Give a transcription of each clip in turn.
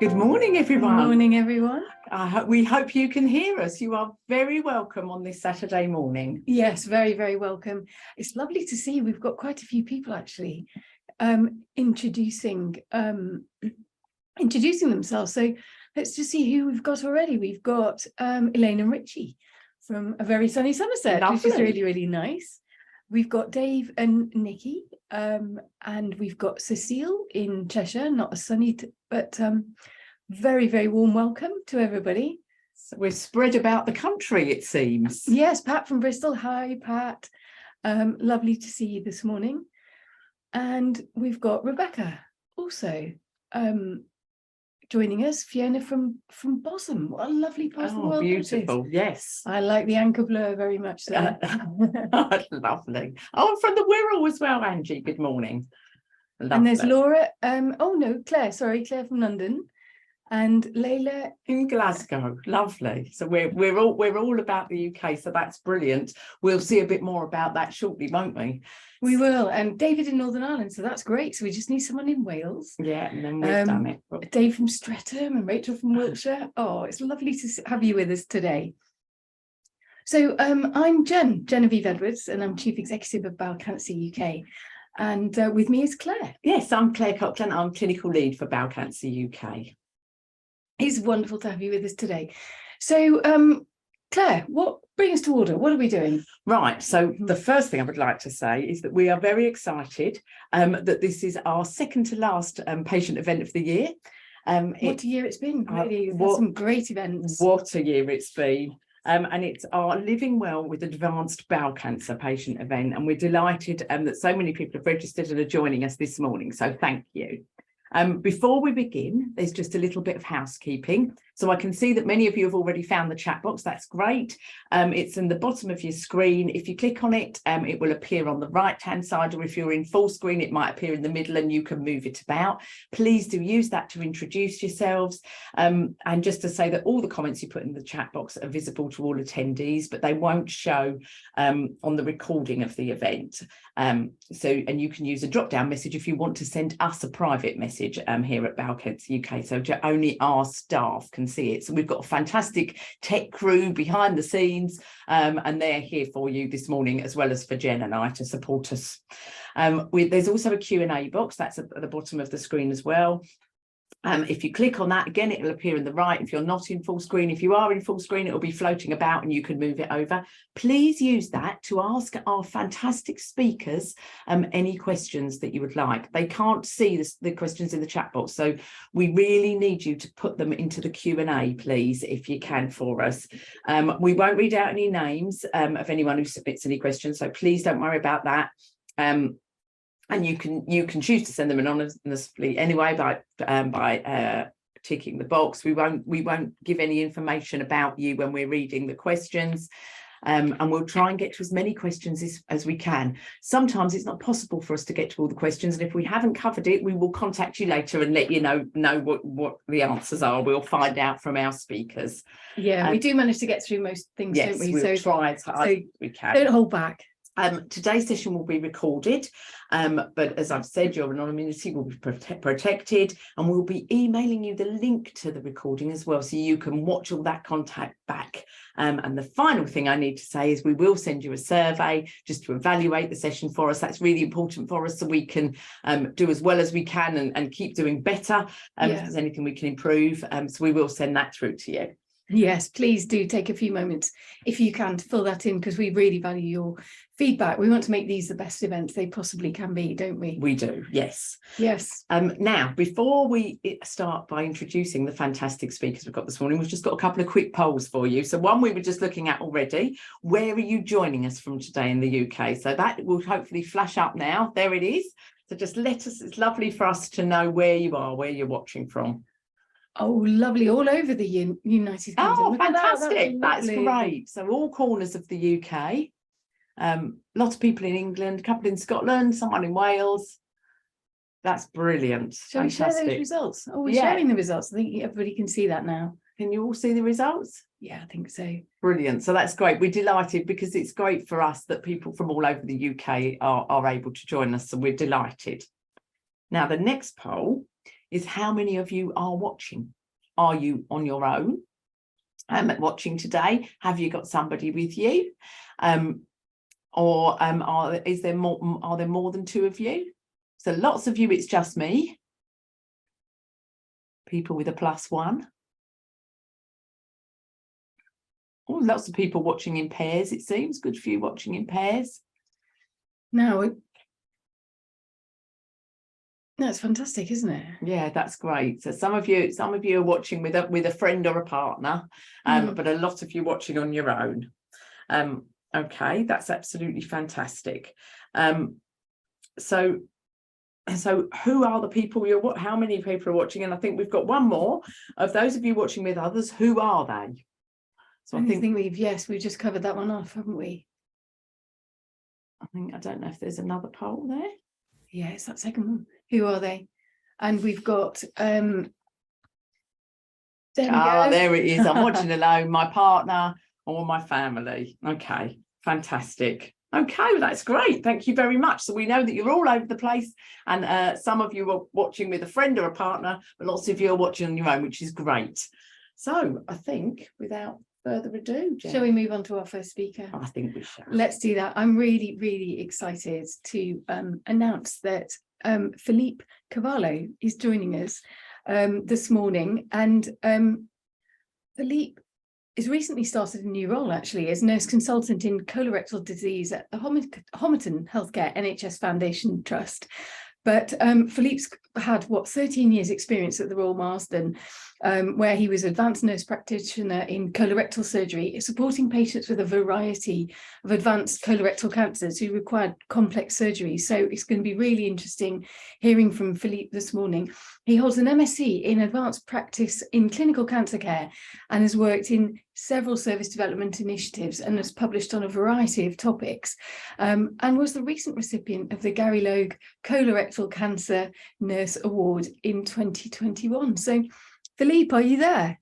Good morning, everyone. Good morning, everyone. We hope you can hear us. You are very welcome on this Saturday morning. Yes, very, very welcome. It's lovely to see we've got quite a few people actually introducing themselves. So let's just see who we've got already. We've got Elaine and Richie from a very sunny Somerset, Lovely. Which is really, really nice. We've got Dave and Nikki, and we've got Cecile in Cheshire, not as sunny, but very, very warm welcome to everybody. So we're spread about the country, it seems. Yes, Pat from Bristol. Hi, Pat. Lovely to see you this morning. And we've got Rebecca also joining us. Fiona from Bosham. What a lovely part of the world. Beautiful. Yes. I like the anchor blur very much. So. Lovely. Oh, from the Wirral as well, Angie. Good morning. Lovely. And there's Laura. Oh no, Claire. Sorry, Claire from London. And Layla in Glasgow. Lovely. So we're all about the UK, so that's brilliant. We'll see a bit more about that shortly, won't we? We will. And David in Northern Ireland, so that's great. So we just need someone in Wales. Yeah, and then we've done it. Dave from Streatham and Rachel from Wiltshire. Oh, it's lovely to have you with us today. So I'm Genevieve Edwards, and I'm Chief Executive of Bowel Cancer UK. And with me is Claire. Yes, I'm Claire Cochran. I'm Clinical Lead for Bowel Cancer UK. It's wonderful to have you with us today. So, Claire, bring us to order? What are we doing? Right. So the first thing I would like to say is that we are very excited that this is our second to last patient event of the year. What a year it's been, really. We've had some great events. What a year it's been. And it's our Living Well with Advanced Bowel Cancer patient event. And we're delighted that so many people have registered and are joining us this morning. So thank you. Before we begin, there's just a little bit of housekeeping. So I can see that many of you have already found the chat box. That's great. It's in the bottom of your screen. If you click on it, it will appear on the right-hand side, or if you're in full screen, it might appear in the middle and you can move it about. Please do use that to introduce yourselves. And just to say that all the comments you put in the chat box are visible to all attendees, but they won't show on the recording of the event. And you can use a drop-down message if you want to send us a private message here at Bowel Cancer UK. So only our staff can see it. So we've got a fantastic tech crew behind the scenes, and they're here for you this morning, as well as for Jen and I to support us. There's also a Q&A box that's at the bottom of the screen as well. If you click on that, again, it will appear in the right if you're not in full screen. If you are in full screen, it will be floating about and you can move it over. Please use that to ask our fantastic speakers any questions that you would like. They can't see the questions in the chat box, so we really need you to put them into the Q&A, please, if you can, for us. We won't read out any names of anyone who submits any questions, so please don't worry about that. And you can choose to send them anonymously anyway by ticking the box. We won't give any information about you when we're reading the questions, and we'll try and get to as many questions as we can. Sometimes it's not possible for us to get to all the questions, and if we haven't covered it, we will contact you later and let you know what the answers are. We'll find out from our speakers. Yeah, we do manage to get through most things, yes, don't we? We'll try as hard as we can. Don't hold back. Today's session will be recorded, but as I've said, your anonymity will be protected, and we'll be emailing you the link to the recording as well, so you can watch all that content back. And the final thing I need to say is we will send you a survey just to evaluate the session for us. That's really important for us, so we can do as well as we can and keep doing better. If there's anything we can improve, so we will send that through to you. Yes, please do take a few moments if you can to fill that in, because we really value your feedback. We want to make these the best events they possibly can be, don't we? We do, yes. Yes. Now, before we start by introducing the fantastic speakers we've got this morning, we've just got a couple of quick polls for you. So one we were just looking at already. Where are you joining us from today in the UK? So that will hopefully flash up now. There it is. So just let us, it's lovely for us to know where you are, where you're watching from. Oh, lovely. All over the United Kingdom. Oh, fantastic. That's great. So all corners of the UK. Lots of people in England, a couple in Scotland, someone in Wales. That's brilliant. Shall we share those results? Oh, we're sharing the results. I think everybody can see that now. Can you all see the results? Yeah, I think so. Brilliant. So that's great. We're delighted because it's great for us that people from all over the UK are able to join us. So we're delighted. Now, the next poll is how many of you are watching. Are you on your own watching today? Have you got somebody with you? Or are there more than two of you? So lots of you, it's just me. People with a +1. Oh, lots of people watching in pairs, it seems. Good for you watching in pairs. No, that's fantastic, isn't it? Yeah, that's great. So some of you are watching with a friend or a partner, but a lot of you watching on your own. Okay, that's absolutely fantastic. So who are the people how many people are watching? And I think we've got one more of those of you watching with others. Who are they? So I think we've just covered that one off, haven't we? I don't know if there's another poll there. Yeah, it's that second one. Who are they? And we've got there it is. I'm watching alone, my partner or my family. Okay, fantastic. Okay, well, that's great. Thank you very much. So we know that you're all over the place, and some of you are watching with a friend or a partner, but lots of you are watching on your own, which is great. So I think without further ado, Jen, shall we move on to our first speaker? I think we shall. Let's do that. I'm really, really excited to announce that Filipe Carvalho is joining us this morning, and Filipe has recently started a new role, actually, as nurse consultant in colorectal disease at the Homerton Healthcare NHS Foundation Trust. But Filipe's had 13 years experience at the Royal Marsden, where he was advanced nurse practitioner in colorectal surgery, supporting patients with a variety of advanced colorectal cancers who required complex surgery. So it's going to be really interesting hearing from Filipe this morning. He holds an MSc in advanced practice in clinical cancer care and has worked in several service development initiatives and has published on a variety of topics, and was the recent recipient of the Gary Logue Colorectal Cancer Nurse Award in 2021. So Filipe, are you there?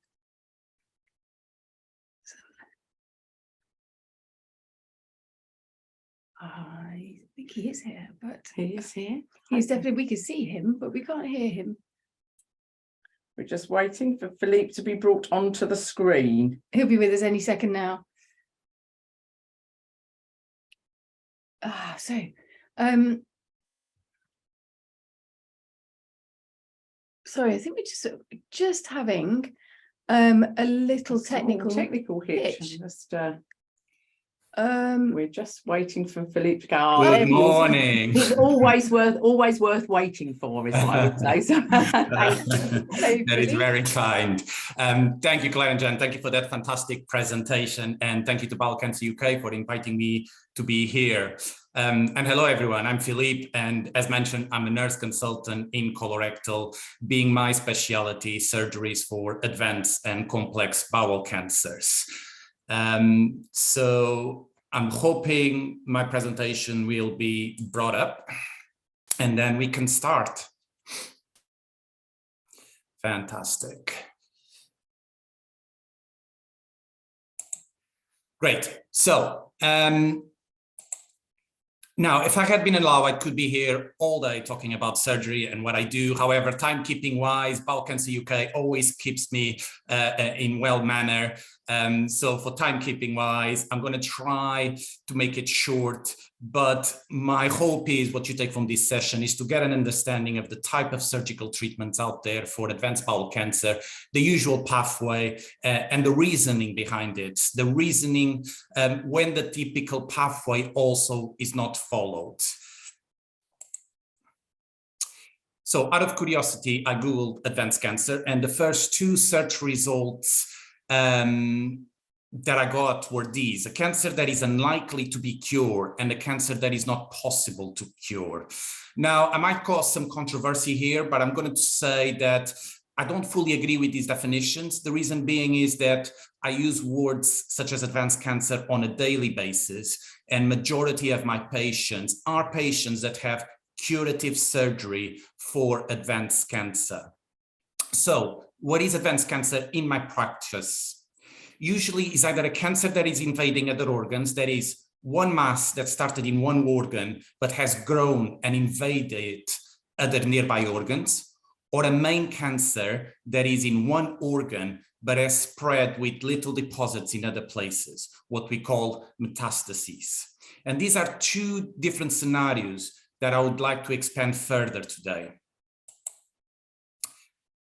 I think he is here, but He is here. he's definitely, we can see him, but we can't hear him. We're just waiting for Filipe to be brought onto the screen. He'll be with us any second now. Sorry, I think we're just having a little technical hitch. Just, we're just waiting for Filipe to go. Good morning. It's always worth waiting for, is what I would say. So, that is very kind. Thank you, Claire and Jen. Thank you for that fantastic presentation, and thank you to Bowel Cancer UK for inviting me to be here. And hello, everyone. I'm Filipe, and as mentioned, I'm a nurse consultant in colorectal, being my specialty surgeries for advanced and complex bowel cancers. So I'm hoping my presentation will be brought up, and then we can start. Fantastic. Great. So, now, if I had been allowed, I could be here all day talking about surgery and what I do. However, timekeeping wise, Bowel Cancer UK always keeps me in well manner. So for timekeeping wise, I'm going to try to make it short. But my hope is what you take from this session is to get an understanding of the type of surgical treatments out there for advanced bowel cancer, the usual pathway, and the reasoning behind it. The reasoning when the typical pathway also is not followed. So out of curiosity, I Googled advanced cancer, and the first two search results that I got were these: a cancer that is unlikely to be cured and a cancer that is not possible to cure. Now, I might cause some controversy here, but I'm going to say that I don't fully agree with these definitions. The reason being is that I use words such as advanced cancer on a daily basis, and majority of my patients are patients that have curative surgery for advanced cancer. So what is advanced cancer in my practice? Usually is either a cancer that is invading other organs, that is one mass that started in one organ, but has grown and invaded other nearby organs, or a main cancer that is in one organ, but has spread with little deposits in other places, what we call metastases. And these are two different scenarios that I would like to expand further today.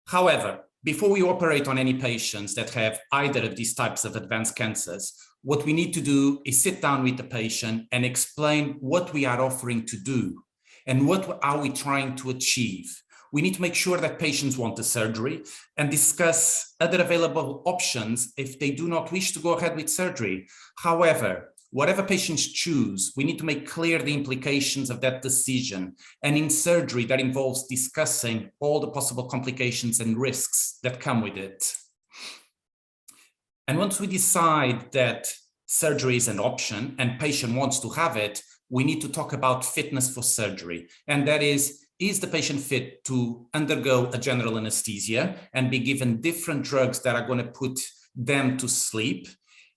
However, before we operate on any patients that have either of these types of advanced cancers, what we need to do is sit down with the patient and explain what we are offering to do and what are we trying to achieve. We need to make sure that patients want the surgery and discuss other available options if they do not wish to go ahead with surgery. However, whatever patients choose, we need to make clear the implications of that decision. And in surgery, that involves discussing all the possible complications and risks that come with it. And once we decide that surgery is an option and patient wants to have it, we need to talk about fitness for surgery. And that is the patient fit to undergo a general anesthesia and be given different drugs that are going to put them to sleep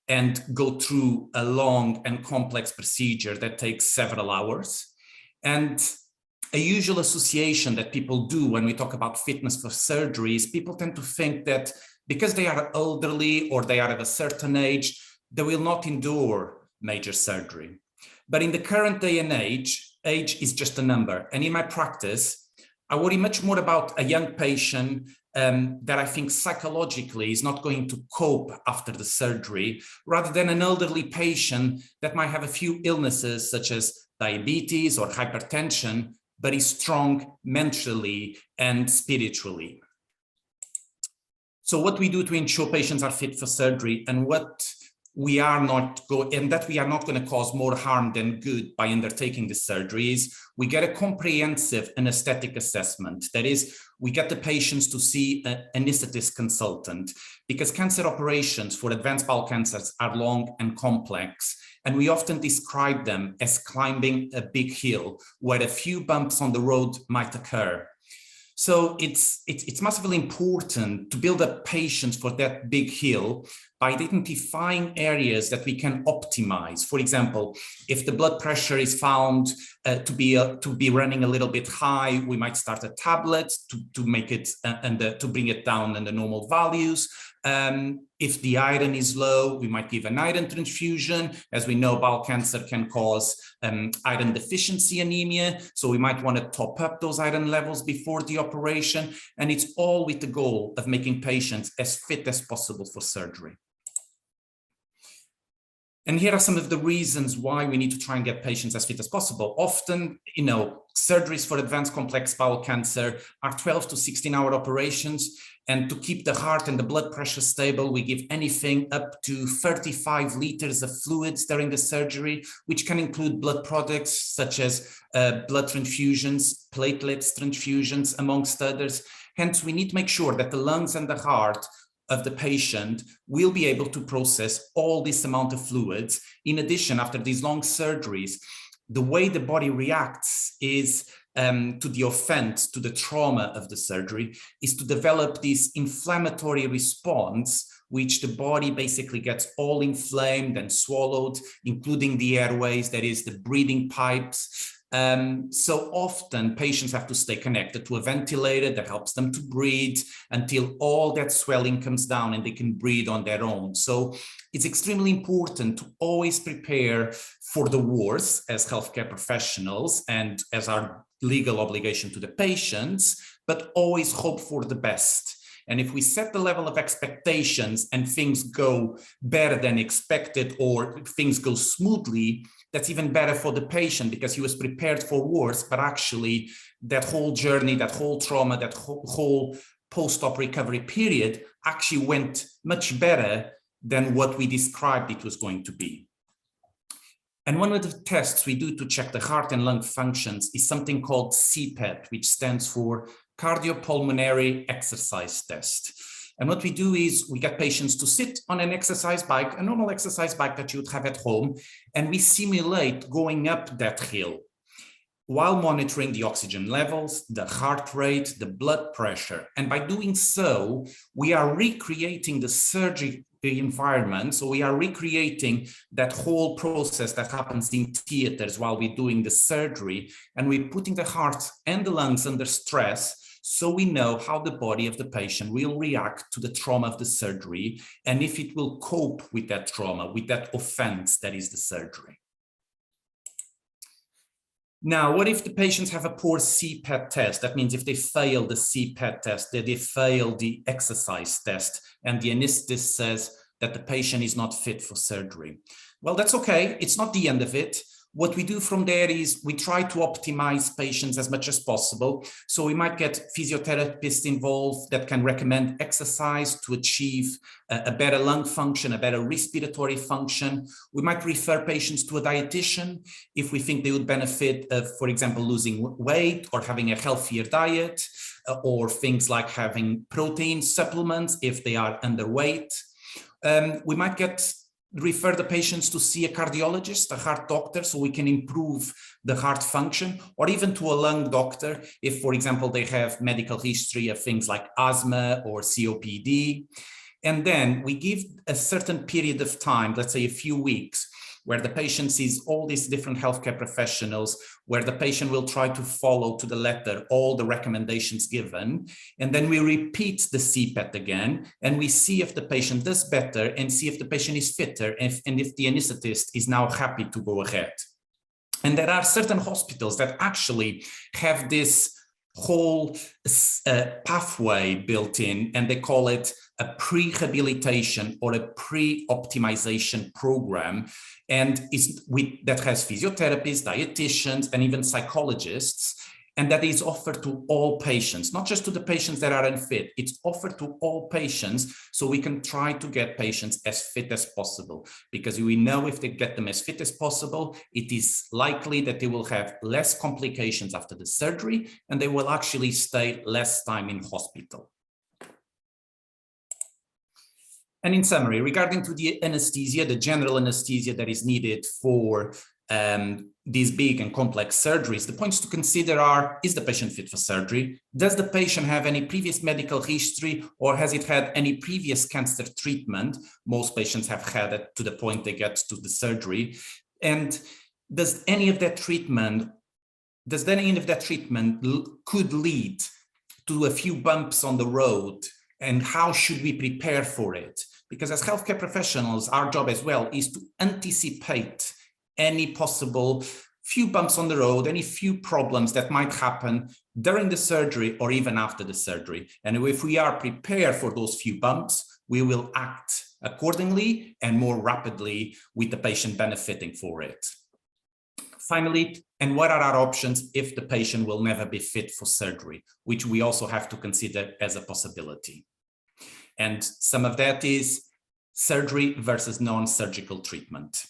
and go through a long and complex procedure that takes several hours? And a usual association that people do when we talk about fitness for surgery is people tend to think that because they are elderly or they are of a certain age, they will not endure major surgery. But in the current day and age is just a number. And in my practice, I worry much more about a young patient that I think psychologically is not going to cope after the surgery, rather than an elderly patient that might have a few illnesses such as diabetes or hypertension, but is strong mentally and spiritually. So what we do to ensure patients are fit for surgery and what we are not going to cause more harm than good by undertaking the surgeries, we get a comprehensive anesthetic assessment. That is, we get the patients to see an anesthetist consultant, because cancer operations for advanced bowel cancers are long and complex. And we often describe them as climbing a big hill where a few bumps on the road might occur. So it's massively important to build up patients for that big hill by identifying areas that we can optimize. For example, if the blood pressure is found to be running a little bit high, we might start a tablet to make it to bring it down in the normal values. If the iron is low, we might give an iron transfusion. As we know, bowel cancer can cause iron deficiency anemia. So we might want to top up those iron levels before the operation. And it's all with the goal of making patients as fit as possible for surgery. And here are some of the reasons why we need to try and get patients as fit as possible. Often, surgeries for advanced complex bowel cancer are 12 to 16-hour operations. And to keep the heart and the blood pressure stable, we give anything up to 35 liters of fluids during the surgery, which can include blood products such as blood transfusions, platelets transfusions, amongst others. Hence, we need to make sure that the lungs and the heart of the patient will be able to process all this amount of fluids. In addition, after these long surgeries, the way the body reacts is to the offense, to the trauma of the surgery, is to develop this inflammatory response, which the body basically gets all inflamed and swallowed, including the airways, that is the breathing pipes. So often patients have to stay connected to a ventilator that helps them to breathe until all that swelling comes down and they can breathe on their own. So it's extremely important to always prepare for the worst as healthcare professionals and as our legal obligation to the patients, but always hope for the best. And if we set the level of expectations and things go better than expected or things go smoothly, that's even better for the patient because he was prepared for worse, but actually that whole journey, that whole trauma, that whole post-op recovery period actually went much better than what we described it was going to be. And one of the tests we do to check the heart and lung functions is something called CPET, which stands for cardiopulmonary exercise test. And what we do is we get patients to sit on an exercise bike, a normal exercise bike that you would have at home, and we simulate going up that hill while monitoring the oxygen levels, the heart rate, the blood pressure. And by doing so, we are recreating the surgery environment. So we are recreating that whole process that happens in theaters while we're doing the surgery, and we're putting the heart and the lungs under stress so we know how the body of the patient will react to the trauma of the surgery and if it will cope with that trauma, with that offense that is the surgery. Now, what if the patients have a poor CPAT test? That means if they fail the CPAT test, that they fail the exercise test, and the anesthetist says that the patient is not fit for surgery. Well, that's okay. It's not the end of it. What we do from there is we try to optimize patients as much as possible. So we might get physiotherapists involved that can recommend exercise to achieve a better lung function, a better respiratory function. We might refer patients to a dietitian if we think they would benefit, for example, losing weight or having a healthier diet, or things like having protein supplements if they are underweight. We might refer the patients to see a cardiologist, a heart doctor, so we can improve the heart function, or even to a lung doctor if, for example, they have medical history of things like asthma or COPD. And then we give a certain period of time, let's say a few weeks, where the patient sees all these different healthcare professionals, where the patient will try to follow to the letter all the recommendations given. And then we repeat the CPAT again, and we see if the patient does better and see if the patient is fitter and if the anesthetist is now happy to go ahead. And there are certain hospitals that actually have this whole pathway built in, and they call it a pre-rehabilitation or a pre-optimization program, and that has physiotherapists, dietitians, and even psychologists, and that is offered to all patients, not just to the patients that are unfit. It's offered to all patients, so we can try to get patients as fit as possible, because we know if they get them as fit as possible, it is likely that they will have less complications after the surgery, and they will actually stay less time in hospital. And in summary, regarding to the anesthesia, the general anesthesia that is needed for these big and complex surgeries, the points to consider are, is the patient fit for surgery? Does the patient have any previous medical history, or has it had any previous cancer treatment? Most patients have had it to the point they get to the surgery. And does any of that treatment could lead to a few bumps on the road? And how should we prepare for it? Because as healthcare professionals, our job as well is to anticipate any possible few bumps on the road, any few problems that might happen during the surgery or even after the surgery. And if we are prepared for those few bumps, we will act accordingly and more rapidly with the patient benefiting for it. Finally, and what are our options if the patient will never be fit for surgery, which we also have to consider as a possibility. And some of that is surgery versus non-surgical treatment.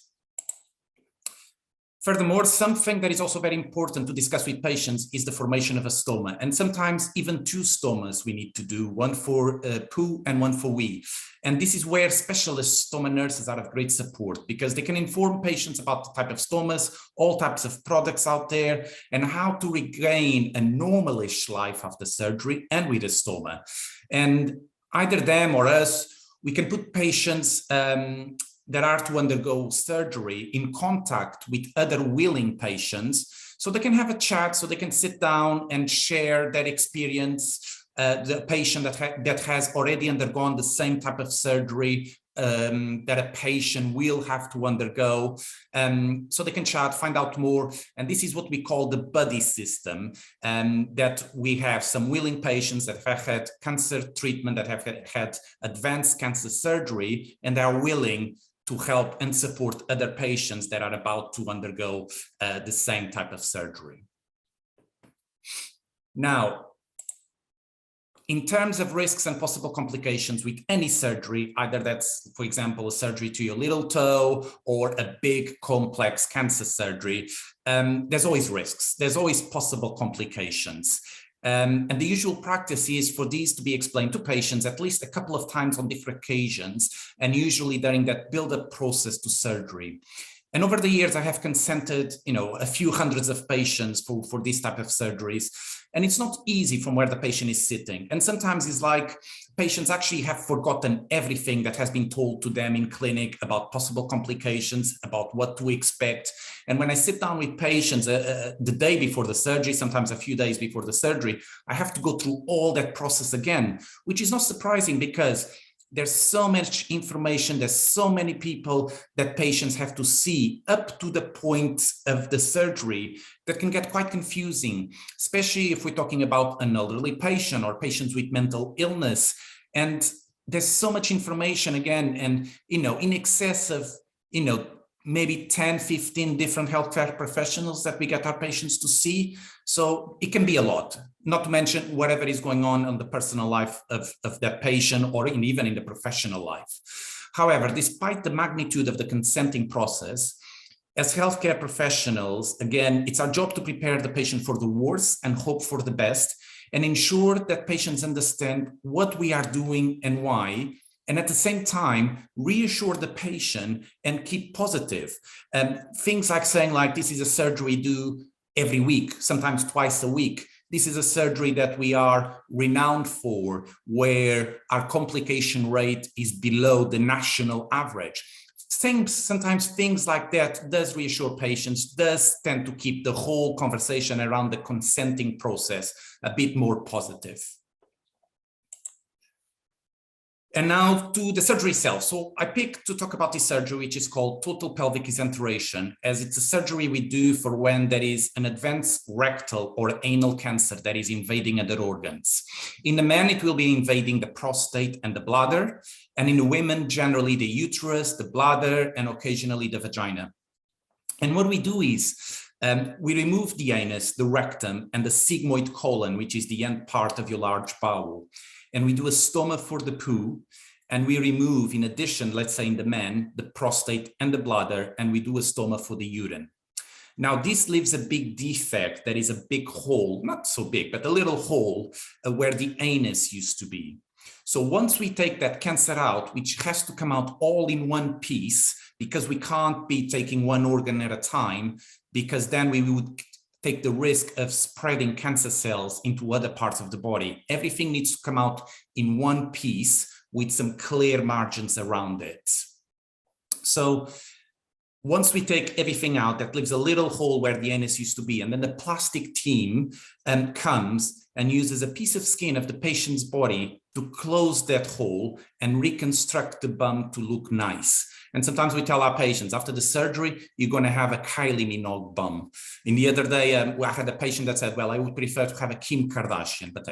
Furthermore, something that is also very important to discuss with patients is the formation of a stoma, and sometimes even two stomas we need to do, one for poo and one for wee. And this is where specialist stoma nurses are of great support, because they can inform patients about the type of stomas, all types of products out there, and how to regain a normalish life after surgery and with a stoma. And either them or us, we can put patients that are to undergo surgery in contact with other willing patients, so they can have a chat, so they can sit down and share their experience. The patient that has already undergone the same type of surgery that a patient will have to undergo, so they can chat, find out more. And this is what we call the buddy system, that we have some willing patients that have had cancer treatment, that have had advanced cancer surgery, and they are willing to help and support other patients that are about to undergo the same type of surgery. Now, in terms of risks and possible complications with any surgery, either that's, for example, a surgery to your little toe or a big complex cancer surgery, there's always risks. There's always possible complications. And the usual practice is for these to be explained to patients at least a couple of times on different occasions, and usually during that build-up process to surgery. And over the years, I have consented, a few hundreds of patients for this type of surgeries. And it's not easy from where the patient is sitting. And sometimes it's like patients actually have forgotten everything that has been told to them in clinic about possible complications, about what to expect. And when I sit down with patients the day before the surgery, sometimes a few days before the surgery, I have to go through all that process again, which is not surprising because there's so much information, there's so many people that patients have to see up to the point of the surgery that can get quite confusing, especially if we're talking about an elderly patient or patients with mental illness. And there's so much information again, and, in excess of, maybe 10, 15 different healthcare professionals that we get our patients to see. So it can be a lot, not to mention whatever is going on the personal life of that patient or even in the professional life. However, despite the magnitude of the consenting process, as healthcare professionals, again, it's our job to prepare the patient for the worst and hope for the best and ensure that patients understand what we are doing and why, and at the same time, reassure the patient and keep positive. Things like saying this is a surgery we do every week, sometimes twice a week. This is a surgery that we are renowned for, where our complication rate is below the national average. Sometimes things like that does reassure patients, does tend to keep the whole conversation around the consenting process a bit more positive. And now to the surgery itself. So I picked to talk about this surgery, which is called total pelvic exenteration, as it's a surgery we do for when there is an advanced rectal or anal cancer that is invading other organs. In the men, it will be invading the prostate and the bladder. And in the women, generally the uterus, the bladder, and occasionally the vagina. And what we do is we remove the anus, the rectum, and the sigmoid colon, which is the end part of your large bowel. And we do a stoma for the poo, and we remove, in addition, let's say in the men, the prostate and the bladder, and we do a stoma for the urine. Now, this leaves a big defect that is a big hole, not so big, but a little hole where the anus used to be. So once we take that cancer out, which has to come out all in one piece, because we can't be taking one organ at a time, because then we would take the risk of spreading cancer cells into other parts of the body. Everything needs to come out in one piece with some clear margins around it. So once we take everything out, that leaves a little hole where the anus used to be. And then the plastic team comes and uses a piece of skin of the patient's body to close that hole and reconstruct the bum to look nice. And sometimes we tell our patients, after the surgery, you're going to have a Kylie Minogue bum. In the other day, I had a patient that said, well, I would prefer to have a Kim Kardashian, but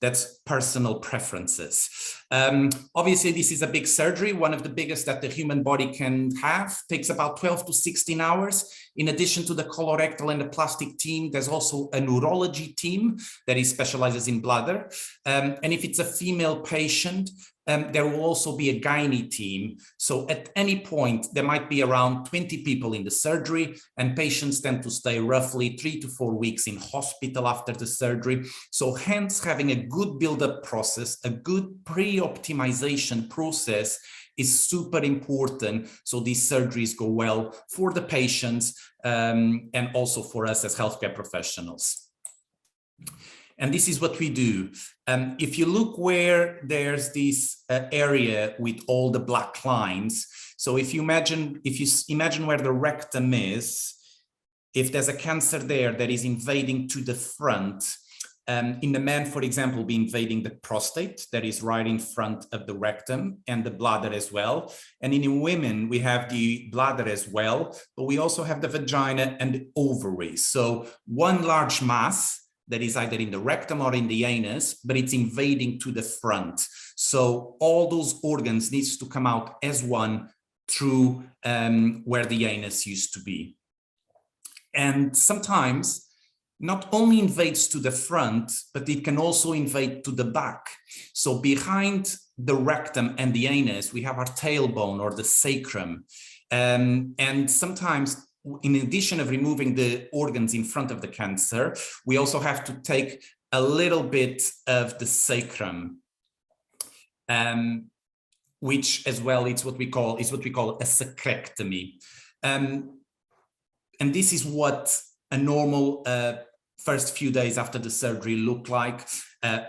that's personal preferences. Obviously, this is a big surgery, one of the biggest that the human body can have, takes about 12 to 16 hours. In addition to the colorectal and the plastic team, there's also a neurology team that specializes in bladder. And if it's a female patient, there will also be a gynae team. So at any point, there might be around 20 people in the surgery, and patients tend to stay roughly 3 to 4 weeks in hospital after the surgery. So hence, having a good build-up process, a good pre-optimization process is super important. So these surgeries go well for the patients and also for us as healthcare professionals. And this is what we do. If you look where there's this area with all the black lines, so if you imagine where the rectum is, if there's a cancer there that is invading to the front, in the man, for example, be invading the prostate that is right in front of the rectum, and the bladder as well. And in women, we have the bladder as well, but we also have the vagina and the ovaries. So one large mass that is either in the rectum or in the anus, but it's invading to the front. So all those organs needs to come out as one through where the anus used to be. And sometimes not only invades to the front, but it can also invade to the back. So behind the rectum and the anus, we have our tailbone or the sacrum. And sometimes, in addition of removing the organs in front of the cancer, we also have to take a little bit of the sacrum, which as well is what we call a sacrectomy. And this is what a normal first few days after the surgery look like.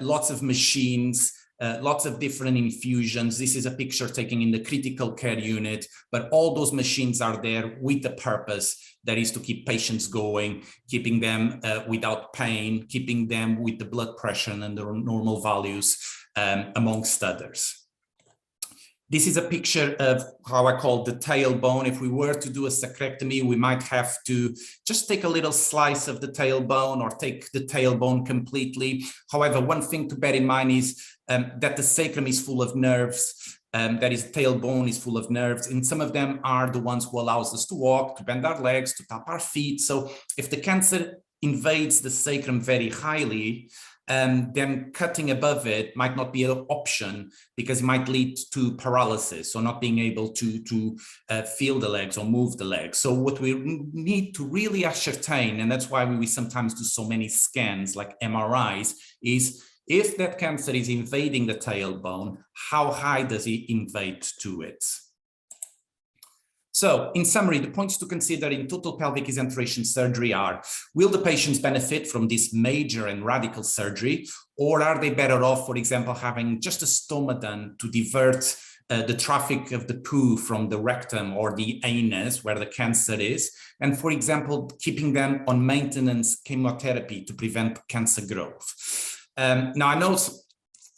Lots of machines, lots of different infusions. This is a picture taken in the critical care unit, but all those machines are there with the purpose, that is to keep patients going, keeping them without pain, keeping them with the blood pressure and the normal values, amongst others. This is a picture of how I call the tailbone. If we were to do a sacrectomy, we might have to just take a little slice of the tailbone or take the tailbone completely. However, one thing to bear in mind is that the sacrum is full of nerves. That is, tailbone is full of nerves, and some of them are the ones who allows us to walk, to bend our legs, to tap our feet. So if the cancer invades the sacrum very highly, then cutting above it might not be an option, because it might lead to paralysis or not being able to feel the legs or move the legs. So what we need to really ascertain, and that's why we sometimes do so many scans like MRIs, is if that cancer is invading the tailbone, how high does it invade to it? So in summary, the points to consider in total pelvic exenteration surgery are: will the patients benefit from this major and radical surgery, or are they better off, for example, having just a stoma done to divert the traffic of the poo from the rectum or the anus where the cancer is, and, for example, keeping them on maintenance chemotherapy to prevent cancer growth? Now, I know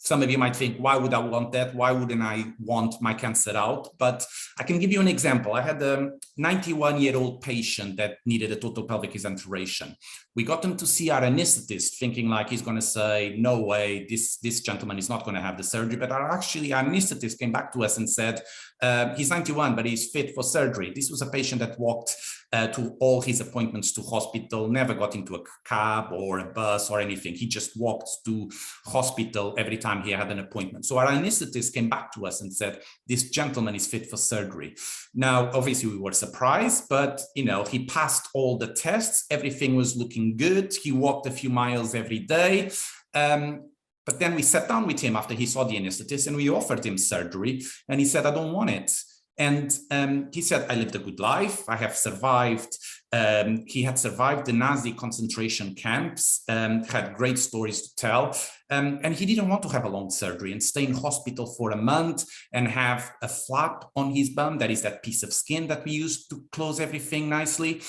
some of you might think, why would I want that? Why wouldn't I want my cancer out? But I can give you an example. I had a 91-year-old patient that needed a total pelvic exenteration. We got him to see our anesthetist, thinking like he's going to say, no way, this gentleman is not going to have the surgery. But our anesthetist came back to us and said, he's 91, but he's fit for surgery. This was a patient that walked to all his appointments to hospital, never got into a cab or a bus or anything. He just walked to hospital every time he had an appointment. So our anesthetist came back to us and said, this gentleman is fit for surgery. Now, obviously we were surprised, but he passed all the tests. Everything was looking good. He walked a few miles every day. But then we sat down with him after he saw the anesthetist and we offered him surgery, and he said, I don't want it. And he said, I lived a good life. I have survived. He had survived the Nazi concentration camps, had great stories to tell. And he didn't want to have a long surgery and stay in hospital for a month and have a flap on his bum. That is that piece of skin that we use to close everything nicely.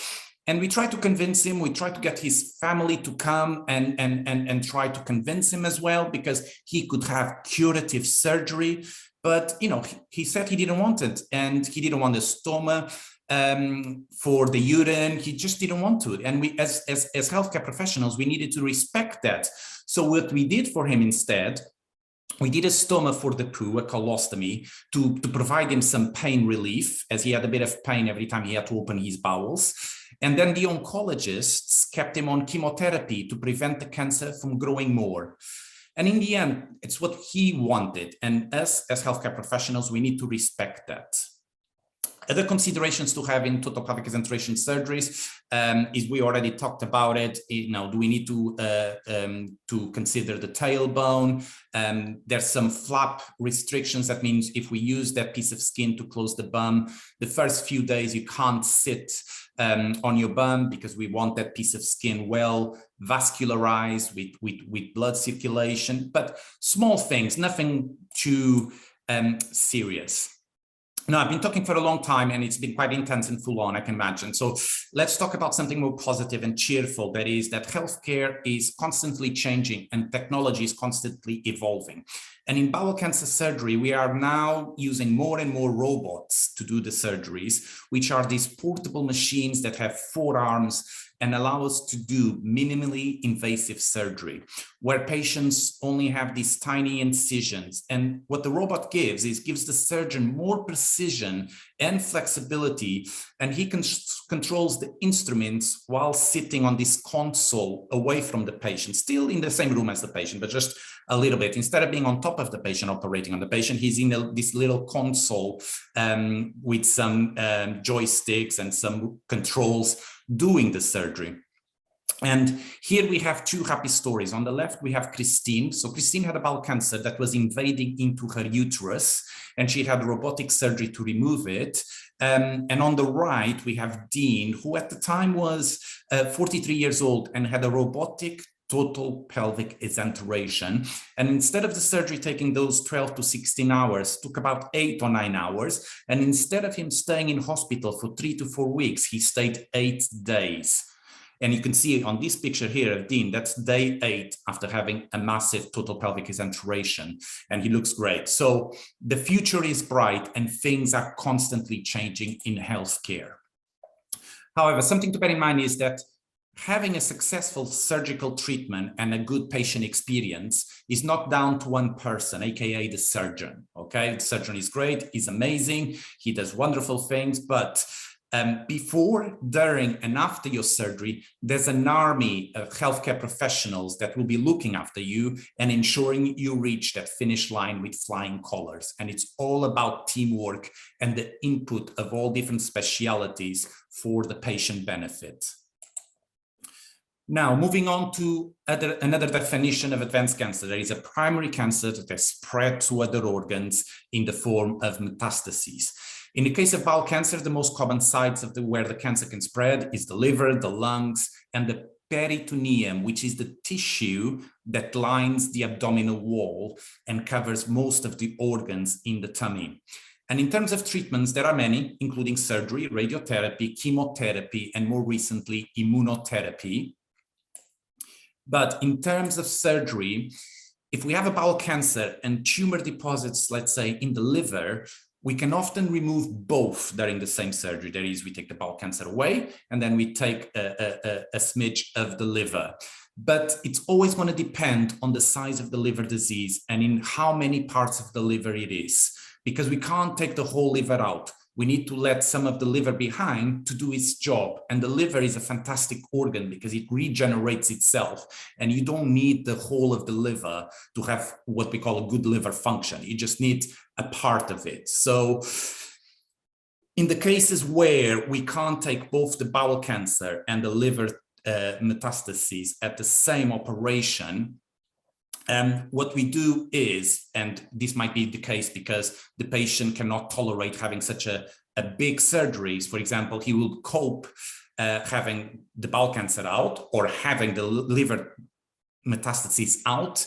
And we tried to convince him, we tried to get his family to come and try to convince him as well, because he could have curative surgery. But, he said he didn't want it, and he didn't want a stoma for the urine. He just didn't want to. And we, as healthcare professionals, we needed to respect that. So what we did for him instead, we did a stoma for the poo, a colostomy, to provide him some pain relief, as he had a bit of pain every time he had to open his bowels. And then the oncologists kept him on chemotherapy to prevent the cancer from growing more. And in the end, it's what he wanted. And us as healthcare professionals, we need to respect that. Other considerations to have in total pelvic exenteration surgeries is, we already talked about it. Do we need to consider the tailbone? There's some flap restrictions. That means if we use that piece of skin to close the bum, the first few days you can't sit on your bum, because we want that piece of skin well vascularized with blood circulation. But small things, nothing too serious. Now, I've been talking for a long time, and it's been quite intense and full on, I can imagine. So let's talk about something more positive and cheerful. That is that healthcare is constantly changing and technology is constantly evolving. And in bowel cancer surgery, we are now using more and more robots to do the surgeries, which are these portable machines that have 4 arms and allow us to do minimally invasive surgery, where patients only have these tiny incisions. And what the robot gives the surgeon more precision and flexibility, and he controls the instruments while sitting on this console away from the patient, still in the same room as the patient, but just a little bit. Instead of being on top of the patient, operating on the patient, he's in this little console with some joysticks and some controls doing the surgery. And here we have two happy stories. On the left, we have Christine. So Christine had a bowel cancer that was invading into her uterus, and she had robotic surgery to remove it. And on the right, we have Dean, who at the time was 43 years old and had a robotic total pelvic exenteration. And instead of the surgery taking those 12 to 16 hours, took about 8 or 9 hours. And instead of him staying in hospital for 3 to 4 weeks, he stayed 8 days. And you can see on this picture here of Dean, that's day 8 after having a massive total pelvic exenteration, and he looks great. So the future is bright and things are constantly changing in healthcare. However, something to bear in mind is that having a successful surgical treatment and a good patient experience is not down to one person, aka the surgeon. Okay, the surgeon is great, he's amazing, he does wonderful things, but before, during, and after your surgery, there's an army of healthcare professionals that will be looking after you and ensuring you reach that finish line with flying colors. And it's all about teamwork and the input of all different specialities for the patient benefit. Now, moving on to another definition of advanced cancer. There is a primary cancer that has spread to other organs in the form of metastases. In the case of bowel cancer, the most common sites of where the cancer can spread is the liver, the lungs, and the peritoneum, which is the tissue that lines the abdominal wall and covers most of the organs in the tummy. And in terms of treatments, there are many, including surgery, radiotherapy, chemotherapy, and more recently, immunotherapy. But in terms of surgery, if we have a bowel cancer and tumor deposits, let's say, in the liver, we can often remove both during the same surgery. That is, we take the bowel cancer away, and then we take a smidge of the liver. But it's always going to depend on the size of the liver disease and in how many parts of the liver it is, because we can't take the whole liver out. We need to let some of the liver behind to do its job. And the liver is a fantastic organ because it regenerates itself. And you don't need the whole of the liver to have what we call a good liver function. You just need a part of it. So in the cases where we can't take both the bowel cancer and the liver metastases at the same operation, what we do is, and this might be the case because the patient cannot tolerate having such a big surgeries. For example, he will cope having the bowel cancer out or having the liver metastases out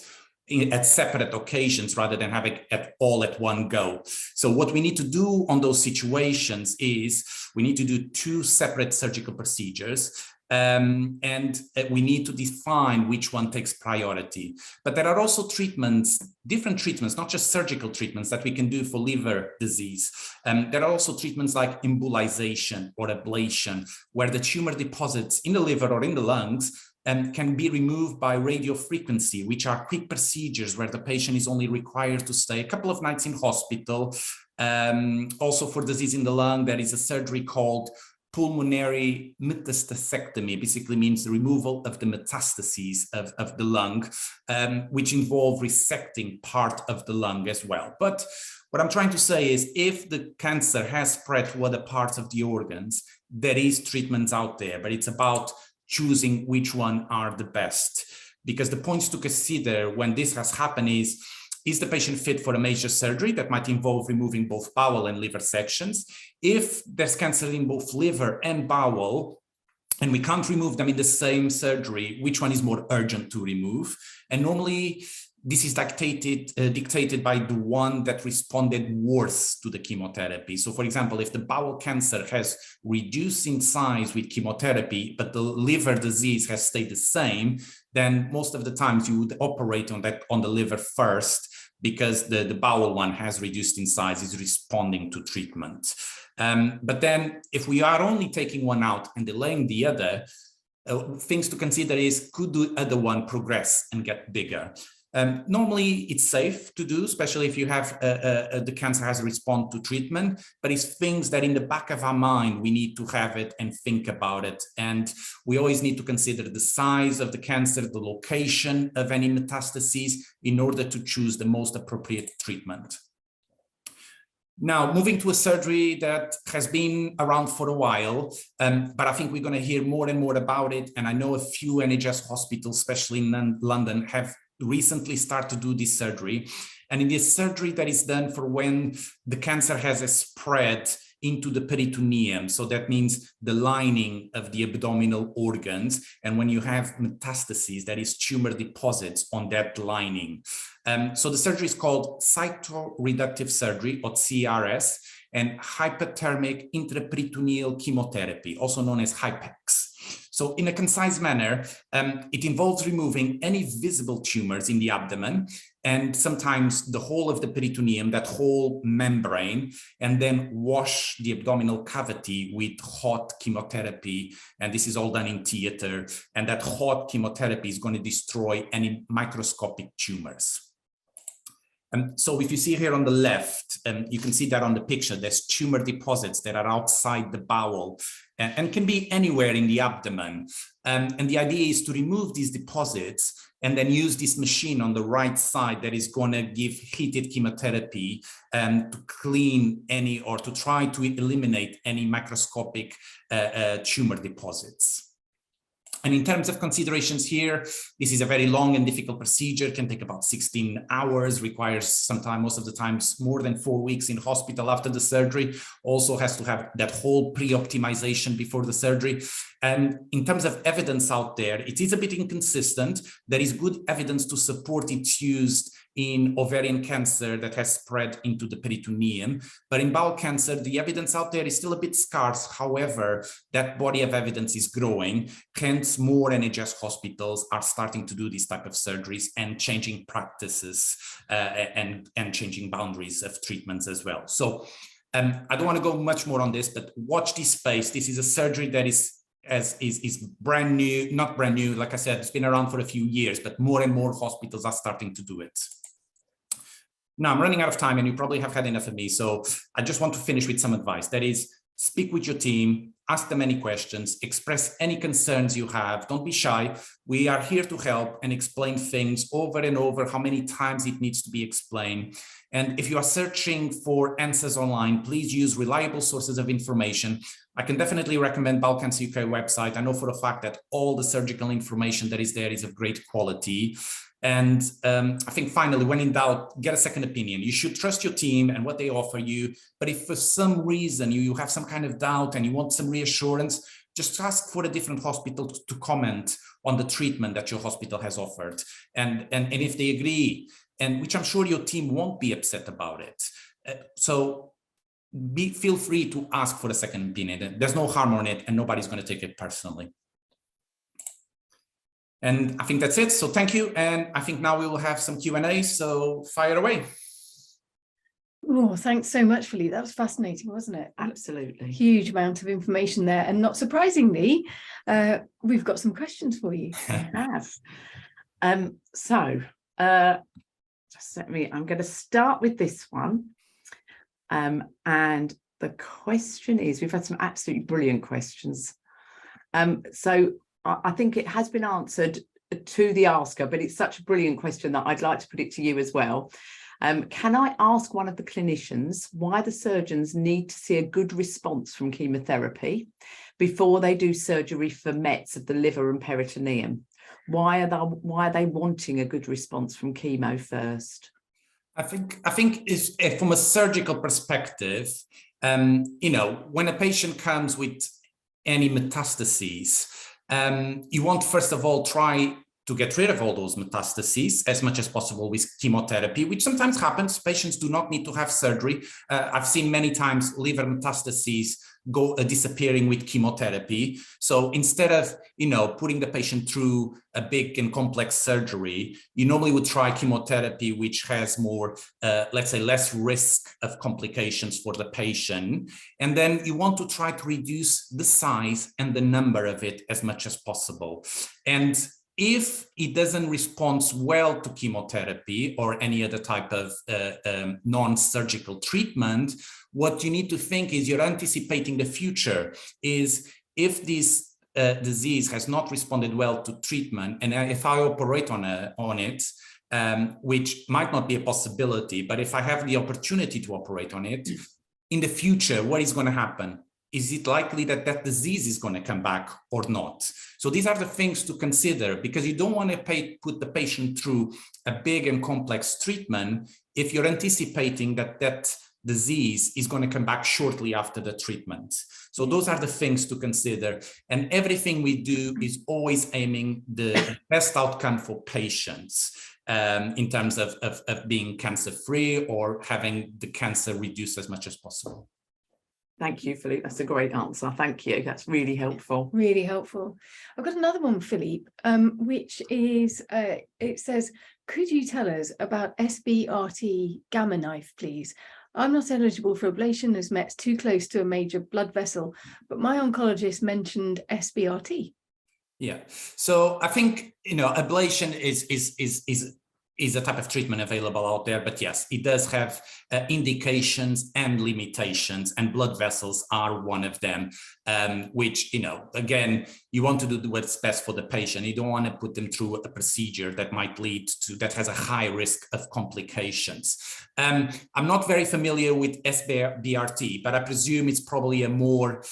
at separate occasions rather than having it all at one go. So what we need to do on those situations is we need to do 2 separate surgical procedures. And we need to define which one takes priority. But there are also treatments, different treatments, not just surgical treatments that we can do for liver disease. There are also treatments like embolization or ablation, where the tumor deposits in the liver or in the lungs can be removed by radiofrequency, which are quick procedures where the patient is only required to stay a couple of nights in hospital. Also for disease in the lung, there is a surgery called pulmonary metastasectomy, basically means the removal of the metastases of the lung, which involve resecting part of the lung as well. But what I'm trying to say is if the cancer has spread to other parts of the organs, there is treatments out there, but it's about choosing which one are the best. Because the points to consider when this has happened is the patient fit for a major surgery that might involve removing both bowel and liver sections? If there's cancer in both liver and bowel, and we can't remove them in the same surgery, which one is more urgent to remove? And normally, this is dictated by the one that responded worse to the chemotherapy. So for example, if the bowel cancer has reduced in size with chemotherapy, but the liver disease has stayed the same, then most of the times you would operate on the liver first, because the bowel one has reduced in size, is responding to treatment. But then if we are only taking one out and delaying the other, things to consider is, could the other one progress and get bigger? Normally it's safe to do, especially if you have the cancer has a response to treatment, but it's things that in the back of our mind, we need to have it and think about it. And we always need to consider the size of the cancer, the location of any metastases in order to choose the most appropriate treatment. Now, moving to a surgery that has been around for a while, but I think we're going to hear more and more about it. And I know a few NHS hospitals, especially in London, have recently started to do this surgery. And in this surgery that is done for when the cancer has a spread into the peritoneum. So that means the lining of the abdominal organs. And when you have metastases, that is tumor deposits on that lining. So the surgery is called cytoreductive surgery, or CRS, and hyperthermic intraperitoneal chemotherapy, also known as HIPEX. So in a concise manner, it involves removing any visible tumors in the abdomen and sometimes the whole of the peritoneum, that whole membrane, and then wash the abdominal cavity with hot chemotherapy. And this is all done in theater. And that hot chemotherapy is going to destroy any microscopic tumors. So if you see here on the left, you can see that on the picture, there's tumor deposits that are outside the bowel and can be anywhere in the abdomen. And the idea is to remove these deposits and then use this machine on the right side that is going to give heated chemotherapy to clean any, or to try to eliminate any microscopic tumor deposits. And in terms of considerations here, this is a very long and difficult procedure, can take about 16 hours, requires sometimes, most of the times, more than 4 weeks in hospital after the surgery, also has to have that whole pre-optimization before the surgery. And in terms of evidence out there, it is a bit inconsistent. There is good evidence to support its use in ovarian cancer that has spread into the peritoneum. But in bowel cancer, the evidence out there is still a bit scarce. However, that body of evidence is growing. Hence, more NHS hospitals are starting to do these type of surgeries and changing practices and changing boundaries of treatments as well. So I don't want to go much more on this, but watch this space. This is a surgery that is brand new, not brand new, like I said, it's been around for a few years, but more and more hospitals are starting to do it. Now, I'm running out of time and you probably have had enough of me. So I just want to finish with some advice. That is, speak with your team, ask them any questions, express any concerns you have. Don't be shy. We are here to help and explain things over and over, how many times it needs to be explained. And if you are searching for answers online, please use reliable sources of information. I can definitely recommend Bowel Cancer UK website. I know for a fact that all the surgical information that is there is of great quality. And I think finally, when in doubt, get a second opinion. You should trust your team and what they offer you. But if for some reason you have some kind of doubt and you want some reassurance, just ask for a different hospital to comment on the treatment that your hospital has offered. And if they agree, and which I'm sure your team won't be upset about it. Feel free to ask for a second opinion. There's no harm on it and nobody's going to take it personally. And I think that's it. So thank you. And I think now we will have some Q&A. So fire away. Oh, thanks so much, Filipe. That was fascinating, wasn't it? Absolutely. Huge amount of information there. And not surprisingly, we've got some questions for you. We have. I'm going to start with this one. And the question is, we've had some absolutely brilliant questions. So I think it has been answered to the asker, but it's such a brilliant question that I'd like to put it to you as well. Can I ask one of the clinicians why the surgeons need to see a good response from chemotherapy before they do surgery for mets of the liver and peritoneum? Why are they wanting a good response from chemo first? I think is from a surgical perspective, when a patient comes with any metastases, you want, first of all, try to get rid of all those metastases as much as possible with chemotherapy, which sometimes happens. Patients do not need to have surgery. I've seen many times liver metastases go disappearing with chemotherapy. So instead of, putting the patient through a big and complex surgery, you normally would try chemotherapy, which has more, let's say, less risk of complications for the patient. And then you want to try to reduce the size and the number of it as much as possible. And if it doesn't respond well to chemotherapy or any other type of non-surgical treatment, what you need to think is you're anticipating the future. Is if this disease has not responded well to treatment, and if I operate on it, which might not be a possibility, but if I have the opportunity to operate on it, in the future, what is going to happen? Is it likely that that disease is going to come back or not? So these are the things to consider, because you don't want to put the patient through a big and complex treatment if you're anticipating that that disease is going to come back shortly after the treatment. So those are the things to consider. And everything we do is always aiming the best outcome for patients in terms of being cancer-free or having the cancer reduced as much as possible. Thank you, Filipe. That's a great answer. Thank you. That's really helpful. Really helpful. I've got another one, Filipe, which is, it says, could you tell us about SBRT gamma knife, please? I'm not eligible for ablation as Met's too close to a major blood vessel, but my oncologist mentioned SBRT. Yeah, so I think, ablation is a type of treatment available out there, but yes, it does have indications and limitations, and blood vessels are one of them, which, again, you want to do what's best for the patient. You don't want to put them through a procedure that might that has a high risk of complications. I'm not very familiar with SBRT, but I presume it's probably a more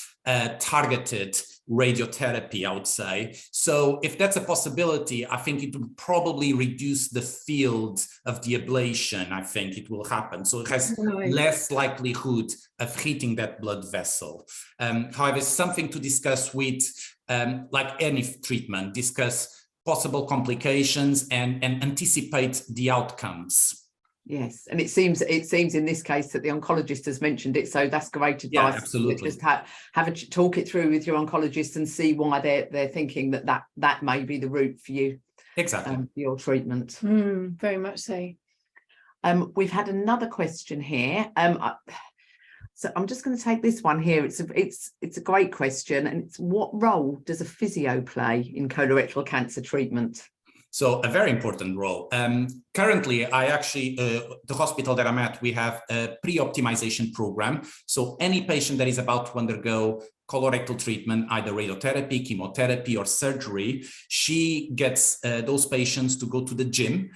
targeted radiotherapy, I would say. So if that's a possibility, I think it would probably reduce the field of the ablation. I think it will happen. So it has less likelihood of hitting that blood vessel. However, it's something to discuss with, like any treatment, discuss possible complications and anticipate the outcomes. Yes, and it seems in this case that the oncologist has mentioned it, so that's great advice. Yeah, absolutely. Just talk it through with your oncologist and see why they're thinking that may be the route for you. Exactly. For your treatment. Very much so. We've had another question here. So I'm just going to take this one here. It's a great question, and it's, what role does a physio play in colorectal cancer treatment? So a very important role. Currently, the hospital that I'm at, we have a pre-optimization program. So any patient that is about to undergo colorectal treatment, either radiotherapy, chemotherapy, or surgery, she gets those patients to go to the gym,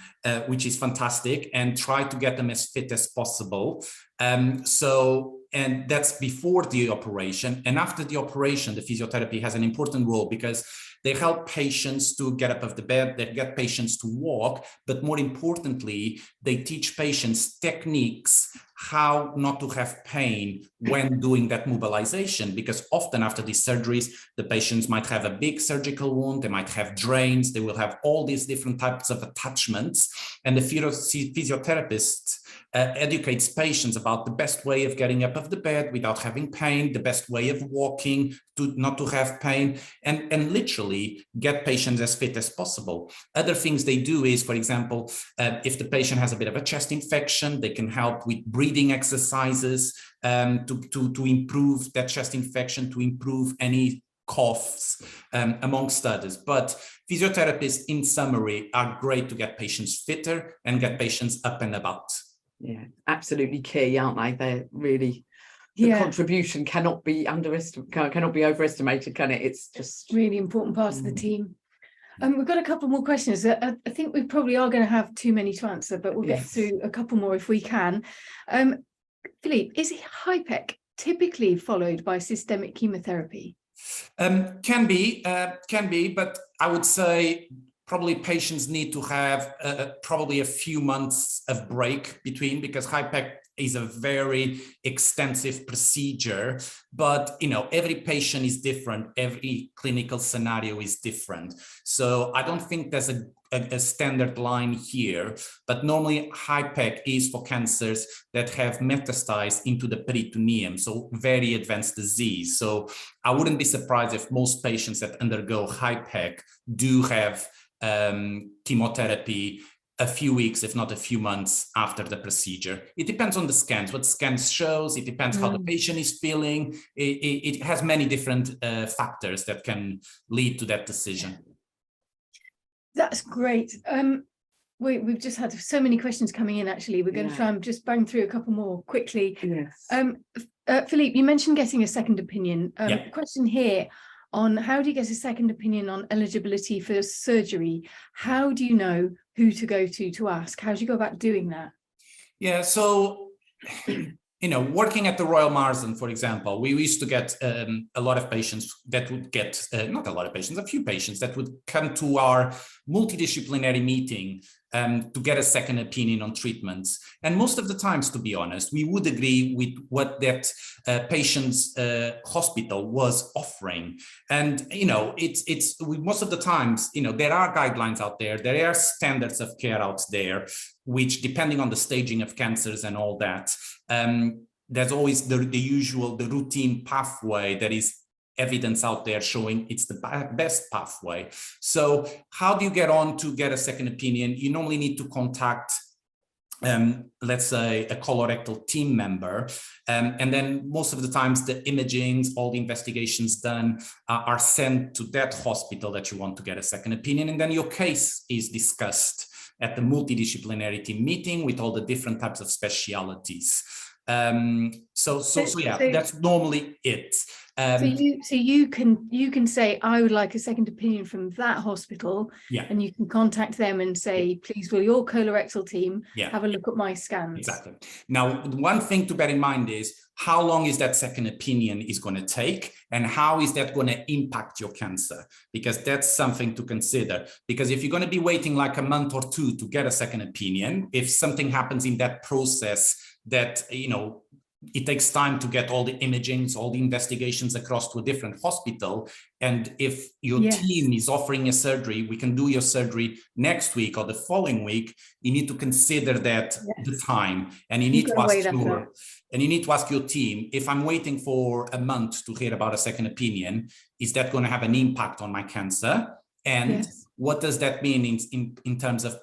which is fantastic, and try to get them as fit as possible. And that's before the operation. And after the operation, the physiotherapy has an important role because they help patients to get up off the bed, they get patients to walk, but more importantly, they teach patients techniques how not to have pain when doing that mobilization, because often after these surgeries, the patients might have a big surgical wound, they might have drains, they will have all these different types of attachments, and the physiotherapist educates patients about the best way of getting up off the bed without having pain, the best way of walking not to have pain, and literally get patients as fit as possible. Other things they do is, for example, if the patient has a bit of a chest infection, they can help with breathing exercises to improve that chest infection, to improve any coughs, amongst others. But physiotherapists, in summary, are great to get patients fitter and get patients up and about. Yeah, absolutely key, aren't they? They're really, the contribution cannot be overestimated, can it? It's just really important part of the team. We've got a couple more questions. I think we probably are going to have too many to answer, but we'll get through a couple more if we can. Filipe, is HIPEC typically followed by systemic chemotherapy? Can be, but I would say probably patients need to have probably a few months of break between, because HIPEC is a very extensive procedure, but every patient is different, every clinical scenario is different. So I don't think there's a standard line here, but normally HIPEC is for cancers that have metastasized into the peritoneum, so very advanced disease. So I wouldn't be surprised if most patients that undergo HIPEC do have chemotherapy a few weeks, if not a few months after the procedure. It depends on the scans, what scans shows, it depends how the patient is feeling. It has many different factors that can lead to that decision. That's great. We've just had so many questions coming in, actually. We're going to try and just bang through a couple more quickly. Yes. Filipe, you mentioned getting a second opinion. Question here on how do you get a second opinion on eligibility for surgery? How do you know who to go to ask? How do you go about doing that? Yeah, so, working at the Royal Marsden, for example, we used to get a lot of patients that would get, not a lot of patients, a few patients that would come to our multidisciplinary meeting to get a second opinion on treatments. And most of the times, to be honest, we would agree with what that patient's hospital was offering. And, most of the times, there are guidelines out there, there are standards of care out there, which depending on the staging of cancers and all that, there's always the routine pathway that is evidence out there showing it's the best pathway. So how do you get on to get a second opinion? You normally need to contact, let's say, a colorectal team member. And then most of the times the imagings, all the investigations done are sent to that hospital that you want to get a second opinion. And then your case is discussed at the multidisciplinary team meeting with all the different types of specialities. So that's normally it. So you can say, I would like a second opinion from that hospital, and you can contact them and say, please, will your colorectal team have a look at my scans? Exactly. Now, one thing to bear in mind is how long is that second opinion is going to take, and how is that going to impact your cancer? Because that's something to consider. Because if you're going to be waiting like a month or two to get a second opinion, if something happens in that process that, it takes time to get all the imagings, all the investigations across to a different hospital. And if your team is offering a surgery, we can do your surgery next week or the following week. You need to consider that the time, and you need to ask your team, if I'm waiting for a month to hear about a second opinion, is that going to have an impact on my cancer? And what does that mean in terms of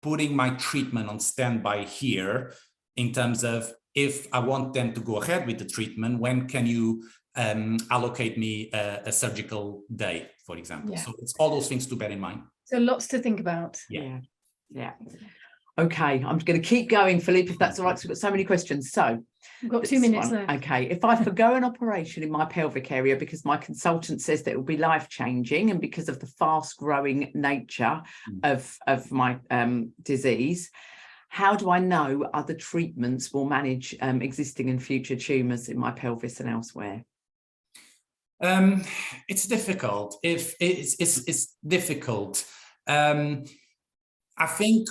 putting my treatment on standby here, in terms of, if I want them to go ahead with the treatment, when can you allocate me a surgical day, for example? So it's all those things to bear in mind. So lots to think about. Yeah. Okay, I'm going to keep going, Filipe, if that's all right, because we've got so many questions. So we've got 2 minutes left. Okay, if I forgo an operation in my pelvic area because my consultant says that it will be life-changing, and because of the fast-growing nature of my disease, how do I know other treatments will manage existing and future tumours in my pelvis and elsewhere? It's difficult. It's difficult. I think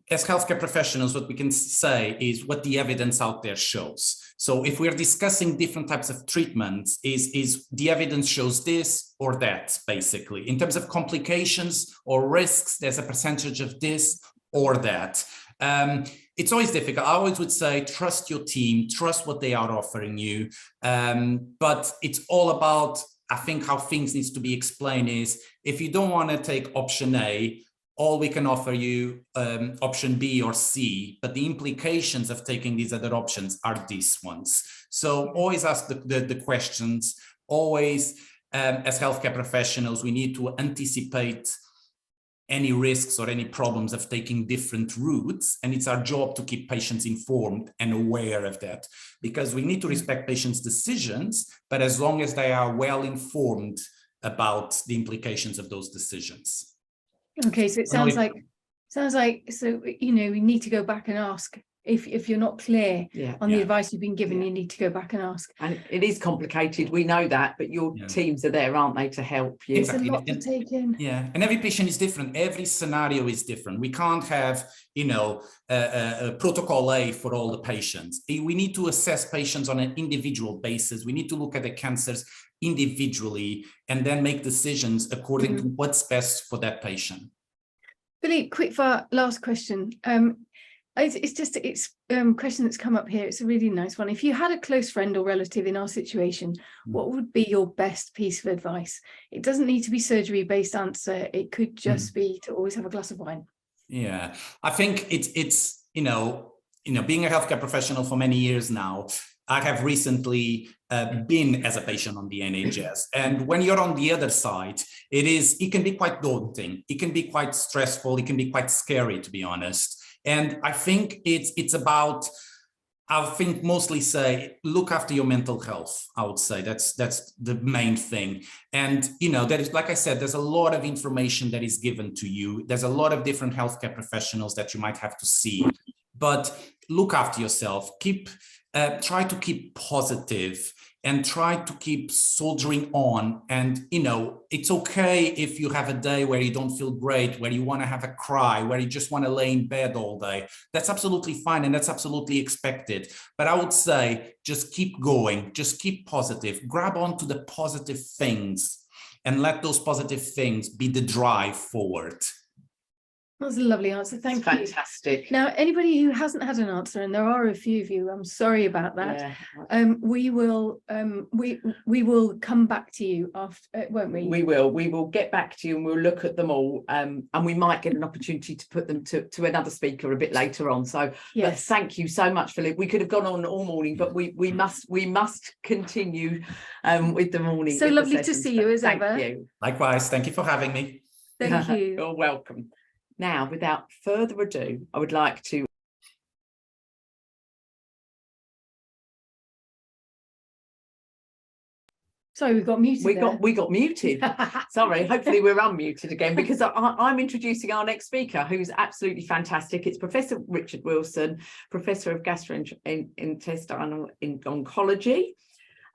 as healthcare professionals, what we can say is what the evidence out there shows. So if we're discussing different types of treatments, is the evidence shows this or that, basically. In terms of complications or risks, there's a percentage of this or that. It's always difficult. I always would say, trust your team, trust what they are offering you. But it's all about, I think, how things needs to be explained is, if you don't want to take option A, all we can offer you option B or C, but the implications of taking these other options are these ones. So always ask the questions. Always, as healthcare professionals, we need to anticipate any risks or any problems of taking different routes. And it's our job to keep patients informed and aware of that, because we need to respect patients' decisions, but as long as they are well informed about the implications of those decisions. Okay, so it sounds like, we need to go back and ask. If you're not clear on the advice you've been given, you need to go back and ask. And it is complicated, we know that, but your teams are there, aren't they, to help you? Exactly. It's a lot to take in. Yeah, and every patient is different. Every scenario is different. We can't have, a protocol A for all the patients. We need to assess patients on an individual basis. We need to look at the cancers individually and then make decisions according to what's best for that patient. Filipe, quick fire, last question. It's a question that's come up here. It's a really nice one. If you had a close friend or relative in our situation, what would be your best piece of advice? It doesn't need to be surgery-based answer. It could just be to always have a glass of wine. Yeah, I think it's being a healthcare professional for many years now, I have recently been as a patient on the NHS. And when you're on the other side, it can be quite daunting. It can be quite stressful. It can be quite scary, to be honest. And I think it's about I think mostly say, look after your mental health. I would say that's the main thing. And, you know, that is, like I said, there's a lot of information that is given to you. There's a lot of different healthcare professionals that you might have to see, but look after yourself. Try to keep positive and try to keep soldiering on. And, you know, it's okay if you have a day where you don't feel great, where you want to have a cry, where you just want to lay in bed all day. That's absolutely fine. And that's absolutely expected. But I would say, just keep going, just keep positive, grab onto the positive things and let those positive things be the drive forward. That's a lovely answer. Thank you. Fantastic. Now, anybody who hasn't had an answer, and there are a few of you, I'm sorry about that. Yeah. We will come back to you after, won't we? We will get back to you and we'll look at them all. And we might get an opportunity to put them to another speaker a bit later on. So yes. But thank you so much, Philip. We could have gone on all morning, but we must continue with the morning. So lovely to see you as ever. Thank you. Likewise. Thank you for having me. Thank you. You're welcome. Now, without further ado, I would like to Sorry, we got muted. We got muted. Sorry, hopefully we're unmuted again, because I'm introducing our next speaker, who's absolutely fantastic. It's Professor Richard Wilson, Professor of Gastrointestinal Oncology.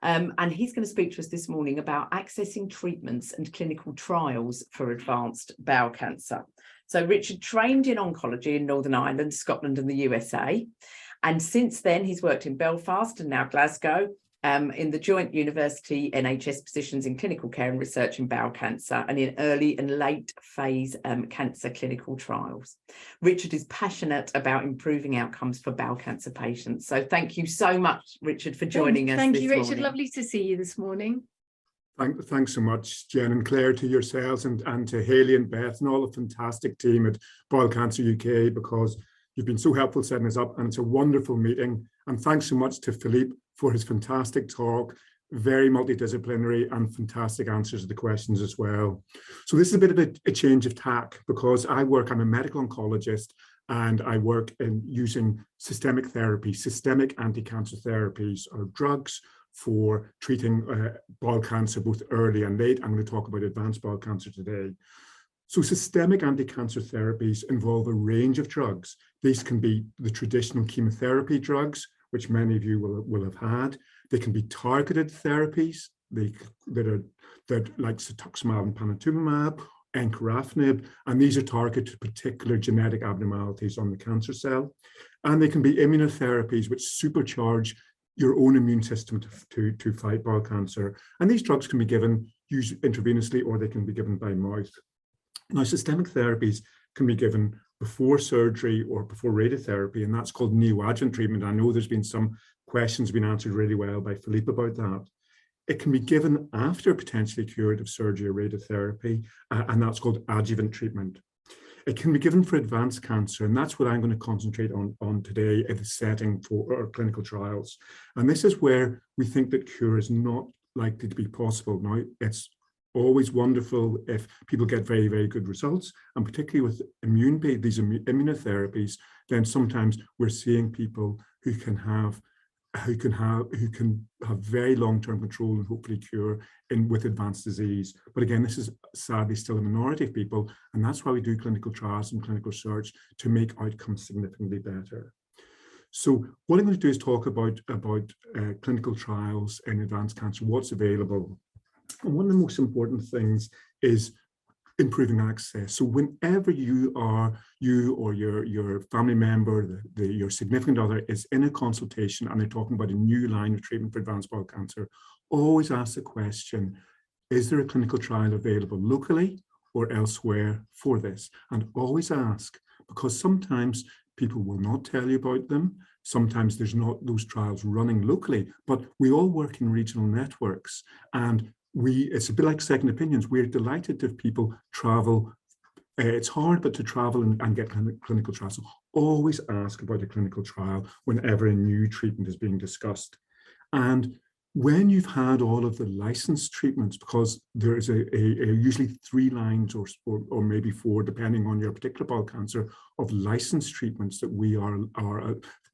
And he's going to speak to us this morning about accessing treatments and clinical trials for advanced bowel cancer. So Richard trained in oncology in Northern Ireland, Scotland and the USA. And since then, he's worked in Belfast and now Glasgow in the joint university NHS positions in clinical care and research in bowel cancer and in early and late phase cancer clinical trials. Richard is passionate about improving outcomes for bowel cancer patients. So thank you so much, Richard, for joining us. Thank you, Richard. Morning. Lovely to see you this morning. Thanks so much, Jen and Claire, to yourselves and to Haley and Beth and all the fantastic team at Bowel Cancer UK, because you've been so helpful setting us up, and it's a wonderful meeting. And thanks so much to Philippe for his fantastic talk, very multidisciplinary and fantastic answers to the questions as well. So this is a bit of a change of tack, because I'm a medical oncologist, and I work in using systemic therapy, systemic anti-cancer therapies or drugs for treating bowel cancer, both early and late. I'm going to talk about advanced bowel cancer today. So systemic anti-cancer therapies involve a range of drugs. These can be the traditional chemotherapy drugs, which many of you will have had. They can be targeted therapies that like cetuximab and panitumumab, encorafenib, and these are targeted to particular genetic abnormalities on the cancer cell. And they can be immunotherapies, which supercharge your own immune system to fight bowel cancer. And these drugs can be given used intravenously, or they can be given by mouth. Now, systemic therapies can be given before surgery or before radiotherapy, and that's called neoadjuvant treatment. I know there's been some questions been answered really well by Filipe about that. It can be given after potentially curative surgery or radiotherapy, and that's called adjuvant treatment. It can be given for advanced cancer, and that's what I'm going to concentrate on today in the setting for our clinical trials. And this is where we think that cure is not likely to be possible. Now, it's always wonderful if people get very, very good results, and particularly with these immunotherapies, then sometimes we're seeing people who can have very long-term control and hopefully cure with advanced disease. But again, this is sadly still a minority of people, and that's why we do clinical trials and clinical research to make outcomes significantly better. So what I'm going to do is talk about clinical trials in advanced cancer, what's available. And one of the most important things is improving access. So whenever you or your family member, your significant other is in a consultation and they're talking about a new line of treatment for advanced bowel cancer, always ask the question, is there a clinical trial available locally or elsewhere for this? And always ask, because sometimes people will not tell you about them. Sometimes there's not those trials running locally, but we all work in regional networks, and it's a bit like second opinions. We're delighted if people travel. It's hard, but to travel and get clinical trials. So always ask about a clinical trial whenever a new treatment is being discussed. And when you've had all of the licensed treatments, because there is a usually 3 lines or maybe 4, depending on your particular bowel cancer, of licensed treatments that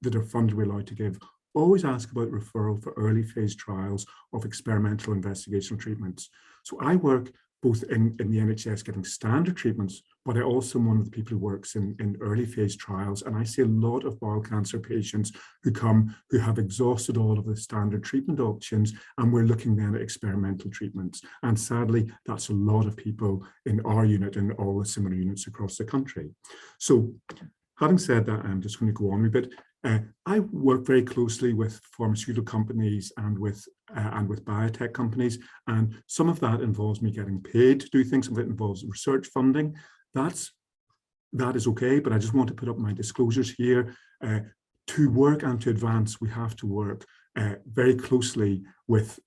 that are funded, we're allowed to give, always ask about referral for early phase trials of experimental investigational treatments. So I work both in the NHS getting standard treatments, but I also am one of the people who works in early phase trials. And I see a lot of bowel cancer patients who come who have exhausted all of the standard treatment options, and we're looking then at experimental treatments. And sadly, that's a lot of people in our unit and all the similar units across the country. So having said that, I'm just going to go on a bit. I work very closely with pharmaceutical companies and with biotech companies, and some of that involves me getting paid to do things. Some of it involves research funding. That is okay, but I just want to put up my disclosures here. To work and to advance, we have to work very closely with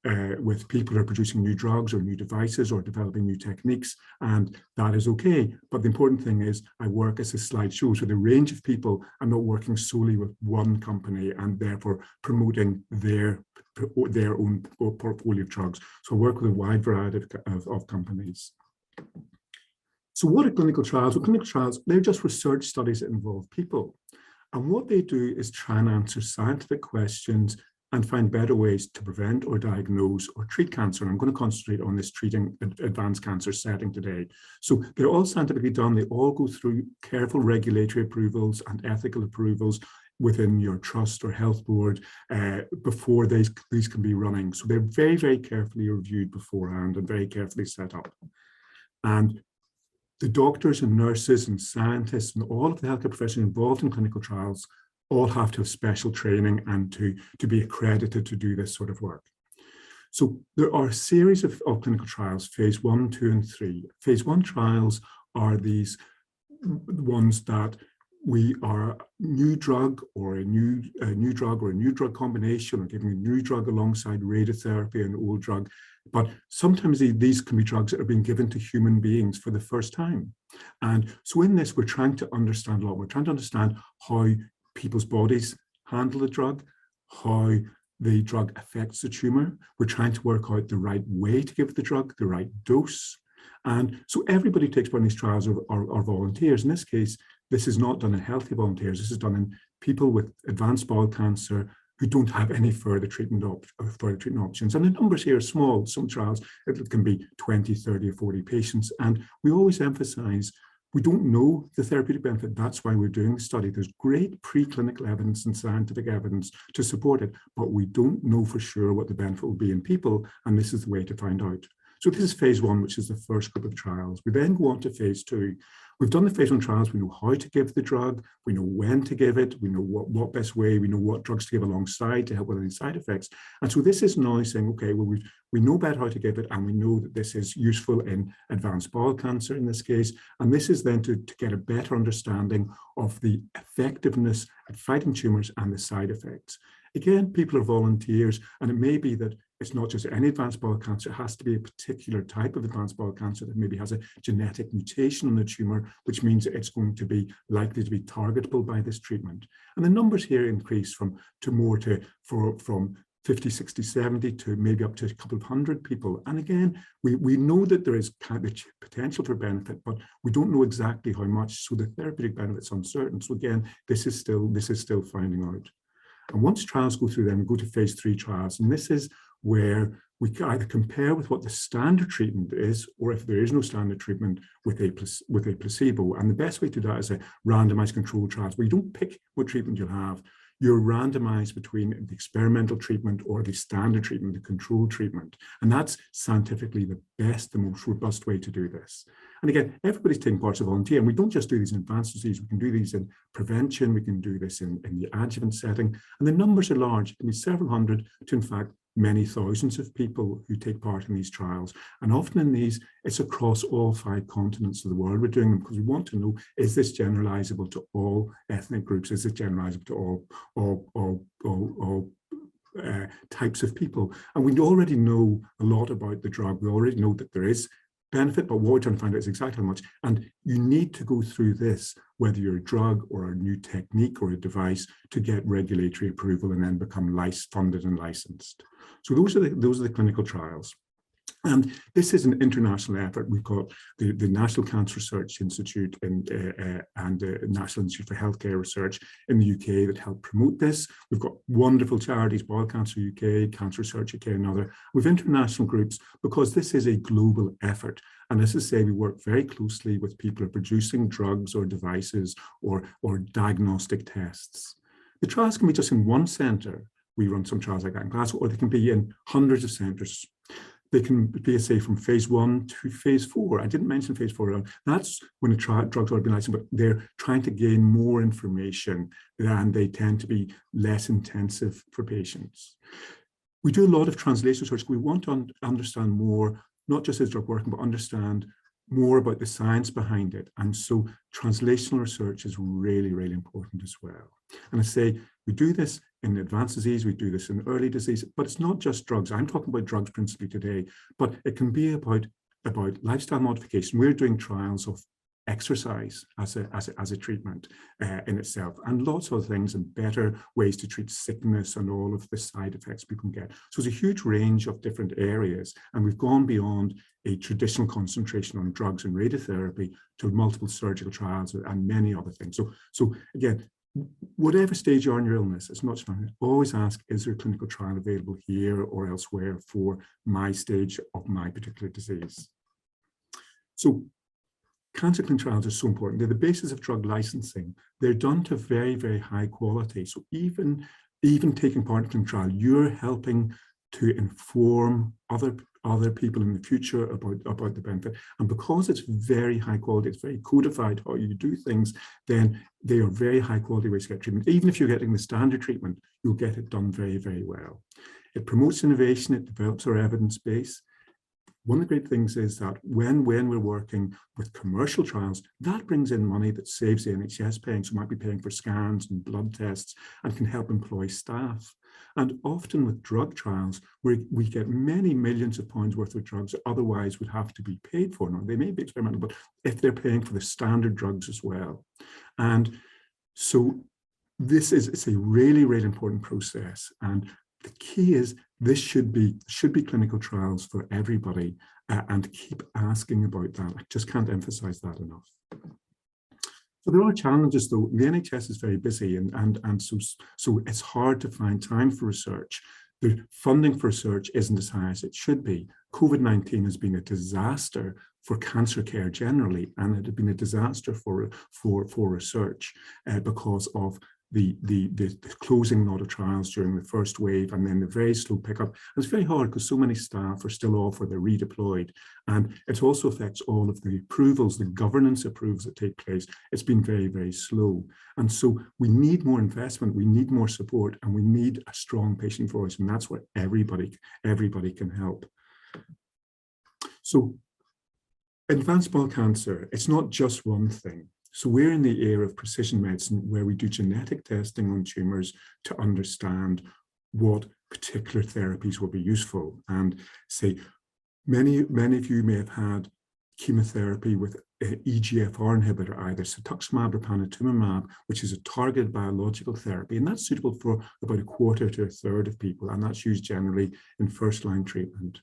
people who are producing new drugs or new devices or developing new techniques, and that is okay. But the important thing is I work, as this slide shows, with a range of people. I'm not working solely with one company and therefore promoting their own portfolio of drugs. So I work with a wide variety of companies. So what are clinical trials? Well, clinical trials, they're just research studies that involve people. And what they do is try and answer scientific questions and find better ways to prevent or diagnose or treat cancer. And I'm going to concentrate on this treating advanced cancer setting today. So they're all scientifically done. They all go through careful regulatory approvals and ethical approvals within your trust or health board before these can be running. So they're very, very carefully reviewed beforehand and very carefully set up. And the doctors and nurses and scientists and all of the healthcare professionals involved in clinical trials all have to have special training and to be accredited to do this sort of work. So there are a series of clinical trials, phase 1, 2, and 3. Phase 1 trials are these ones that we are new drug or a new drug combination, or giving a new drug alongside radiotherapy and old drug. But sometimes these can be drugs that are being given to human beings for the first time. And so in this, we're trying to understand a lot. We're trying to understand how people's bodies handle the drug, how the drug affects the tumor. We're trying to work out the right way to give the drug, the right dose. And so everybody who takes part in these trials are volunteers. In this case, this is not done in healthy volunteers. This is done in people with advanced bowel cancer who don't have any further treatment options. And the numbers here are small. Some trials, it can be 20, 30, or 40 patients. And we always emphasize, we don't know the therapeutic benefit. That's why we're doing the study. There's great preclinical evidence and scientific evidence to support it, but we don't know for sure what the benefit will be in people. And this is the way to find out. So this is phase 1, which is the first group of trials. We then go on to phase 2. We've done the phase 1 trials. We know how to give the drug. We know when to give it. We know what best way. We know what drugs to give alongside to help with any side effects. And so this is now saying, okay, well, we know better how to give it, and we know that this is useful in advanced bowel cancer in this case. And this is then to get a better understanding of the effectiveness at fighting tumors and the side effects. Again, people are volunteers, and it may be that it's not just any advanced bowel cancer. It has to be a particular type of advanced bowel cancer that maybe has a genetic mutation on the tumor, which means that it's going to be likely to be targetable by this treatment. And the numbers here increase from 50, 60, 70 to maybe up to a couple of hundred people. And again, we know that there is potential for benefit, but we don't know exactly how much. So the therapeutic benefit's uncertain. So again, this is still finding out. And once trials go through, then we go to phase 3 trials. And this is where we either compare with what the standard treatment is, or if there is no standard treatment, with a placebo. And the best way to do that is a randomized controlled trials, where you don't pick what treatment you'll have. You're randomized between the experimental treatment or the standard treatment, the controlled treatment. And that's scientifically the best, the most robust way to do this. And again, everybody's taking part as a volunteer. And we don't just do these in advanced disease. We can do these in prevention. We can do this in the adjuvant setting. And the numbers are large. It can be several hundred to, in fact, many thousands of people who take part in these trials. And often in these, it's across all 5 continents of the world. We're doing them because we want to know, is this generalizable to all ethnic groups? Is it generalizable to all types of people? And we already know a lot about the drug. We already know that there is benefit, but what we're trying to find out is exactly how much. And you need to go through this, whether you're a drug or a new technique or a device, to get regulatory approval and then become funded and licensed. So those are the clinical trials. And this is an international effort. We've got the National Cancer Research Institute and the National Institute for Healthcare Research in the UK that help promote this. We've got wonderful charities, Bowel Cancer UK, Cancer Research UK, and other. We've international groups because this is a global effort. And as I say, we work very closely with people who are producing drugs or devices or diagnostic tests. The trials can be just in one centre. We run some trials like that in Glasgow, or they can be in hundreds of centres. They can be, say, from phase 1 to phase 4. I didn't mention phase 4. That's when drugs are being licensed, but they're trying to gain more information and they tend to be less intensive for patients. We do a lot of translation research. We want to understand more, not just is drug working, but understand more about the science behind it. And so translational research is really, really important as well. And I say, we do this in advanced disease, we do this in early disease, but it's not just drugs. I'm talking about drugs principally today, but it can be about lifestyle modification. We're doing trials of exercise as a treatment in itself, and lots of things and better ways to treat sickness and all of the side effects people can get. So there's a huge range of different areas, and we've gone beyond a traditional concentration on drugs and radiotherapy to multiple surgical trials and many other things. So again, whatever stage you are in your illness, it's much fun. Always ask, is there a clinical trial available here or elsewhere for my stage of my particular disease? So cancer clinical trials are so important. They're the basis of drug licensing. They're done to very, very high quality. So even taking part in a clinical trial, you're helping to inform other people in the future about the benefit. And because it's very high quality, it's very codified how you do things, then they are very high quality ways to get treatment. Even if you're getting the standard treatment, you'll get it done very, very well. It promotes innovation, it develops our evidence base. One of the great things is that when we're working with commercial trials, that brings in money that saves the NHS paying. So might be paying for scans and blood tests and can help employ staff. And often with drug trials, we get many millions of pounds worth of drugs that otherwise would have to be paid for. Now, they may be experimental, but if they're paying for the standard drugs as well. And so it's a really, really important process. And the key is this should be clinical trials for everybody, and keep asking about that. I just can't emphasize that enough. So there are challenges though. The NHS is very busy and so it's hard to find time for research. The funding for research isn't as high as it should be. COVID-19 has been a disaster for cancer care generally, and it had been a disaster for research because of the closing a lot of trials during the first wave and then the very slow pickup. And it's very hard because so many staff are still off or they're redeployed. And it also affects all of the approvals, the governance approvals that take place. It's been very, very slow. And so we need more investment, we need more support, and we need a strong patient voice. And that's where everybody can help. So advanced bowel cancer, it's not just one thing. So we're in the era of precision medicine where we do genetic testing on tumours to understand what particular therapies will be useful. And say, many of you may have had chemotherapy with an EGFR inhibitor, either cetuximab or panitumumab, which is a targeted biological therapy. And that's suitable for about 1/4 to 1/3 of people. And that's used generally in first-line treatment.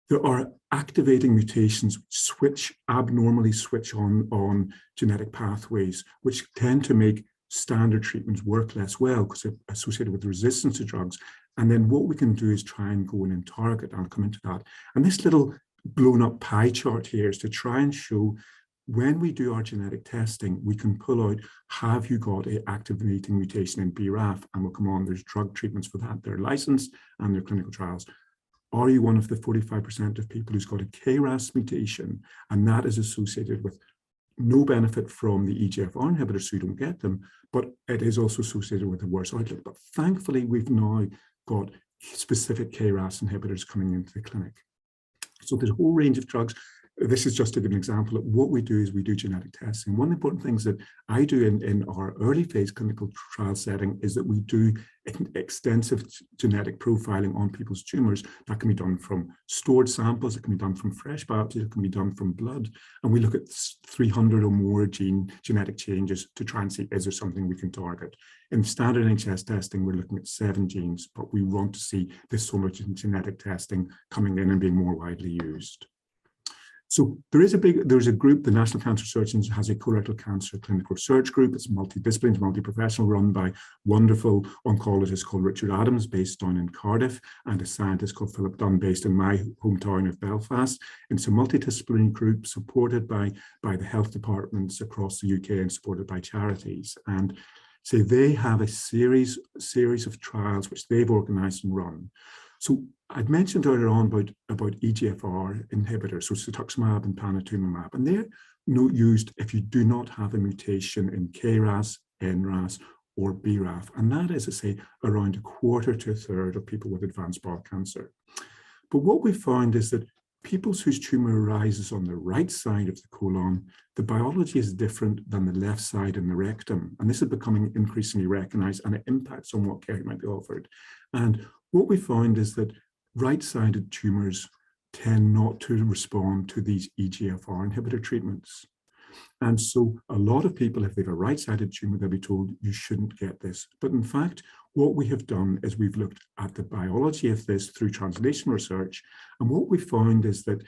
There are activating mutations which abnormally switch on genetic pathways, which tend to make standard treatments work less well because they're associated with resistance to drugs. And then what we can do is try and go in and target. I'll come into that. And this little blown up pie chart here is to try and show when we do our genetic testing, we can pull out, have you got an activating mutation in BRAF? And we'll come on, there's drug treatments for that. They're licensed and they're clinical trials. Are you one of the 45% of people who's got a KRAS mutation? And that is associated with no benefit from the EGFR inhibitors, so you don't get them, but it is also associated with a worse outlook. But thankfully, we've now got specific KRAS inhibitors coming into the clinic. So there's a whole range of drugs. this is just to give an example of what we do is we do genetic testing. One of the important things that I do in our early phase clinical trial setting is that we do extensive genetic profiling on people's tumors. That can be done from stored samples, it can be done from fresh biopsies, it can be done from blood. And we look at 300 or more genetic changes to try and see, is there something we can target? In standard NHS testing, we're looking at 7 genes, but we want to see this so much in genetic testing coming in and being more widely used. So there's a group, the National Cancer Research has a colorectal cancer clinical research group. It's multidisciplinary, multi-professional, run by wonderful oncologist called Richard Adams, based down in Cardiff, and a scientist called Philip Dunn, based in my hometown of Belfast. It's a multidisciplinary group supported by the health departments across the UK and supported by charities. And so they have a series of trials which they've organised and run. So I'd mentioned earlier on about EGFR inhibitors, so cetuximab and panitumumab, and they're not used if you do not have a mutation in KRAS, NRAS, or BRAF, and that is, I say, around a quarter to a third of people with advanced bowel cancer. But what we found is that people whose tumour arises on the right side of the colon, the biology is different than the left side in the rectum, and this is becoming increasingly recognised, and it impacts on what care might be offered. And what we found is that right-sided tumours tend not to respond to these EGFR inhibitor treatments. And so a lot of people, if they have a right-sided tumour, they'll be told you shouldn't get this. But in fact, what we have done is we've looked at the biology of this through translational research. And what we found is that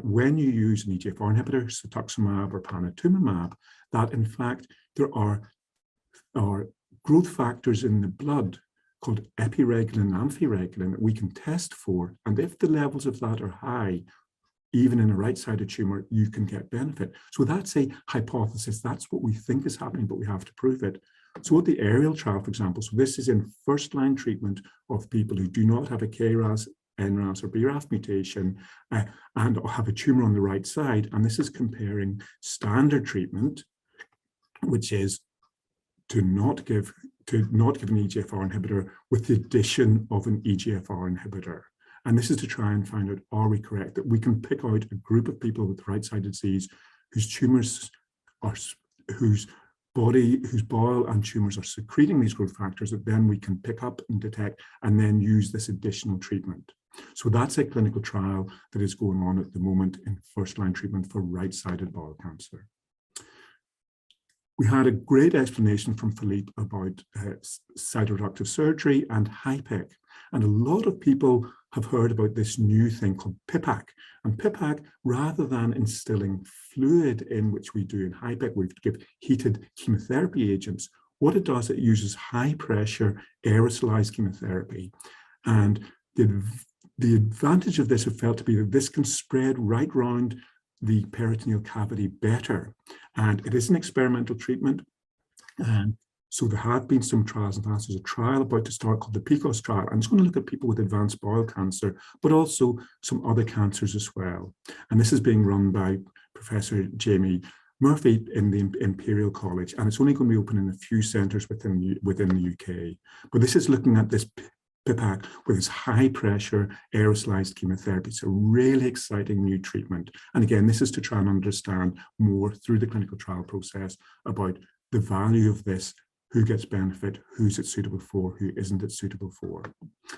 when you use an EGFR inhibitor, cetuximab or panitumumab, that in fact there are growth factors in the blood called epireglin and amphireglin that we can test for. And if the levels of that are high, even in a right-sided tumour, you can get benefit. So that's a hypothesis. That's what we think is happening, but we have to prove it. So what the Ariel trial, for example, so this is in first-line treatment of people who do not have a KRAS, NRAS, or BRAF mutation and have a tumour on the right side. And this is comparing standard treatment, which is to not give an EGFR inhibitor with the addition of an EGFR inhibitor. And this is to try and find out, are we correct, that we can pick out a group of people with right-sided disease whose tumours are, whose bowel and tumours are secreting these growth factors that then we can pick up and detect and then use this additional treatment. So that's a clinical trial that is going on at the moment in first-line treatment for right-sided bowel cancer. We had a great explanation from Filipe about cytoreductive surgery and HIPEC. And a lot of people have heard about this new thing called PIPAC. And PIPAC, rather than instilling fluid in, which we do in HIPEC, we give heated chemotherapy agents, what it does, it uses high pressure aerosolized chemotherapy. And the advantage of this have felt to be that this can spread right round the peritoneal cavity better. And it is an experimental treatment. And so there have been some trials. In fact, there's a trial about to start called the PICOS trial. And it's going to look at people with advanced bowel cancer, but also some other cancers as well. And this is being run by Professor Jamie Murphy in the Imperial College. And it's only going to be open in a few centres within the UK. But this is looking at this PIPAC with its high pressure aerosolized chemotherapy. It's a really exciting new treatment. And again, this is to try and understand more through the clinical trial process about the value of this, who gets benefit, who's it suitable for, who isn't it suitable for.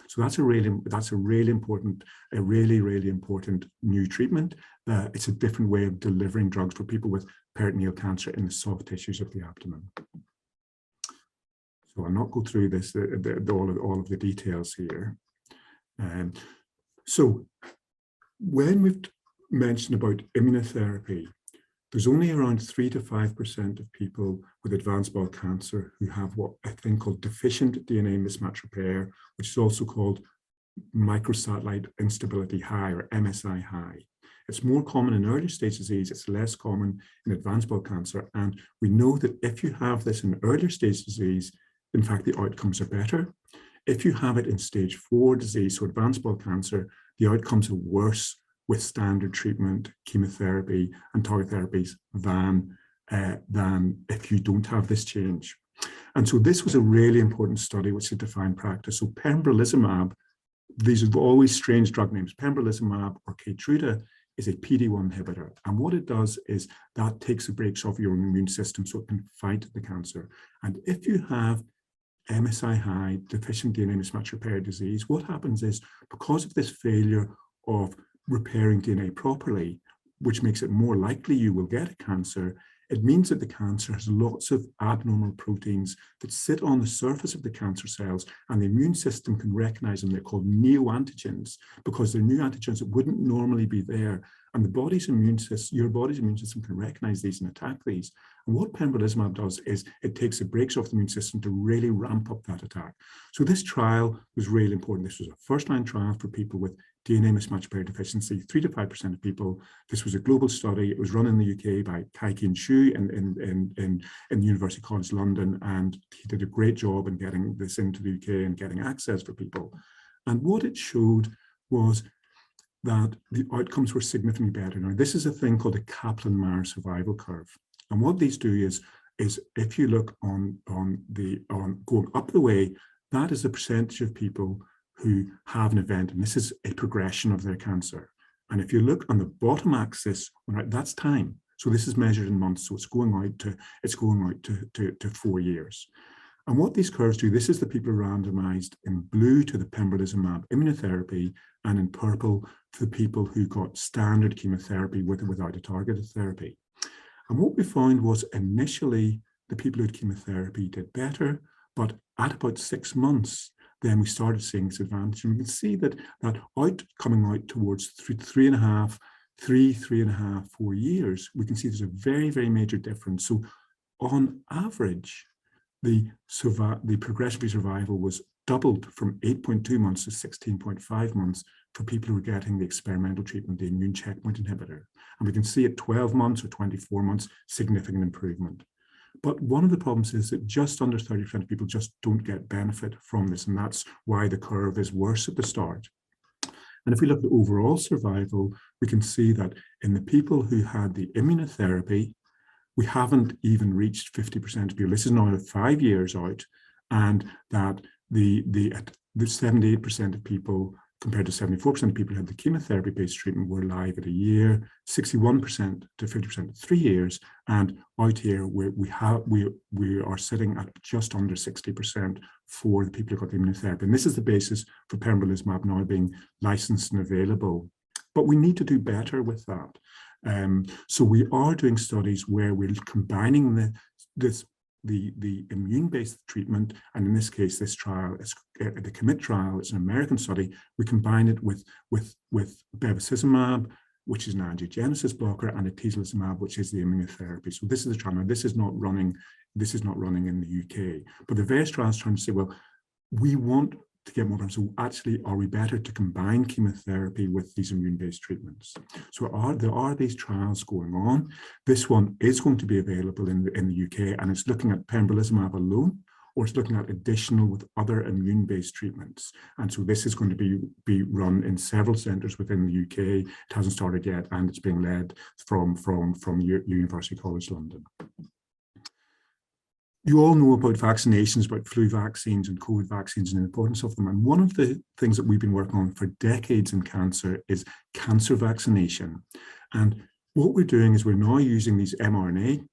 So that's a really important new treatment. It's a different way of delivering drugs for people with peritoneal cancer in the soft tissues of the abdomen. So I'll not go through this, all of the details here. So when we've mentioned about immunotherapy, there's only around 3 to 5% of people with advanced bowel cancer who have what I think called deficient DNA mismatch repair, which is also called microsatellite instability high, or MSI high. It's more common in early stage disease. It's less common in advanced bowel cancer. And we know that if you have this in earlier stage disease, in fact, the outcomes are better. If you have it in stage 4 disease, so advanced bowel cancer, the outcomes are worse with standard treatment, chemotherapy, and target therapies than if you don't have this change. And so this was a really important study which had defined practice. So pembrolizumab, these are always strange drug names, pembrolizumab or Keytruda, is a PD-1 inhibitor. And what it does is that takes the brakes off your immune system so it can fight the cancer. And if you have MSI high, deficient DNA mismatch repair disease, what happens is, because of this failure of repairing DNA properly, which makes it more likely you will get a cancer, it means that the cancer has lots of abnormal proteins that sit on the surface of the cancer cells, and the immune system can recognize them. They're called neoantigens, because they're new antigens that wouldn't normally be there. And the body's immune system, your body's immune system, can recognize these and attack these. And what pembrolizumab does is it takes the brakes off the immune system to really ramp up that attack. So this trial was really important. This was a first-line trial for people with DNA mismatch repair deficiency, 3 to 5% of people. This was a global study. It was run in the UK by Kai-Kin Shu in University College London, and he did a great job in getting this into the UK and getting access for people. And what it showed was that the outcomes were significantly better. Now, this is a thing called a Kaplan-Meier survival curve. And what these do is if you look on going up the way, that is the percentage of people who have an event, and this is a progression of their cancer. And if you look on the bottom axis, that's time. So this is measured in months. So it's going out to 4 years. And what these curves do, this is the people randomized in blue to the pembrolizumab immunotherapy, and in purple for the people who got standard chemotherapy with or without a targeted therapy. And what we found was initially the people who had chemotherapy did better, but at about 6 months, then we started seeing this advantage. And we can see that coming out towards 3.5, 4 years, we can see there's a very, very major difference. So on average, the progression-free survival was doubled from 8.2 months to 16.5 months for people who were getting the experimental treatment, the immune checkpoint inhibitor. And we can see at 12 months or 24 months, significant improvement. But one of the problems is that just under 30% of people just don't get benefit from this, and that's why the curve is worse at the start. And if we look at overall survival, we can see that in the people who had the immunotherapy, we haven't even reached 50% of people. This is now 5 years out, and that the 78% of people compared to 74% of people who had the chemotherapy-based treatment were alive at a year, 61% to 50% at 3 years, and out here we are sitting at just under 60% for the people who got the immunotherapy. And this is the basis for pembrolizumab now being licensed and available. But we need to do better with that. So we are doing studies where we're combining the immune-based treatment, and in this case, this trial, the COMMIT trial, it's an American study. We combine it with bevacizumab, which is an angiogenesis blocker, and atezolizumab, which is the immunotherapy. So this is the trial. Now, this is not running in the UK, but the various trials trying to say, well, we want to get more. So actually, are we better to combine chemotherapy with these immune-based treatments? So there are these trials going on. This one is going to be available in the UK, and it's looking at pembrolizumab alone, or it's looking at additional with other immune-based treatments. And so this is going to be run in several centres within the UK. It hasn't started yet, and it's being led from University College London. You all know about vaccinations, about flu vaccines and COVID vaccines and the importance of them. And one of the things that we've been working on for decades in cancer is cancer vaccination. And what we're doing is we're now using these mRNA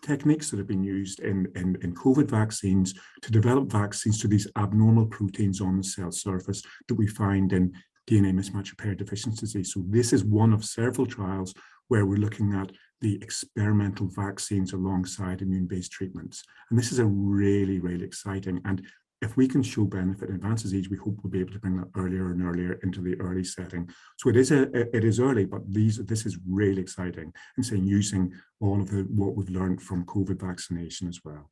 techniques that have been used in COVID vaccines to develop vaccines to these abnormal proteins on the cell surface that we find in DNA mismatch repair deficiency. So this is one of several trials where we're looking at the experimental vaccines alongside immune-based treatments. And this is a really, really exciting. And if we can show benefit in advanced disease, we hope we'll be able to bring that earlier and earlier into the early setting. So it is early, but this is really exciting, and saying using all of what we've learned from COVID vaccination as well.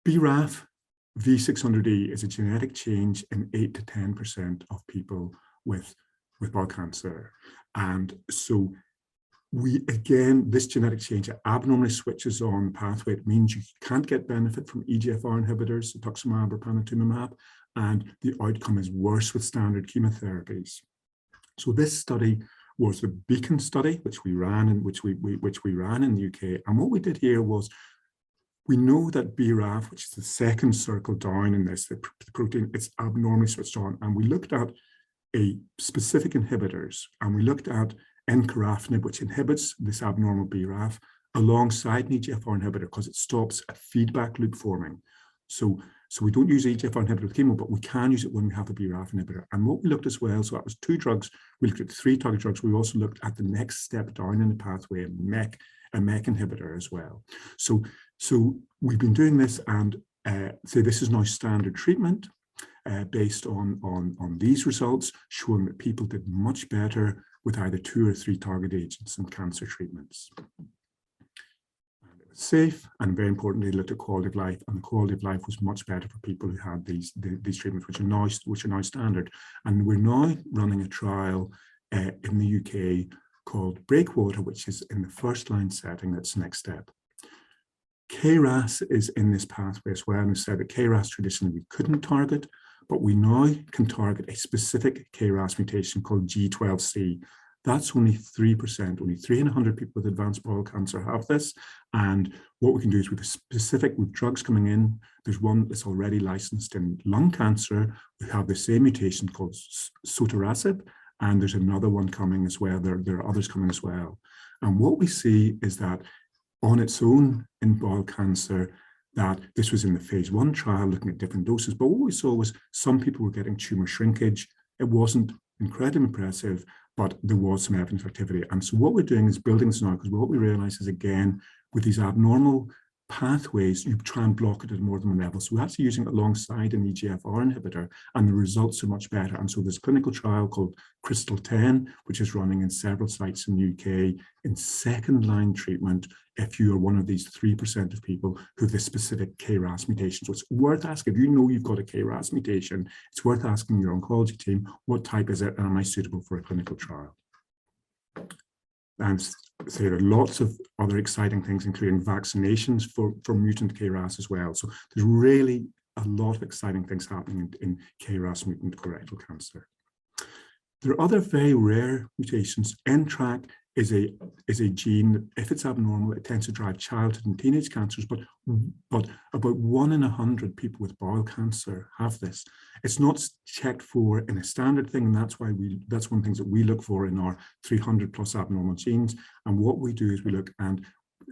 BRAF V600E is a genetic change in 8 to 10% of people with bowel cancer. And so this genetic change abnormally switches on pathway. It means you can't get benefit from EGFR inhibitors, cetuximab or panitumumab, and the outcome is worse with standard chemotherapies. So this study was the Beacon study, which we ran in the UK. And what we did here was, we know that BRAF, which is the second circle down in this, the protein, it's abnormally switched on. And we looked at a specific inhibitors, and we looked at encorafenib, which inhibits this abnormal BRAF, alongside an EGFR inhibitor because it stops a feedback loop forming. So we don't use EGFR inhibitor with chemo, but we can use it when we have a BRAF inhibitor. And what we looked as well, so that was 2 drugs. We looked at 3 target drugs. We also looked at the next step down in the pathway, a MEK inhibitor as well. So we've been doing this, and say this is now standard treatment based on these results, showing that people did much better with either 2 or 3 target agents in cancer treatments. Safe, and very importantly, looked at quality of life, and the quality of life was much better for people who had these treatments, which are now standard. And we're now running a trial in the UK called Breakwater, which is in the first line setting. That's the next step. KRAS is in this pathway as well, and we said that KRAS traditionally we couldn't target, but we now can target a specific KRAS mutation called G12C. That's only 3%, only 3 in 100 people with advanced bowel cancer have this. And what we can do is with drugs coming in, there's one that's already licensed in lung cancer. We have the same mutation called sotorasib, and there's another one coming as well. There are others coming as well. And what we see is that on its own in bowel cancer, that this was in the phase 1 trial looking at different doses. But what we saw was some people were getting tumor shrinkage. It wasn't incredibly impressive, but there was some evidence of activity. And so what we're doing is building this now, because what we realize is, again, with these abnormal pathways, you try and block it at more than one level. So we're actually using it alongside an EGFR inhibitor, and the results are much better. And so there's a clinical trial called Crystal 10, which is running in several sites in the UK in second-line treatment if you are one of these 3% of people who have this specific KRAS mutation. So it's worth asking, if you know you've got a KRAS mutation, it's worth asking your oncology team, what type is it, and am I suitable for a clinical trial? And so there are lots of other exciting things, including vaccinations for mutant KRAS as well. So there's really a lot of exciting things happening in KRAS mutant colorectal cancer. There are other very rare mutations. NTRK is a gene that, if it's abnormal, it tends to drive childhood and teenage cancers, but about 1 in 100 people with bowel cancer have this. It's not checked for in a standard thing, and that's one of the things that we look for in our 300 plus abnormal genes. And what we do is we look, and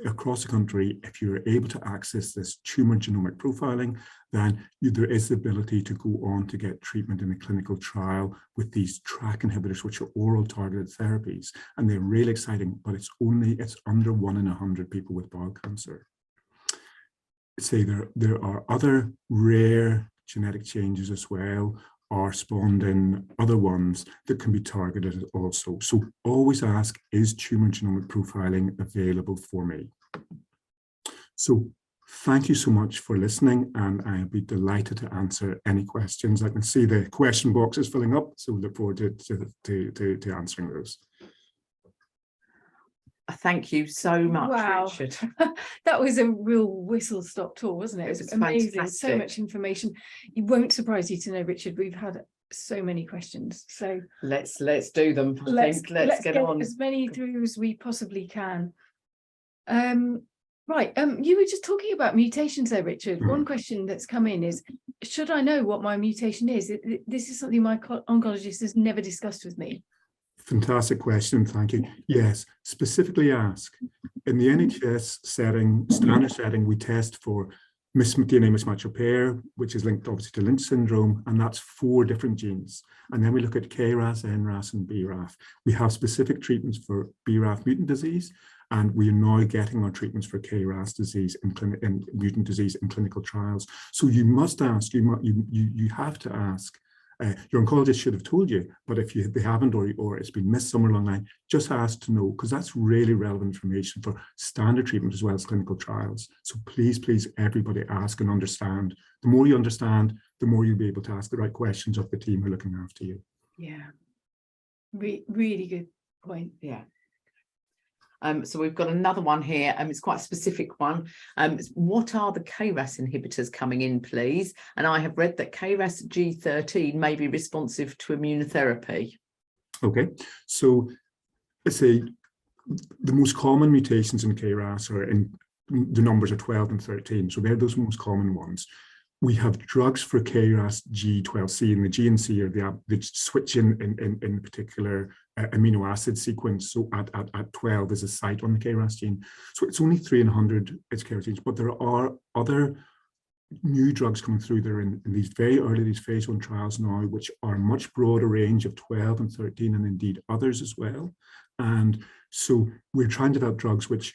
across the country, if you're able to access this tumor genomic profiling, then there is the ability to go on to get treatment in a clinical trial with these TRK inhibitors, which are oral targeted therapies. And they're really exciting, but it's under 1 in 100 people with bowel cancer. Say there are other rare genetic changes as well, or spawned in other ones that can be targeted also. So always ask, is tumor genomic profiling available for me? So thank you so much for listening, and I'll be delighted to answer any questions. I can see the question box is filling up, so we look forward to answering those. Thank you so much, Wow. Richard. That was a real whistle-stop tour, wasn't it? It was amazing. Fantastic. So much information. It won't surprise you to know, Richard, we've had so many questions. So Let's do them. Let's get on. as many through as we possibly can. Right. You were just talking about mutations there, Richard. One question that's come in is, should I know what my mutation is? This is something my oncologist has never discussed with me. Fantastic question, thank you. Yes, specifically ask. In the NHS setting, standard setting, we test for DNA mismatch repair, which is linked obviously to Lynch syndrome, and that's 4 different genes. And then we look at KRAS, NRAS, and BRAF. We have specific treatments for BRAF mutant disease, and we are now getting our treatments for KRAS disease and mutant disease in clinical trials. So you must ask, you have to ask. Your oncologist should have told you, but if they haven't, or it's been missed somewhere along the line, just ask to know, because that's really relevant information for standard treatment as well as clinical trials. So please, everybody ask and understand. The more you understand, the more you'll be able to ask the right questions of the team who are looking after you. Yeah, really good point. Yeah. So we've got another one here, it's quite a specific one. What are the KRAS inhibitors coming in, please? And I have read that KRAS G13 may be responsive to immunotherapy. Okay, so let's say the most common mutations in KRAS are the numbers are 12 and 13. So they're those most common ones. We have drugs for KRAS G12C, and the G and C are the switch in particular amino acid sequence. So at 12 is a site on the KRAS gene. So it's only 3 in 100 it's KRAS genes, but there are other new drugs coming through there in these very early, these phase 1 trials now, which are much broader range of 12 and 13, and indeed others as well. And so we're trying to develop drugs which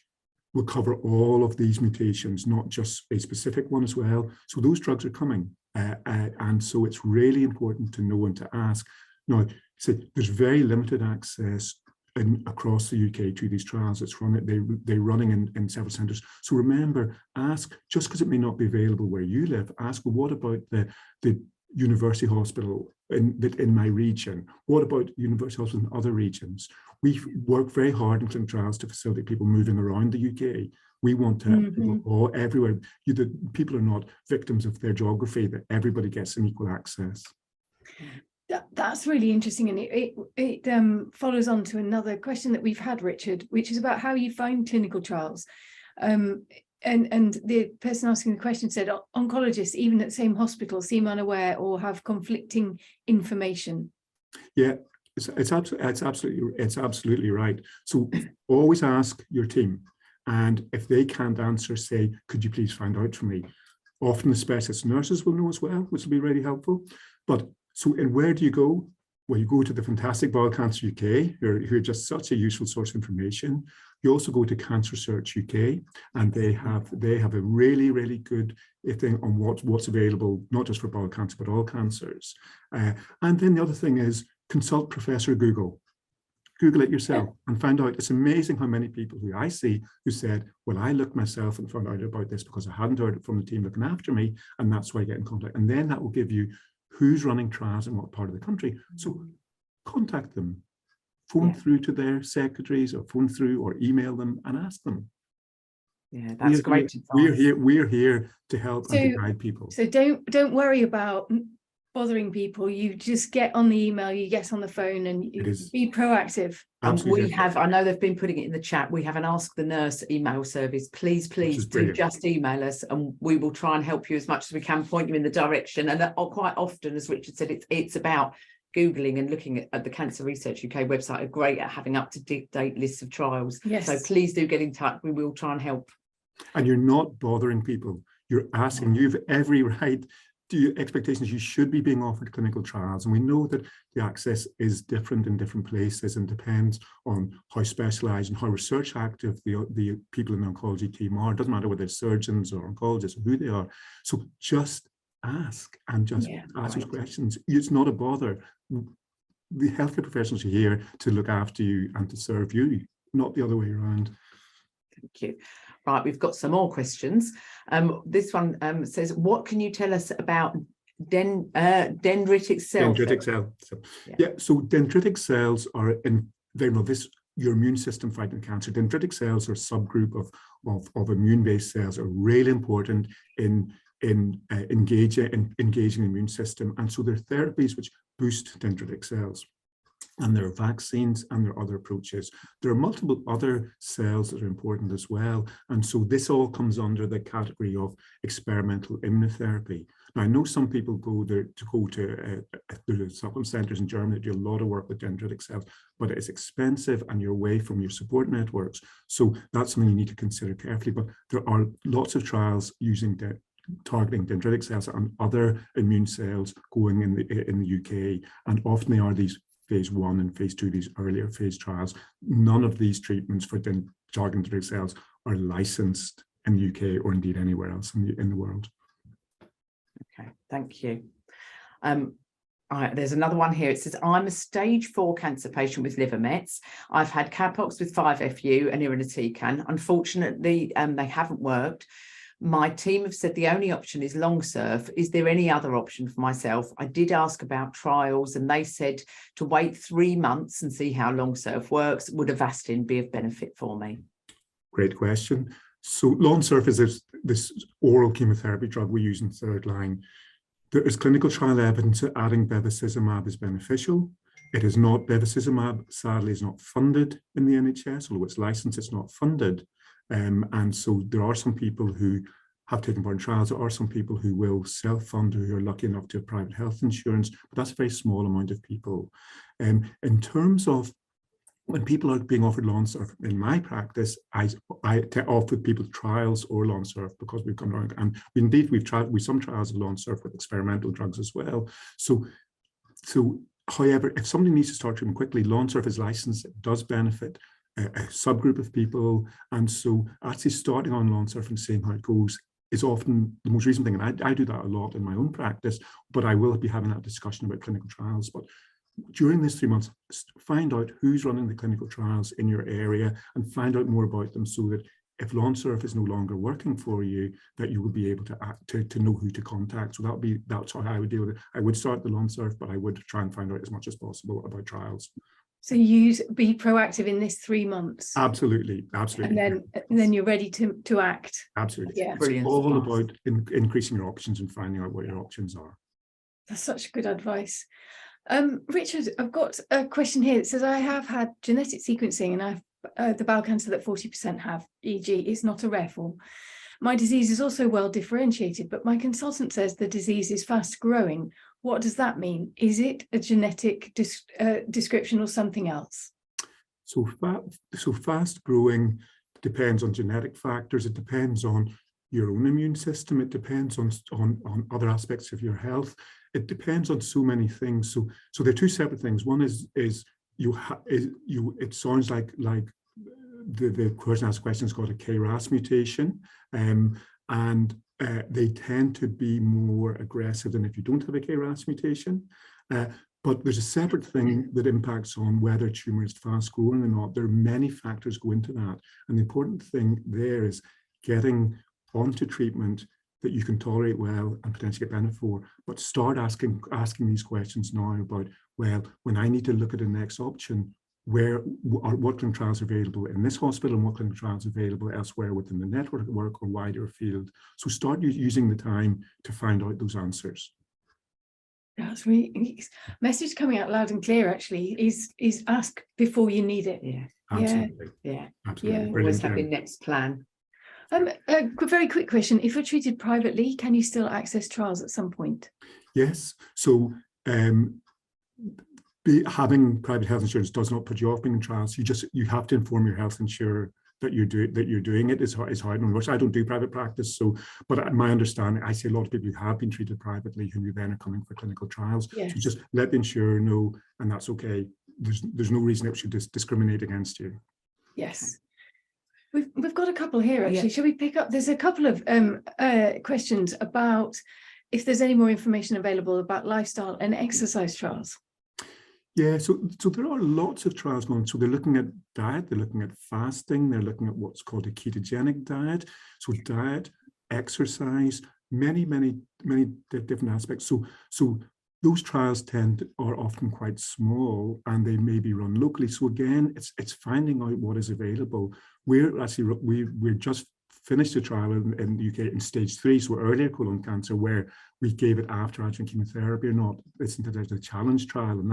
will cover all of these mutations, not just a specific one as well. So those drugs are coming. And so it's really important to know and to ask. Now, so there's very limited access across the UK to these trials. They're running in several centres. So remember, ask, just because it may not be available where you live, ask, well, what about the university hospital in my region? What about university hospitals in other regions? We work very hard in clinical trials to facilitate people moving around the UK. We want to have people all everywhere. The people are not victims of their geography, that everybody gets an equal access. That's really interesting, and it follows on to another question that we've had, Richard, which is about how you find clinical trials. And the person asking the question said oncologists, even at the same hospital, seem unaware or have conflicting information. Yeah, it's absolutely right. So always ask your team, and if they can't answer, say, could you please find out for me? Often the specialist nurses will know as well, which will be really helpful. But so, and where do you go? Well, you go to the fantastic Bowel Cancer UK, who are just such a useful source of information. You also go to Cancer Search UK, and they have a really, really good thing on what's available, not just for bowel cancer, but all cancers. And then the other thing is consult Professor Google. Google it yourself and find out. It's amazing how many people who I see who said, well, I looked myself and found out about this because I hadn't heard it from the team looking after me, and that's why I get in contact. And then that will give you who's running trials in what part of the country. So contact them, phone through to their secretaries, or phone through or email them and ask them. Yeah, that's great advice. We're here to help and to guide people. So don't worry about bothering people. You just get on the email, you get on the phone, and you be proactive. We have, I know they've been putting it in the chat, we have an Ask the Nurse email service. Please do just email us, and we will try and help you as much as we can, point you in the direction. And quite often, as Richard said, it's about Googling and looking at the Cancer Research UK website. Are great at having up-to-date lists of trials. Yes. So please do get in touch. We will try and help. And you're not bothering people. You're asking. You've every right. Expectations, you should be being offered clinical trials, and we know that the access is different in different places and depends on how specialized and how research active the people in the oncology team are. It doesn't matter whether they're surgeons or oncologists or who they are. So just ask and just ask those questions. It's not a bother. The healthcare professionals are here to look after you and to serve you, not the other way around. Thank you. Right, we've got some more questions. This one says, what can you tell us about dendritic cells? Dendritic cells. So dendritic cells are your immune system fighting cancer. Dendritic cells are a subgroup of immune-based cells, are really important in engaging the immune system. And so there are therapies which boost dendritic cells. And there are vaccines and there are other approaches. There are multiple other cells that are important as well. And so this all comes under the category of experimental immunotherapy. Now, I know some people go to supplement centers in Germany that do a lot of work with dendritic cells, but it's expensive and you're away from your support networks. So that's something you need to consider carefully. But there are lots of trials using targeting dendritic cells and other immune cells going in the UK. And often they are these phase 1 and phase 2, these earlier phase trials. None of these treatments for targeting dendritic cells are licensed in the UK or indeed anywhere else in the world. Okay, thank you. There's another one here. It says, I'm a stage 4 cancer patient with liver mets. I've had Capox with 5-FU and irinotecan. Unfortunately, they haven't worked. My team have said the only option is Longsurf. Is there any other option for myself? I did ask about trials, and they said to wait 3 months and see how Longsurf works. Would Avastin be of benefit for me? Great question. So Longsurf is this oral chemotherapy drug we use in third line. There is clinical trial evidence that adding bevacizumab is beneficial. It is not, bevacizumab sadly is not funded in the NHS, although it's licensed, it's not funded. And so there are some people who have taken part in trials. There are some people who will self-fund, who are lucky enough to have private health insurance, but that's a very small amount of people. In terms of when people are being offered Lawnsurf, in my practice, I offer people trials or Lawnsurf because we've come around, and indeed we've tried with some trials of Lawnsurf with experimental drugs as well. So however, if somebody needs to start treatment quickly, Lawnsurf is licensed. It does benefit a subgroup of people, and so actually starting on Lawnsurf and seeing how it goes is often the most recent thing. And I do that a lot in my own practice, but I will be having that discussion about clinical trials. But during these 3 months, find out who's running the clinical trials in your area and find out more about them, so that if Lawnsurf is no longer working for you, that you will be able to know who to contact. So that's how I would deal with it. I would start the Lawnsurf, but I would try and find out as much as possible about trials. So you be proactive in this 3 months. Absolutely. And then you're ready to act. Absolutely. Yeah. It's all about increasing your options and finding out what your options are. That's such good advice. Richard, I've got a question here that says, I have had genetic sequencing and I've the bowel cancer that 40% have, e.g. it's not a rare form. My disease is also well differentiated, but my consultant says the disease is fast growing. What does that mean? Is it a genetic description or something else? So fast growing depends on genetic factors. It depends on your own immune system. It depends on other aspects of your health. It depends on so many things. So there are two separate things. One is it sounds like the person asked question is called a KRAS mutation, and they tend to be more aggressive than if you don't have a KRAS mutation. But there's a separate thing that impacts on whether a tumor is fast growing or not. There are many factors go into that, and the important thing there is getting onto treatment that you can tolerate well and potentially get benefit for, but start asking these questions now about, well, when I need to look at the next option, what clinical trials are available in this hospital and what clinical trials are available elsewhere within the network at work or wider field. So start using the time to find out those answers. That's really message coming out loud and clear. Actually, is ask before you need it. Yeah, absolutely. Yeah, absolutely. Yeah. Always have your next plan. A very quick question: if you're treated privately, can you still access trials at some point? Yes. So having private health insurance does not put you off being in trials. You have to inform your health insurer that you're doing it. Is how it works. I don't do private practice, but my understanding, I see a lot of people who have been treated privately who then are coming for clinical trials. Yes. So just let the insurer know, and that's okay. There's no reason it should discriminate against you. Yes. We've got a couple here actually. Yeah. Shall we pick up? There's a couple of questions about if there's any more information available about lifestyle and exercise trials. Yeah, so there are lots of trials going on. So they're looking at diet, they're looking at fasting, they're looking at what's called a ketogenic diet. So diet, exercise, many different aspects. So those trials are often quite small and they may be run locally. So again, it's finding out what is available. We're just finished a trial in the UK in stage 3, so earlier colon cancer, where we gave it after adjuvant chemotherapy or not. It's a challenge trial, and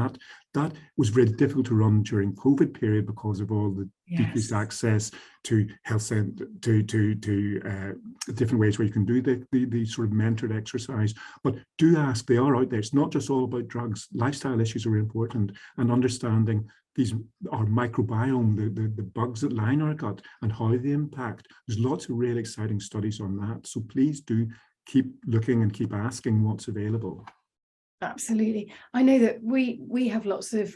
that was really difficult to run during COVID period because of all the decreased access to health center, to different ways where you can do the sort of mentored exercise. But do ask, they are out there. It's not just all about drugs. Lifestyle issues are important, and understanding our microbiome, the bugs that line our gut and how they impact. There's lots of really exciting studies on that. So please do keep looking and keep asking what's available. Absolutely. I know that we have lots of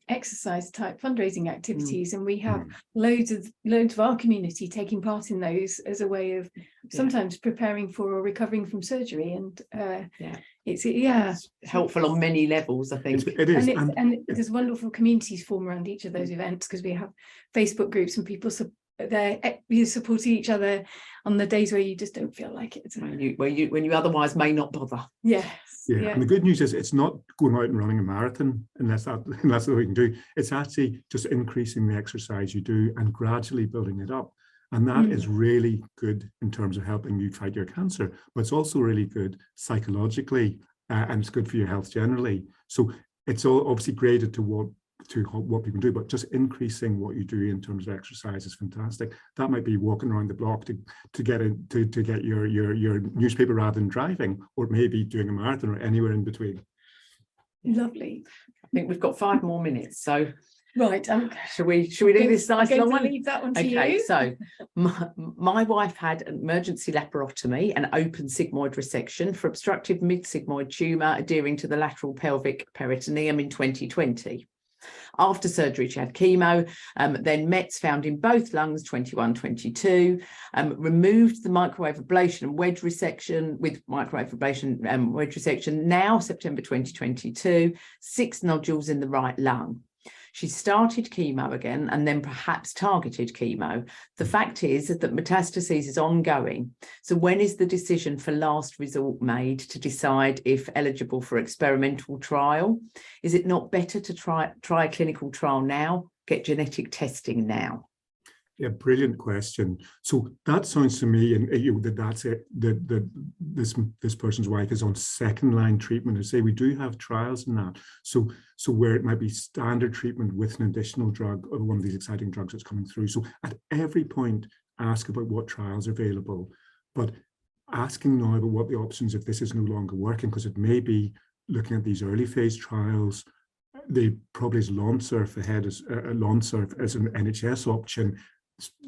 exercise type fundraising activities, and we have loads of our community taking part in those as a way of sometimes preparing for or recovering from surgery. And it's helpful on many levels, I think. It is. And there's wonderful communities form around each of those events, because we have Facebook groups and people you're supporting each other on the days where you just don't feel like it. When you otherwise may not bother. Yes. Yeah. And the good news is it's not going out and running a marathon unless that's what we can do. It's actually just increasing the exercise you do and gradually building it up. And that is really good in terms of helping you fight your cancer, but it's also really good psychologically, and it's good for your health generally. So it's all obviously graded to what to what people do, but just increasing what you do in terms of exercise is fantastic. That might be walking around the block to get your newspaper rather than driving, or maybe doing a marathon or anywhere in between. Lovely. I think we've got 5 more minutes, so Right. should we do this nice long one? Leave that one to Okay, you. so my wife had an emergency laparotomy and open sigmoid resection for obstructive mid-sigmoid tumour adhering to the lateral pelvic peritoneum in 2020. After surgery, she had chemo, then METs found in both lungs, 21, 22, removed the microwave ablation and wedge resection with microwave ablation wedge resection, now September 2022, 6 nodules in the right lung. She started chemo again and then perhaps targeted chemo. The fact is that metastases is ongoing. So when is the decision for last resort made to decide if eligible for experimental trial? Is it not better to try a clinical trial now, get genetic testing now? Yeah, brilliant question. So that sounds to me, and that's it. This person's wife is on second line treatment. And say we do have trials in that. So where it might be standard treatment with an additional drug or one of these exciting drugs that's coming through. So at every point, ask about what trials are available, but asking now about what the options if this is no longer working, because it may be looking at these early phase trials. They probably is Lonsurf ahead as Lonsurf as an NHS option.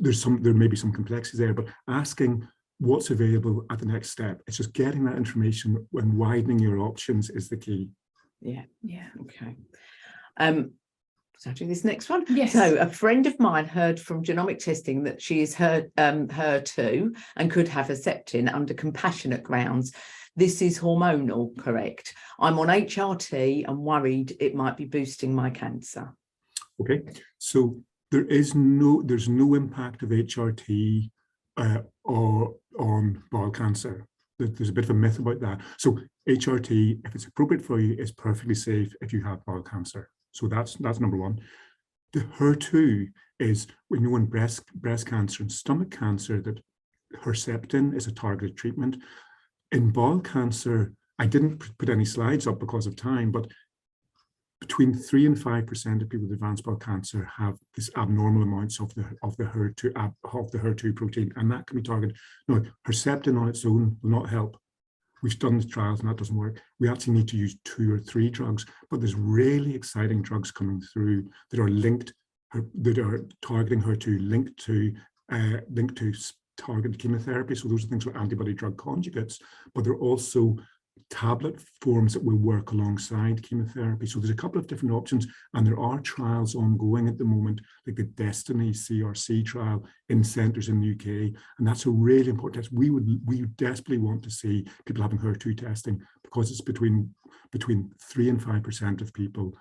There may be some complexities there, but asking what's available at the next step. It's just getting that information and widening your options is the key. Yeah. Yeah. Okay. So I'll do this next one. Yes. So a friend of mine heard from genomic testing that she is HER2 and could have Herceptin under compassionate grounds. This is hormonal, correct? I'm on HRT and worried it might be boosting my cancer. Okay, so there's no impact of HRT or on bowel cancer. There's a bit of a myth about that. So HRT, if it's appropriate for you, is perfectly safe if you have bowel cancer. So that's number one. The HER2 is, we know in breast cancer and stomach cancer that Herceptin is a targeted treatment. In bowel cancer, I didn't put any slides up because of time, but between 3 and 5% of people with advanced bowel cancer have this abnormal amounts of the HER2 protein, and that can be targeted. Now, Herceptin on its own will not help. We've done the trials and that doesn't work. We actually need to use 2 or 3 drugs, but there's really exciting drugs coming through that are linked, that are targeting HER2, linked to targeted chemotherapy. So those are things like antibody drug conjugates, but they're also tablet forms that will work alongside chemotherapy. So there's a couple of different options, and there are trials ongoing at the moment, like the Destiny CRC trial in centres in the UK, and that's a really important test. We would desperately want to see people having HER2 testing, because it's between 3 and 5% of people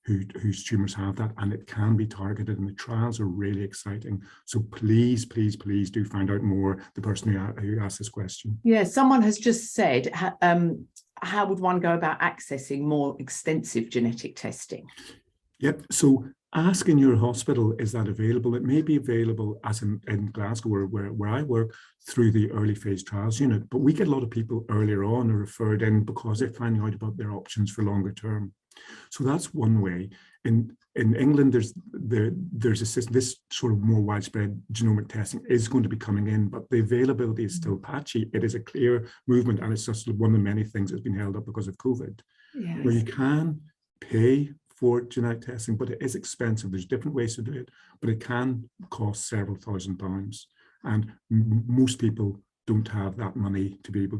whose tumours have that, and it can be targeted, and the trials are really exciting. So please do find out more, the person who asked this question. Yeah, someone has just said, how would one go about accessing more extensive genetic testing? Yep, so ask in your hospital, is that available? It may be available, as in Glasgow, where I work, through the early phase trials unit, but we get a lot of people earlier on are referred in because they're finding out about their options for longer term. So that's one way. In England, there's a system, this sort of more widespread genomic testing is going to be coming in, but the availability is still patchy. It is a clear movement, and it's just one of the many things that's been held up because of COVID. Yes. Where you can pay for genetic testing, but it is expensive. There's different ways to do it, but it can cost several £1,000s, and most people don't have that money to be able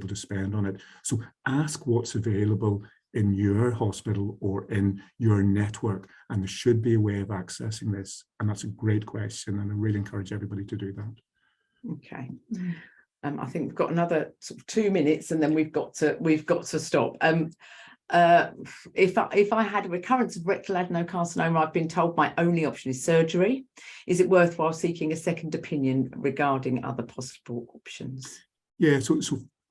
to spend on it. So ask what's available in your hospital or in your network, and there should be a way of accessing this. And that's a great question, and I really encourage everybody to do that. Okay. I think we've got another sort of 2 minutes, and then we've got to stop. If I had a recurrence of rectal adenocarcinoma, I've been told my only option is surgery. Is it worthwhile seeking a second opinion regarding other possible options? Yeah, so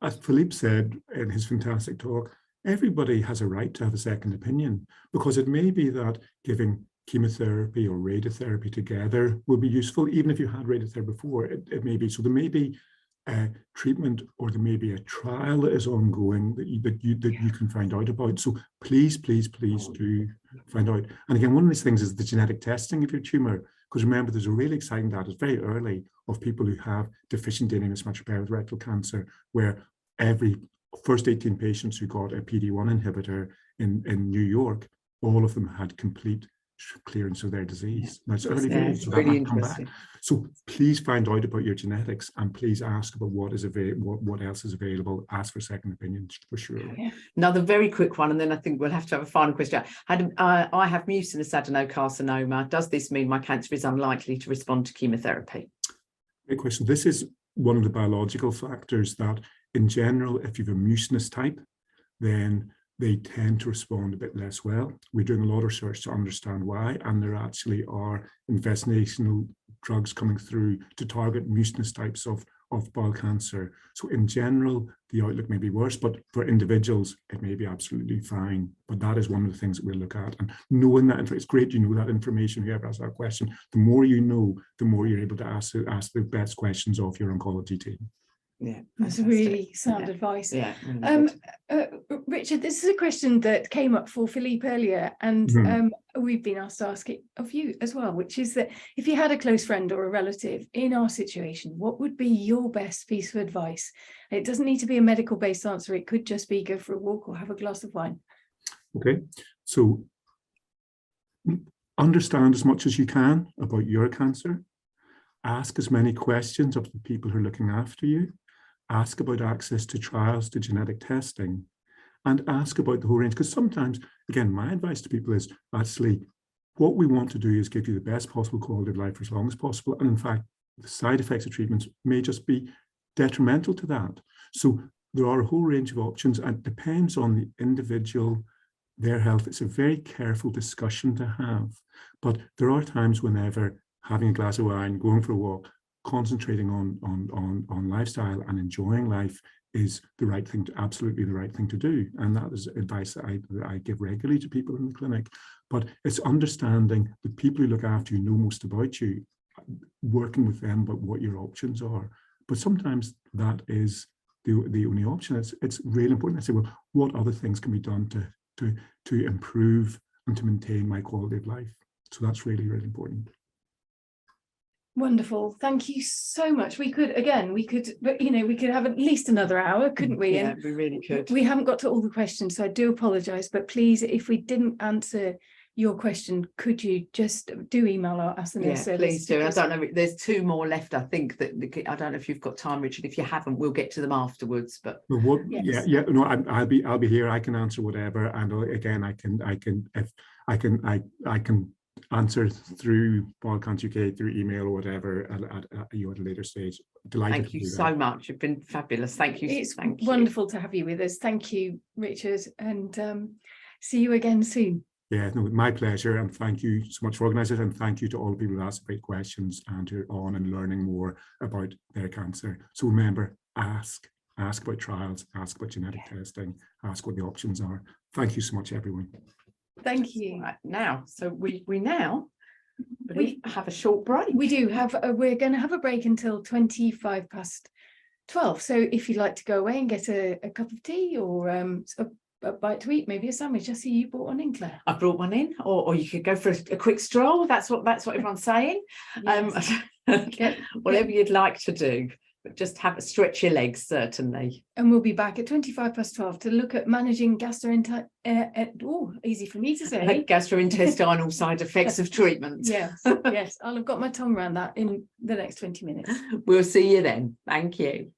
as Filipe said in his fantastic talk, everybody has a right to have a second opinion, because it may be that giving chemotherapy or radiotherapy together will be useful, even if you had radiotherapy before. It may be. So there may be treatment, or there may be a trial that is ongoing that you can find out about. So please do find out. And again, one of these things is the genetic testing of your tumor, because remember, there's a really exciting data, it's very early, of people who have deficient DNA mismatch repair with rectal cancer, where every first 18 patients who got a PD-1 inhibitor in New York, all of them had complete clearance of their disease. Now it's early days, so that really might come back. interesting. So please find out about your genetics, and please ask about what else is available. Ask for second opinions for sure. Another very quick one, and then I think we'll have to have a final question. I have mucinous adenocarcinoma. Does this mean my cancer is unlikely to respond to chemotherapy? Great question. This is one of the biological factors that, in general, if you have a mucinous type, then they tend to respond a bit less well. We're doing a lot of research to understand why, and there actually are investigational drugs coming through to target mucinous types of bowel cancer. So in general, the outlook may be worse, but for individuals, it may be absolutely fine. But that is one of the things that we'll look at. And knowing that, it's great you know that information, whoever asks that question. The more you know, the more you're able to ask the best questions of your oncology team. Yeah, that's really sound advice. Yeah. Richard, this is a question that came up for Filipe earlier, and we've been asked to ask it of you as well, which is that if you had a close friend or a relative in our situation, what would be your best piece of advice? It doesn't need to be a medical based answer. It could just be go for a walk or have a glass of wine. Okay, so understand as much as you can about your cancer. Ask as many questions of the people who are looking after you. Ask about access to trials, to genetic testing, and ask about the whole range. Because sometimes, again, my advice to people is actually what we want to do is give you the best possible quality of life for as long as possible. And in fact, the side effects of treatments may just be detrimental to that. So there are a whole range of options, and it depends on the individual, their health. It's a very careful discussion to have. But there are times whenever having a glass of wine, going for a walk, concentrating on lifestyle and enjoying life is the right thing to, absolutely the right thing to do. And that is advice that I give regularly to people in the clinic. But it's understanding the people who look after you know most about you, working with them about what your options are. But sometimes that is the only option. It's really important. I say, well, what other things can be done to improve and to maintain my quality of life? So that's really, really important. Wonderful. Thank you so much. We could have at least another hour, couldn't we? Yeah, we really could. We haven't got to all the questions, so I do apologize, but please, if we didn't answer your question, could you just do email us? Yeah, please do. I don't know, there's two more left, I think, that I don't know if you've got time, Richard. If you haven't, we'll get to them afterwards. But yes. No, I'll be here. I can answer whatever, and again, I can answer through Bowel Cancer UK, through email or whatever at a later stage. Delighted. Thank you so much. You've been fabulous. Thank you. It's wonderful to have you with us. Thank you, Richard, and see you again soon. Yeah, no, my pleasure, and thank you so much for organising it, and thank you to all the people who asked great questions and who are on and learning more about their cancer. So remember, ask about trials, ask about genetic testing, ask what the options are. Thank you so much, everyone. Thank you. Right, now, so we have a short break. We do have. We're going to have a break until 12:25. So if you'd like to go away and get a cup of tea or a bite to eat, maybe a sandwich. I see you brought one in, Claire. I brought one in, or you could go for a quick stroll. That's what everyone's saying. Yes. Whatever you'd like to do. But just stretch your legs, certainly. And we'll be back at 12:25 to look at managing easy for me to say. Gastrointestinal side effects of treatment. Yes, yes. I'll have got my tongue around that in the next 20 minutes. We'll see you then. Thank you.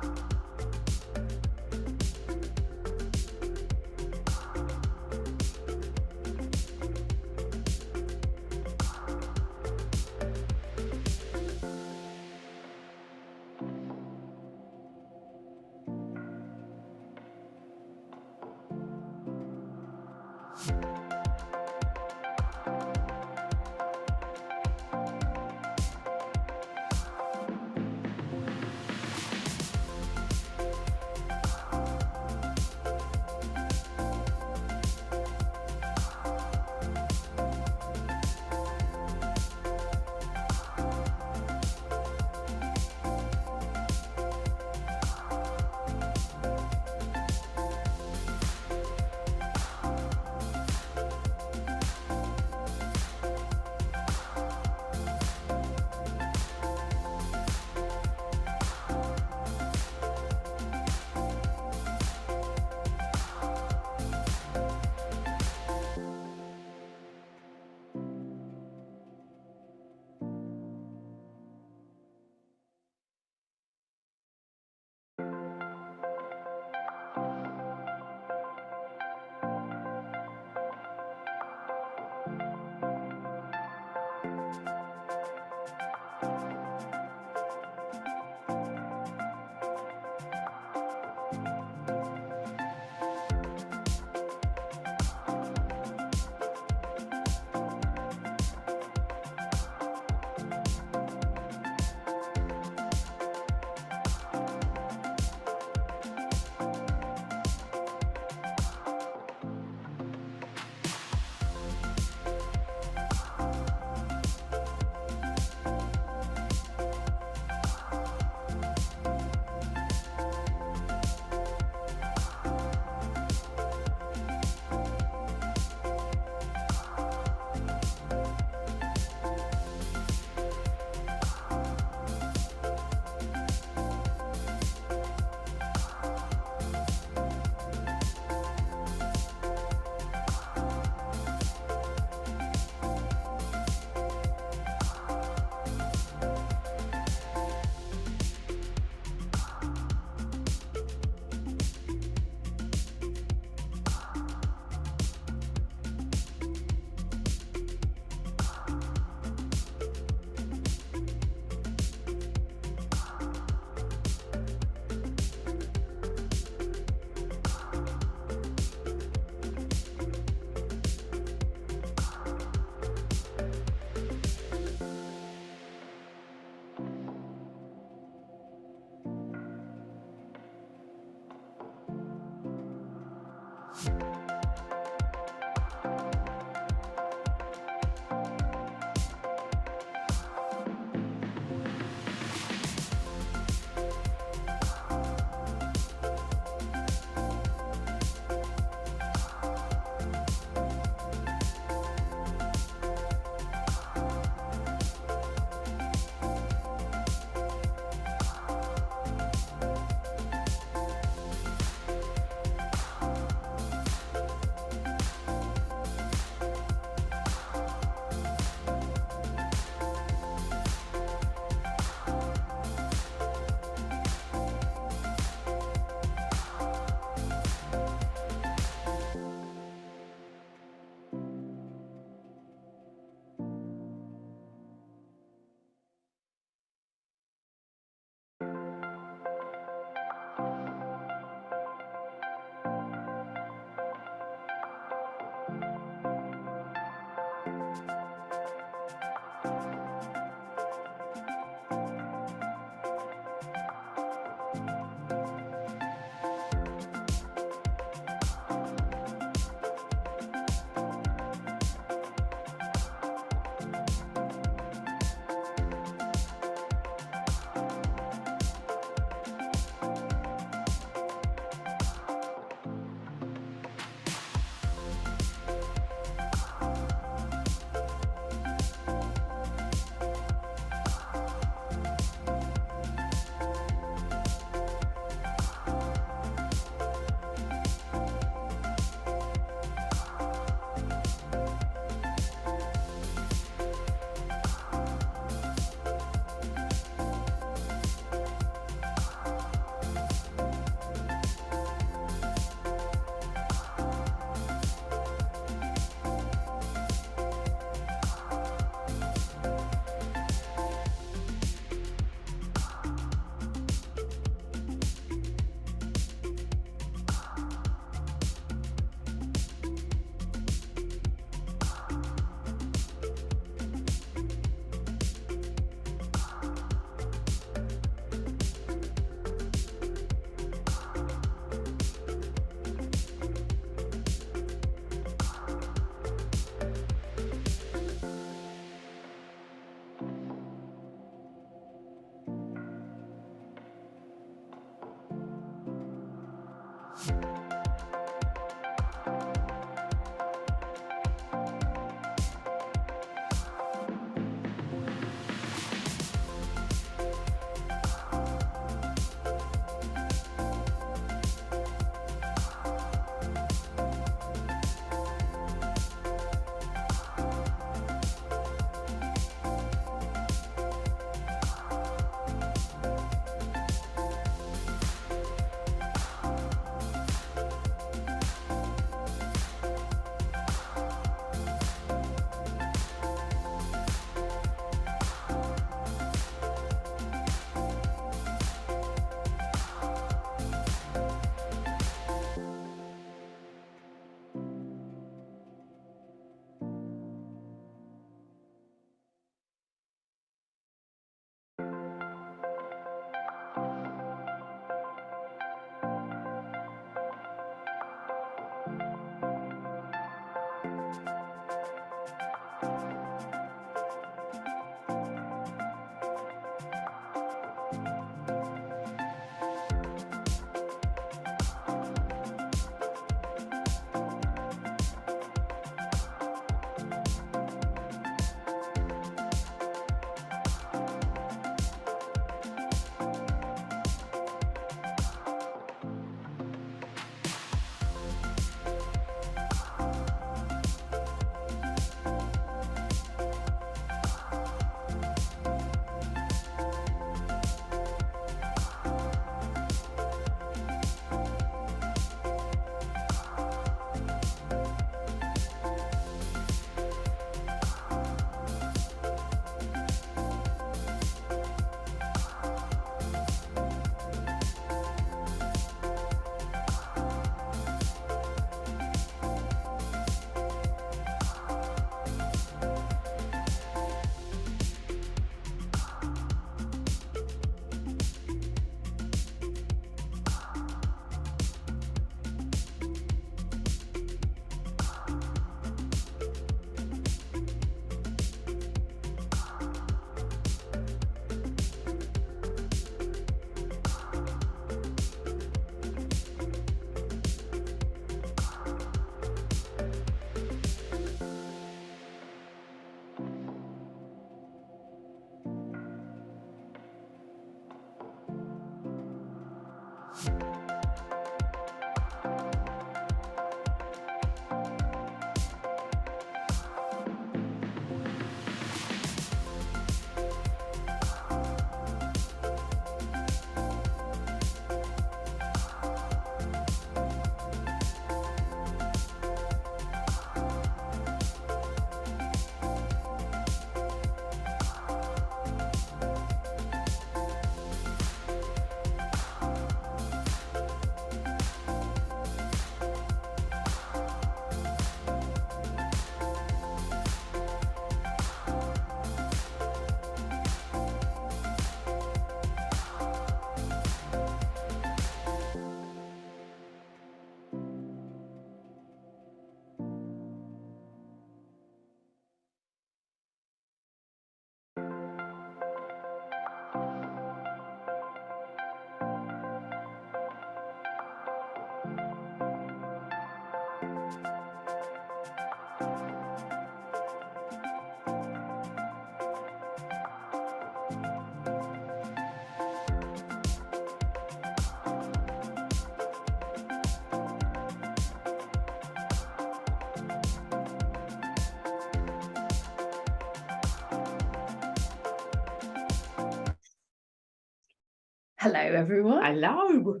Hello, everyone. Hello.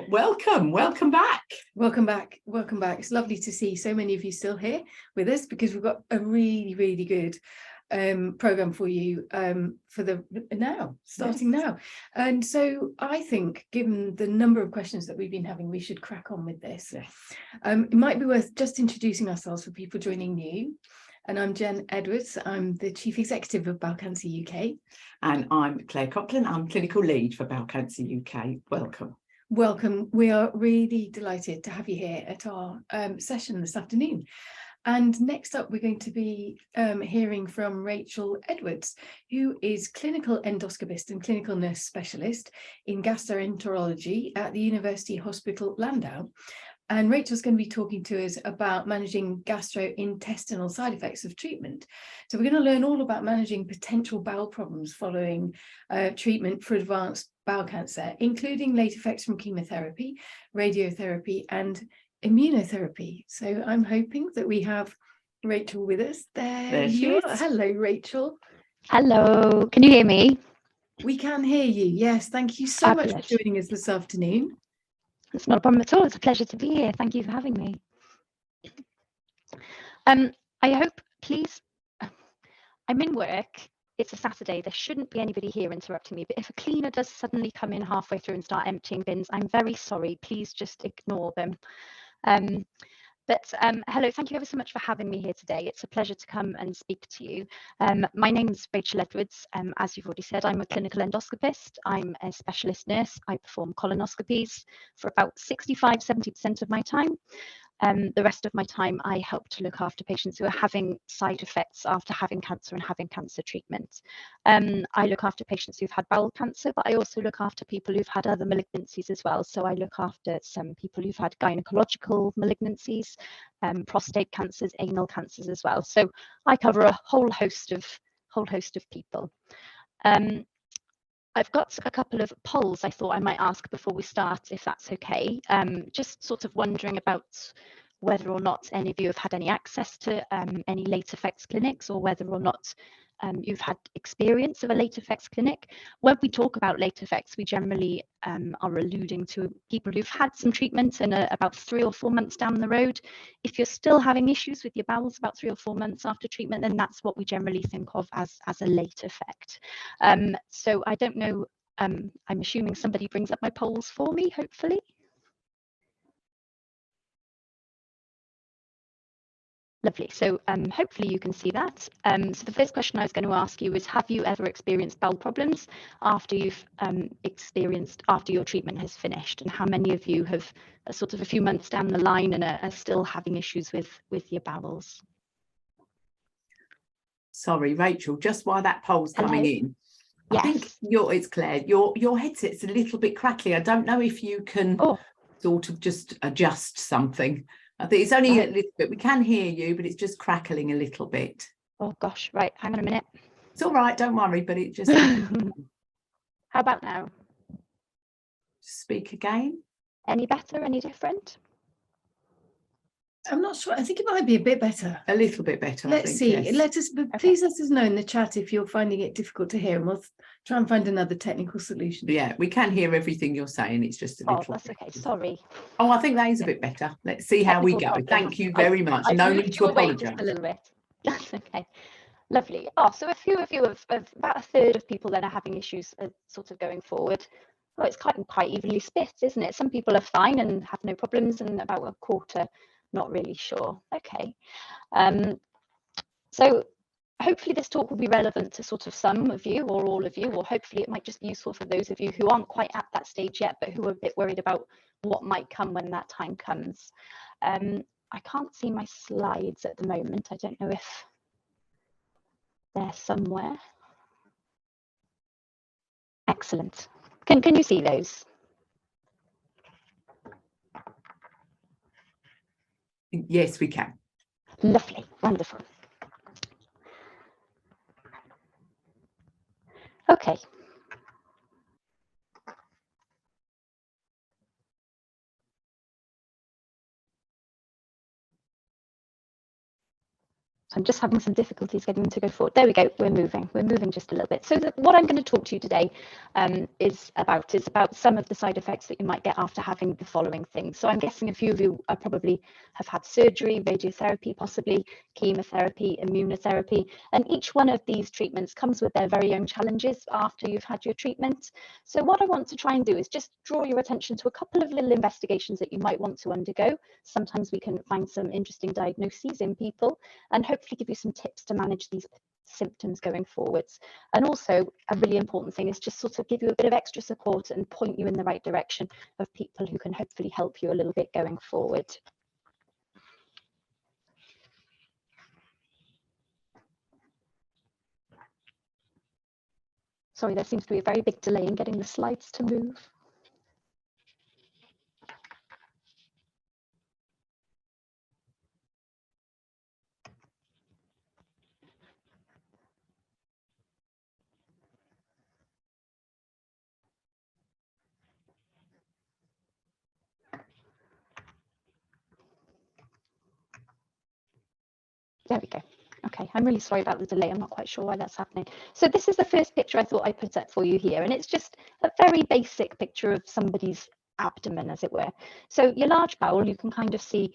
Welcome back. Welcome back. Welcome back. It's lovely to see so many of you still here with us because we've got a really, really good program for you for the starting now. And so I think, given the number of questions that we've been having, we should crack on with this. Yes. It might be worth just introducing ourselves for people joining new. And I'm Jen Edwards. I'm the Chief Executive of Bowel Cancer UK. And I'm Claire Coughlin. I'm Clinical Lead for Bowel Cancer UK. Welcome. Welcome. We are really delighted to have you here at our session this afternoon. And next up, we're going to be hearing from Rachael Edwards, who is clinical endoscopist and clinical nurse specialist in gastroenterology at the University Hospital Landau. And Rachael's going to be talking to us about managing gastrointestinal side effects of treatment. So we're going to learn all about managing potential bowel problems following treatment for advanced bowel cancer, including late effects from chemotherapy, radiotherapy, and immunotherapy. So I'm hoping that we have Rachael with us. There you are. Hello, Rachael. Hello. Can you hear me? We can hear you. Yes. Thank you so much for joining us this afternoon. It's not a problem at all. It's a pleasure to be here. Thank you for having me. I hope, please, I'm in work. It's a Saturday. There shouldn't be anybody here interrupting me. But if a cleaner does suddenly come in halfway through and start emptying bins, I'm very sorry. Please just ignore them. Hello, thank you ever so much for having me here today. It's a pleasure to come and speak to you. My name's Rachael Edwards. As you've already said, I'm a clinical endoscopist. I'm a specialist nurse. I perform colonoscopies for about 65–70% of my time. The rest of my time, I help to look after patients who are having side effects after having cancer and having cancer treatment. I look after patients who've had bowel cancer, but I also look after people who've had other malignancies as well. So I look after some people who've had gynecological malignancies, prostate cancers, anal cancers as well. So I cover a whole host of people. I've got a couple of polls I thought I might ask before we start, if that's okay. Just sort of wondering about whether or not any of you have had any access to any late effects clinics, or whether or not you've had experience of a late effects clinic. When we talk about late effects, we generally are alluding to people who've had some treatment and are about 3 or 4 months down the road. If you're still having issues with your bowels about 3 or 4 months after treatment, then that's what we generally think of as a late effect. So I don't know, I'm assuming somebody brings up my polls for me, hopefully. Lovely. So hopefully you can see that. So the first question I was going to ask you is, have you ever experienced bowel problems after you've after your treatment has finished? And how many of you have sort of a few months down the line and are still having issues with your bowels? Sorry, Rachael, just while that poll's coming in. Yes. I think it's Claire, your headset's a little bit crackly. I don't know if you can sort of just adjust something. I think it's only a little bit. We can hear you, but it's just crackling a little bit. Oh gosh, right, hang on a minute. It's all right, don't worry, but it just... How about now? Speak again. Any better, any different? I'm not sure. I think it might be a bit better. A little bit better. Let's see. Yes. Please let us know in the chat if you're finding it difficult to hear, and we'll try and find another technical solution. Yeah, we can hear everything you're saying. It's just a little. Oh, that's okay. Sorry. Oh, I think that is a bit better. Let's see how we go. Thank you very much. No need to apologise. A little bit. That's okay. Lovely. Oh, so a few of you of about a third of people then are having issues sort of going forward. Well, it's quite evenly split, isn't it? Some people are fine and have no problems, and about a quarter not really sure. Okay. So hopefully this talk will be relevant to sort of some of you or all of you, or hopefully it might just be useful for those of you who aren't quite at that stage yet, but who are a bit worried about what might come when that time comes. I can't see my slides at the moment. I don't know if they're somewhere. Excellent. Can you see those? Yes, we can. Lovely, wonderful. Okay. So I'm just having some difficulties getting them to go forward. There we go. We're moving just a little bit. So what I'm going to talk to you today is about some of the side effects that you might get after having the following things. So I'm guessing a few of you probably have had surgery, radiotherapy, possibly chemotherapy, immunotherapy, and each one of these treatments comes with their very own challenges after you've had your treatment. So what I want to try and do is just draw your attention to a couple of little investigations that you might want to undergo. Sometimes we can find some interesting diagnoses in people, and hopefully give you some tips to manage these symptoms going forwards. And also a really important thing is just sort of give you a bit of extra support and point you in the right direction of people who can hopefully help you a little bit going forward. Sorry, there seems to be a very big delay in getting the slides to move. There we go. Okay, I'm really sorry about the delay. I'm not quite sure why that's happening. So this is the first picture I thought I'd put up for you here, and it's just a very basic picture of somebody's abdomen, as it were. So your large bowel, you can kind of see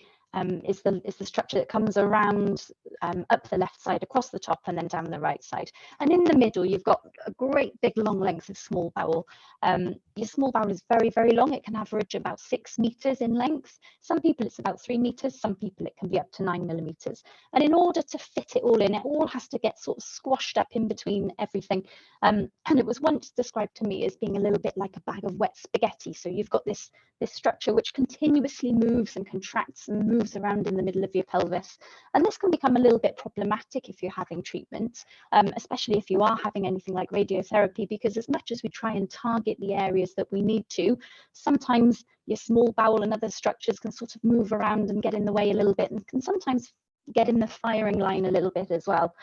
is the structure that comes around up the left side, across the top, and then down the right side. And in the middle, you've got a great big long length of small bowel. Your small bowel is very, very long. It can average about 6 meters in length. Some people it's about 3 meters. Some people it can be up to 9 millimeters. And in order to fit it all in, it all has to get sort of squashed up in between everything. And it was once described to me as being a little bit like a bag of wet spaghetti. So you've got this structure which continuously moves and contracts and moves around in the middle of your pelvis. And this can become a little bit problematic if you're having treatment, especially if you are having anything like radiotherapy, because as much as we try and target the areas that we need to, sometimes your small bowel and other structures can sort of move around and get in the way a little bit, and can sometimes get in the firing line a little bit as well.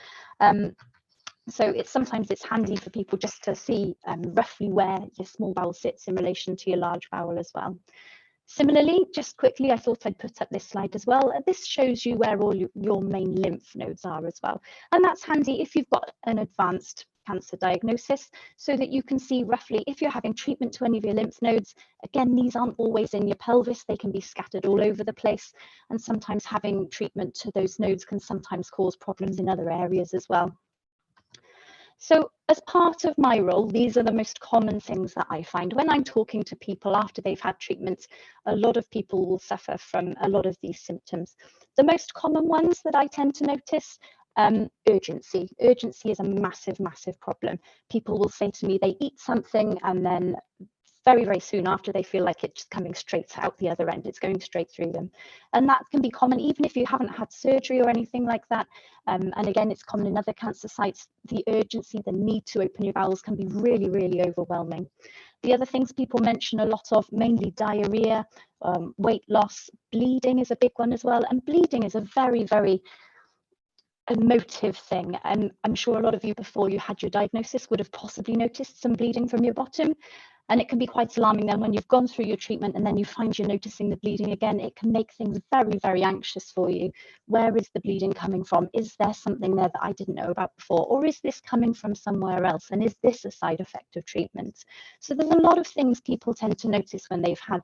So sometimes it's handy for people just to see roughly where your small bowel sits in relation to your large bowel as well. Similarly, just quickly, I thought I'd put up this slide as well. This shows you where all your main lymph nodes are as well. And that's handy if you've got an advanced cancer diagnosis, so that you can see roughly if you're having treatment to any of your lymph nodes. Again, these aren't always in your pelvis, they can be scattered all over the place, and sometimes having treatment to those nodes can sometimes cause problems in other areas as well. So as part of my role, these are the most common things that I find when I'm talking to people after they've had treatment. A lot of people will suffer from a lot of these symptoms. The most common ones that I tend to notice, urgency. Urgency is a massive, massive problem. People will say to me they eat something and then very, very soon after they feel like it's just coming straight out the other end. It's going straight through them. And that can be common even if you haven't had surgery or anything like that. And again, it's common in other cancer sites. The urgency, the need to open your bowels can be really, really overwhelming. The other things people mention a lot of, mainly diarrhea, weight loss, bleeding is a big one as well. And bleeding is a very, very emotive thing. And I'm sure a lot of you before you had your diagnosis would have possibly noticed some bleeding from your bottom. And it can be quite alarming then when you've gone through your treatment and then you find you're noticing the bleeding again. It can make things very, very anxious for you. Where is the bleeding coming from? Is there something there that I didn't know about before? Or is this coming from somewhere else? And is this a side effect of treatment? So there's a lot of things people tend to notice when they've had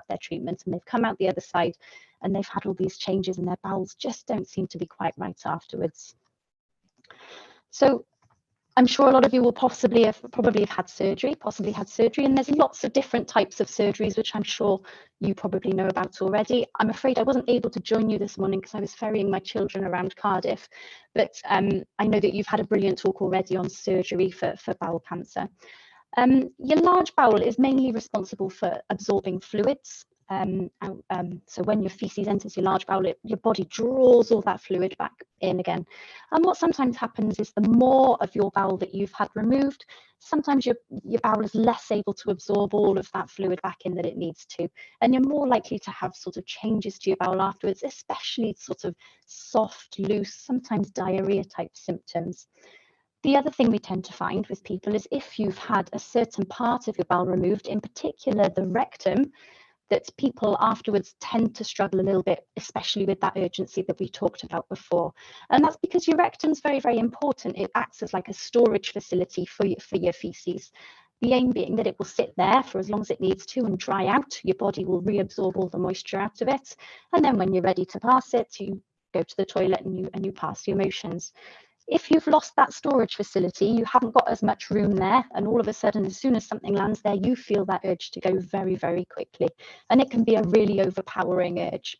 their treatment and they've come out the other side and they've had all these changes and their bowels just don't seem to be quite right afterwards. So I'm sure a lot of you will probably have had surgery, and there's lots of different types of surgeries, which I'm sure you probably know about already. I'm afraid I wasn't able to join you this morning because I was ferrying my children around Cardiff, but I know that you've had a brilliant talk already on surgery for bowel cancer. Your large bowel is mainly responsible for absorbing fluids. So when your feces enters your large bowel, your body draws all that fluid back in again. And what sometimes happens is the more of your bowel that you've had removed, sometimes your bowel is less able to absorb all of that fluid back in that it needs to. And you're more likely to have sort of changes to your bowel afterwards, especially sort of soft, loose, sometimes diarrhea type symptoms. The other thing we tend to find with people is if you've had a certain part of your bowel removed, in particular the rectum, that people afterwards tend to struggle a little bit, especially with that urgency that we talked about before. And that's because your rectum's very, very important. It acts as like a storage facility for your feces. The aim being that it will sit there for as long as it needs to and dry out. Your body will reabsorb all the moisture out of it. And then when you're ready to pass it, you go to the toilet and you pass your motions. If you've lost that storage facility, you haven't got as much room there, and all of a sudden, as soon as something lands there, you feel that urge to go very, very quickly, and it can be a really overpowering urge.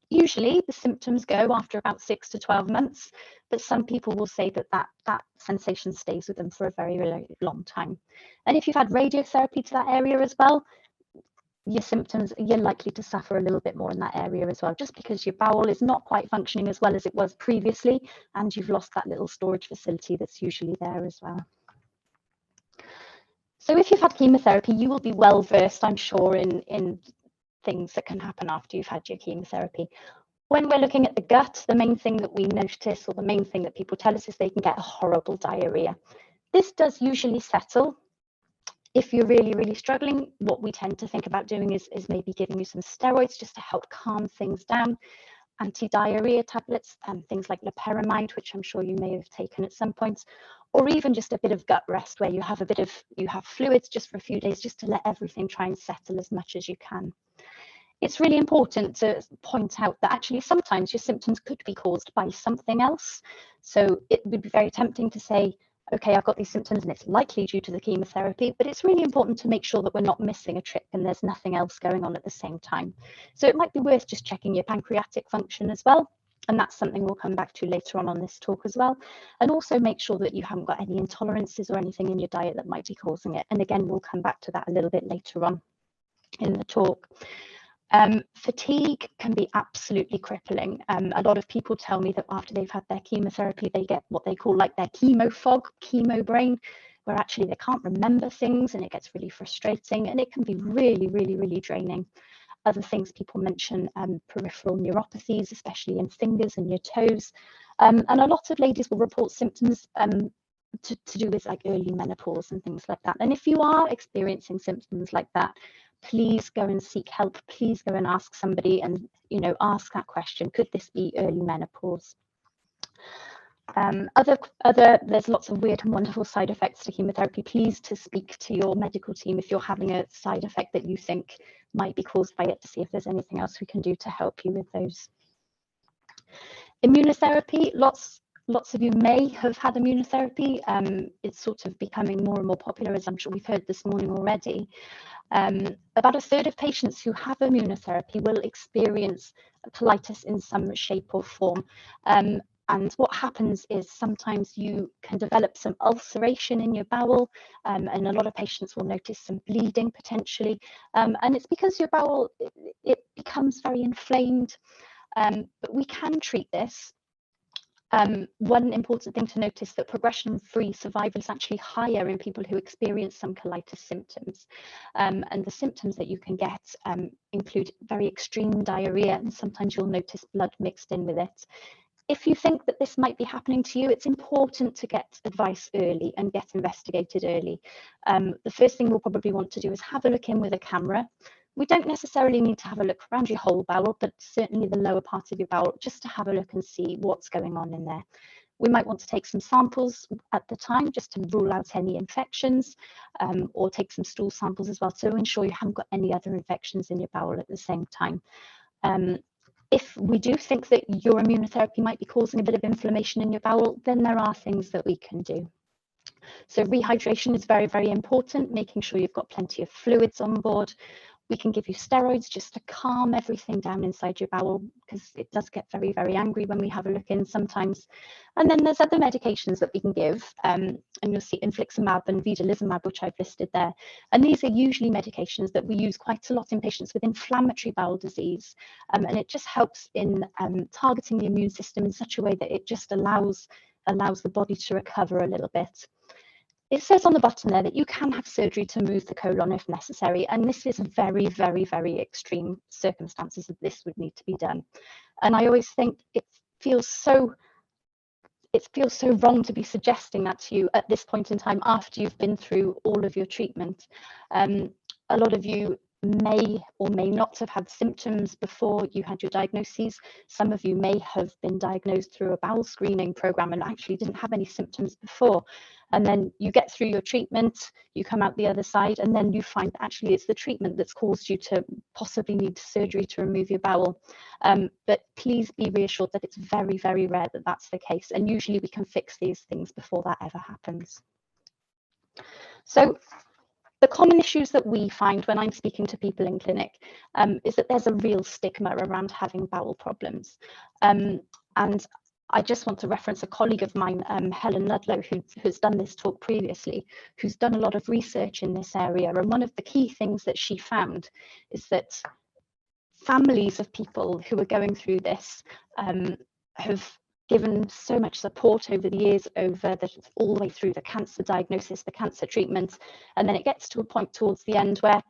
Usually the symptoms go after about 6 to 12 months, but some people will say that sensation stays with them for a very, very long time. And if you've had radiotherapy to that area as well, your symptoms, you're likely to suffer a little bit more in that area as well, just because your bowel is not quite functioning as well as it was previously, and you've lost that little storage facility that's usually there as well. So if you've had chemotherapy, you will be well versed, I'm sure, in things that can happen after you've had your chemotherapy. When we're looking at the gut, the main thing that we notice, or the main thing that people tell us, is they can get a horrible diarrhea. This does usually settle. If you're really, really struggling, what we tend to think about doing is maybe giving you some steroids just to help calm things down, anti-diarrhea tablets, and things like loperamide, which I'm sure you may have taken at some point, or even just a bit of gut rest where you have fluids just for a few days, just to let everything try and settle as much as you can. It's really important to point out that actually sometimes your symptoms could be caused by something else. So it would be very tempting to say, okay, I've got these symptoms and it's likely due to the chemotherapy, but it's really important to make sure that we're not missing a trick and there's nothing else going on at the same time. So it might be worth just checking your pancreatic function as well. And that's something we'll come back to later on this talk as well. And also make sure that you haven't got any intolerances or anything in your diet that might be causing it. And again, we'll come back to that a little bit later on in the talk. Fatigue can be absolutely crippling. A lot of people tell me that after they've had their chemotherapy, they get what they call like their chemo fog, chemo brain, where actually they can't remember things and it gets really frustrating, and it can be really, really, really draining. Other things people mention, peripheral neuropathies, especially in fingers and your toes. And a lot of ladies will report symptoms to do with like early menopause and things like that. And if you are experiencing symptoms like that, please go and seek help. Please go and ask somebody and, ask that question. Could this be early menopause? There's lots of weird and wonderful side effects to chemotherapy. Please to speak to your medical team if you're having a side effect that you think might be caused by it, to see if there's anything else we can do to help you with those. Immunotherapy, lots of you may have had immunotherapy. It's sort of becoming more and more popular, as I'm sure we've heard this morning already. About a third of patients who have immunotherapy will experience colitis in some shape or form. And what happens is sometimes you can develop some ulceration in your bowel, and a lot of patients will notice some bleeding potentially. And it's because your bowel, it becomes very inflamed. But we can treat this. One important thing to notice, that progression-free survival is actually higher in people who experience some colitis symptoms. And the symptoms that you can get include very extreme diarrhea, and sometimes you'll notice blood mixed in with it. If you think that this might be happening to you, it's important to get advice early and get investigated early. The first thing we'll probably want to do is have a look in with a camera. We don't necessarily need to have a look around your whole bowel, but certainly the lower part of your bowel, just to have a look and see what's going on in there. We might want to take some samples at the time just to rule out any infections, or take some stool samples as well to ensure you haven't got any other infections in your bowel at the same time. If we do think that your immunotherapy might be causing a bit of inflammation in your bowel, then there are things that we can do. So rehydration is very, very important, making sure you've got plenty of fluids on board. We can give you steroids just to calm everything down inside your bowel, because it does get very, very angry when we have a look in sometimes. And then there's other medications that we can give, and you'll see infliximab and vedolizumab, which I've listed there. And these are usually medications that we use quite a lot in patients with inflammatory bowel disease. And it just helps in targeting the immune system in such a way that it just allows the body to recover a little bit. It says on the bottom there that you can have surgery to move the colon if necessary, and this is very, very, very extreme circumstances that this would need to be done. And I always think it feels so wrong to be suggesting that to you at this point in time after you've been through all of your treatment. A lot of you may or may not have had symptoms before you had your diagnoses. Some of you may have been diagnosed through a bowel screening program and actually didn't have any symptoms before. And then you get through your treatment, you come out the other side, and then you find that actually it's the treatment that's caused you to possibly need surgery to remove your bowel. But please be reassured that it's very, very rare that that's the case. And usually we can fix these things before that ever happens. So the common issues that we find when I'm speaking to people in clinic is that there's a real stigma around having bowel problems. And I just want to reference a colleague of mine, Helen Ludlow, who's done this talk previously, who's done a lot of research in this area. And one of the key things that she found is that families of people who are going through this have given so much support over the years, all the way through the cancer diagnosis, the cancer treatment, and then it gets to a point towards the end where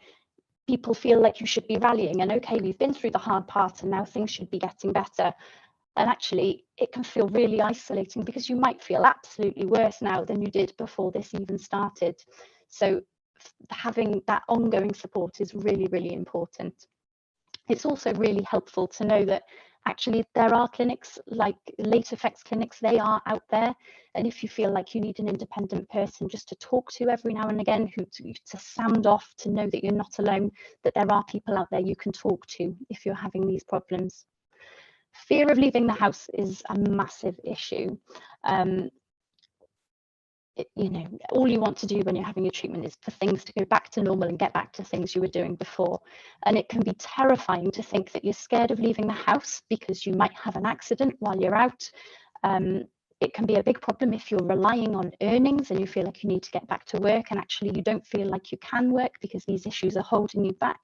people feel like you should be rallying and okay, we've been through the hard part and now things should be getting better. And actually it can feel really isolating because you might feel absolutely worse now than you did before this even started. So having that ongoing support is really, really important. It's also really helpful to know that actually there are clinics like late effects clinics, they are out there. And if you feel like you need an independent person just to talk to every now and again, to sound off, to know that you're not alone, that there are people out there you can talk to if you're having these problems. Fear of leaving the house is a massive issue. You know, all you want to do when you're having your treatment is for things to go back to normal and get back to things you were doing before. And it can be terrifying to think that you're scared of leaving the house because you might have an accident while you're out. It can be a big problem if you're relying on earnings and you feel like you need to get back to work and actually you don't feel like you can work because these issues are holding you back.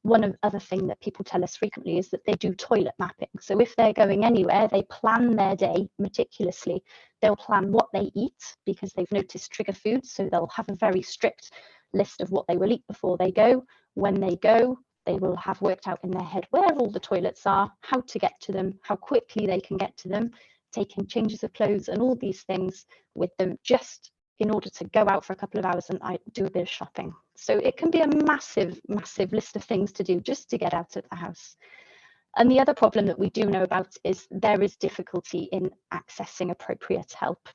One other thing that people tell us frequently is that they do toilet mapping. So if they're going anywhere, they plan their day meticulously. They'll plan what they eat because they've noticed trigger foods. So they'll have a very strict list of what they will eat before they go. When they go, they will have worked out in their head where all the toilets are, how to get to them, how quickly they can get to them, taking changes of clothes and all these things with them just in order to go out for a couple of hours and do a bit of shopping. So it can be a massive, massive list of things to do just to get out of the house. And the other problem that we do know about is there is difficulty in accessing appropriate help.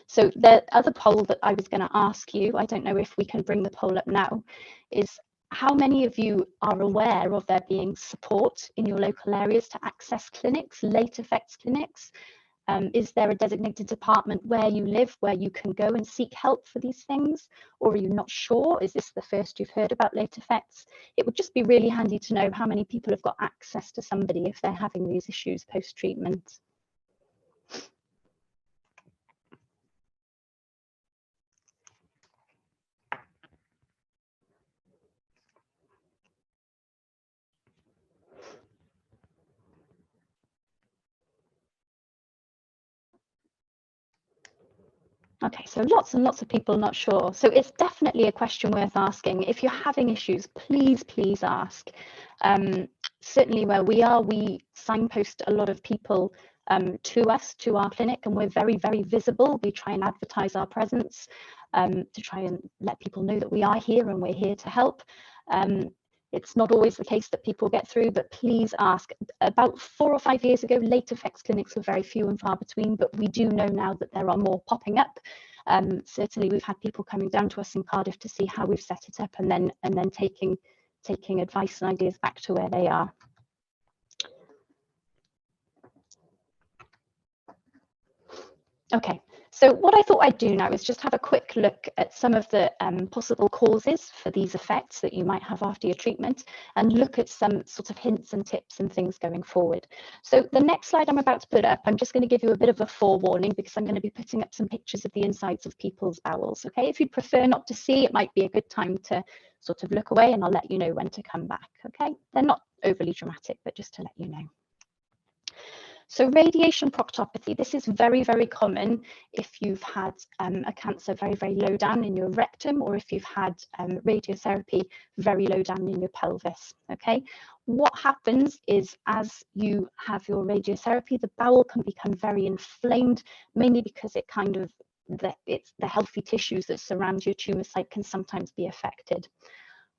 So the other poll that I was going to ask you, I don't know if we can bring the poll up now, is how many of you are aware of there being support in your local areas to access clinics, late effects clinics? Is there a designated department where you live where you can go and seek help for these things? Or are you not sure? Is this the first you've heard about late effects? It would just be really handy to know how many people have got access to somebody if they're having these issues post-treatment. Okay, so lots and lots of people not sure. So it's definitely a question worth asking. If you're having issues, please, please ask. Certainly where we are, we signpost a lot of people to us, to our clinic, and we're very, very visible. We try and advertise our presence to try and let people know that we are here and we're here to help. It's not always the case that people get through, but please ask. About 4 or 5 years ago, late effects clinics were very few and far between, but we do know now that there are more popping up. Certainly, we've had people coming down to us in Cardiff to see how we've set it up, and then taking advice and ideas back to where they are. Okay, so what I thought I'd do now is just have a quick look at some of the possible causes for these effects that you might have after your treatment and look at some sort of hints and tips and things going forward. So the next slide I'm about to put up, I'm just going to give you a bit of a forewarning because I'm going to be putting up some pictures of the insides of people's bowels. Okay, if you prefer not to see, it might be a good time to sort of look away and I'll let you know when to come back. Okay, they're not overly dramatic, but just to let you know. So radiation proctopathy, this is very, very common if you've had a cancer very, very low down in your rectum, or if you've had radiotherapy very low down in your pelvis, okay? What happens is as you have your radiotherapy, the bowel can become very inflamed, mainly because it kind of, it's the healthy tissues that surround your tumor site can sometimes be affected.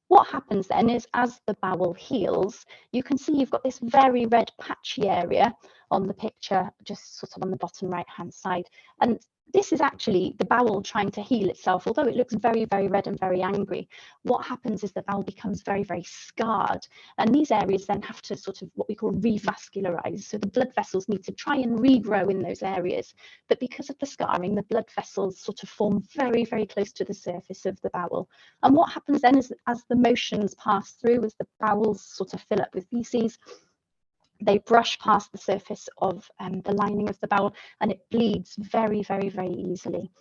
What happens then is as the bowel heals, you can see you've got this very red patchy area on the picture, just sort of on the bottom right hand side. And this is actually the bowel trying to heal itself, although it looks very, very red and very angry. What happens is the bowel becomes very, very scarred. And these areas then have to sort of what we call revascularize. So the blood vessels need to try and regrow in those areas. But because of the scarring, the blood vessels sort of form very, very close to the surface of the bowel. And what happens then is as the motions pass through, as the bowels sort of fill up with feces, they brush past the surface of the lining of the bowel, and it bleeds very, very, very easily.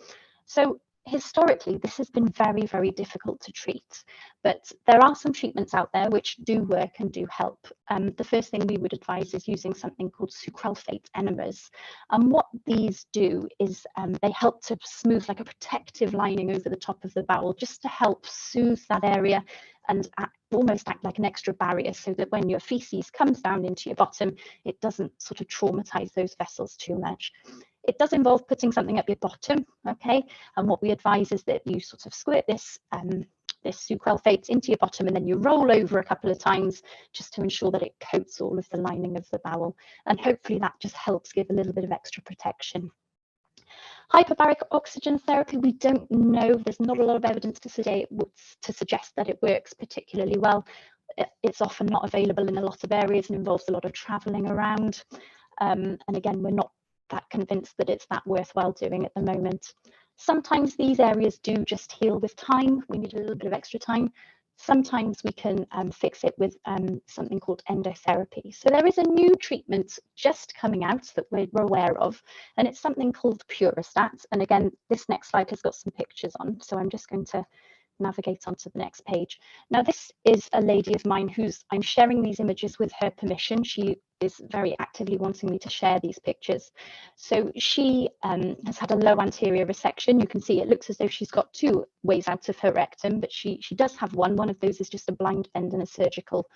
So historically, this has been very, very difficult to treat, but there are some treatments out there which do work and do help. The first thing we would advise is using something called sucralfate enemas. And what these do is they help to smooth like a protective lining over the top of the bowel, just to help soothe that area and almost act like an extra barrier, so that when your feces comes down into your bottom, it doesn't sort of traumatize those vessels too much. It does involve putting something up your bottom, okay? And what we advise is that you sort of squirt this sucralfate into your bottom, and then you roll over a couple of times just to ensure that it coats all of the lining of the bowel. And hopefully that just helps give a little bit of extra protection. Hyperbaric oxygen therapy, we don't know. There's not a lot of evidence to suggest that it works particularly well. It's often not available in a lot of areas and involves a lot of traveling around. And again, we're not that convinced that it's that worthwhile doing at the moment. Sometimes these areas do just heal with time. We need a little bit of extra time. Sometimes we can fix it with something called endotherapy. So there is a new treatment just coming out that we're aware of, and it's something called Puristat. And again, this next slide has got some pictures on, so I'm just going to navigate onto the next page. Now, this is a lady of mine I'm sharing these images with her permission. She is very actively wanting me to share these pictures. So she has had a low anterior resection. You can see it looks as though she's got two ways out of her rectum, but she does have one. One of those is just a blind bend and a surgical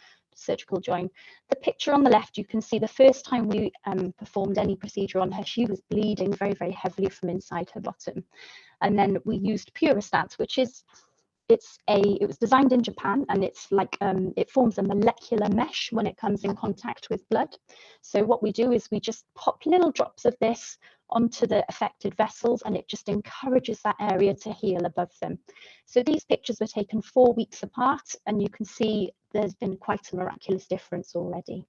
join. The picture on the left, you can see the first time we performed any procedure on her, she was bleeding very, very heavily from inside her bottom. And then we used Puristat, which is it was designed in Japan, and it's like it forms a molecular mesh when it comes in contact with blood. So what we do is we just pop little drops of this onto the affected vessels, and it just encourages that area to heal above them. So these pictures were taken 4 weeks apart, and you can see there's been quite a miraculous difference already.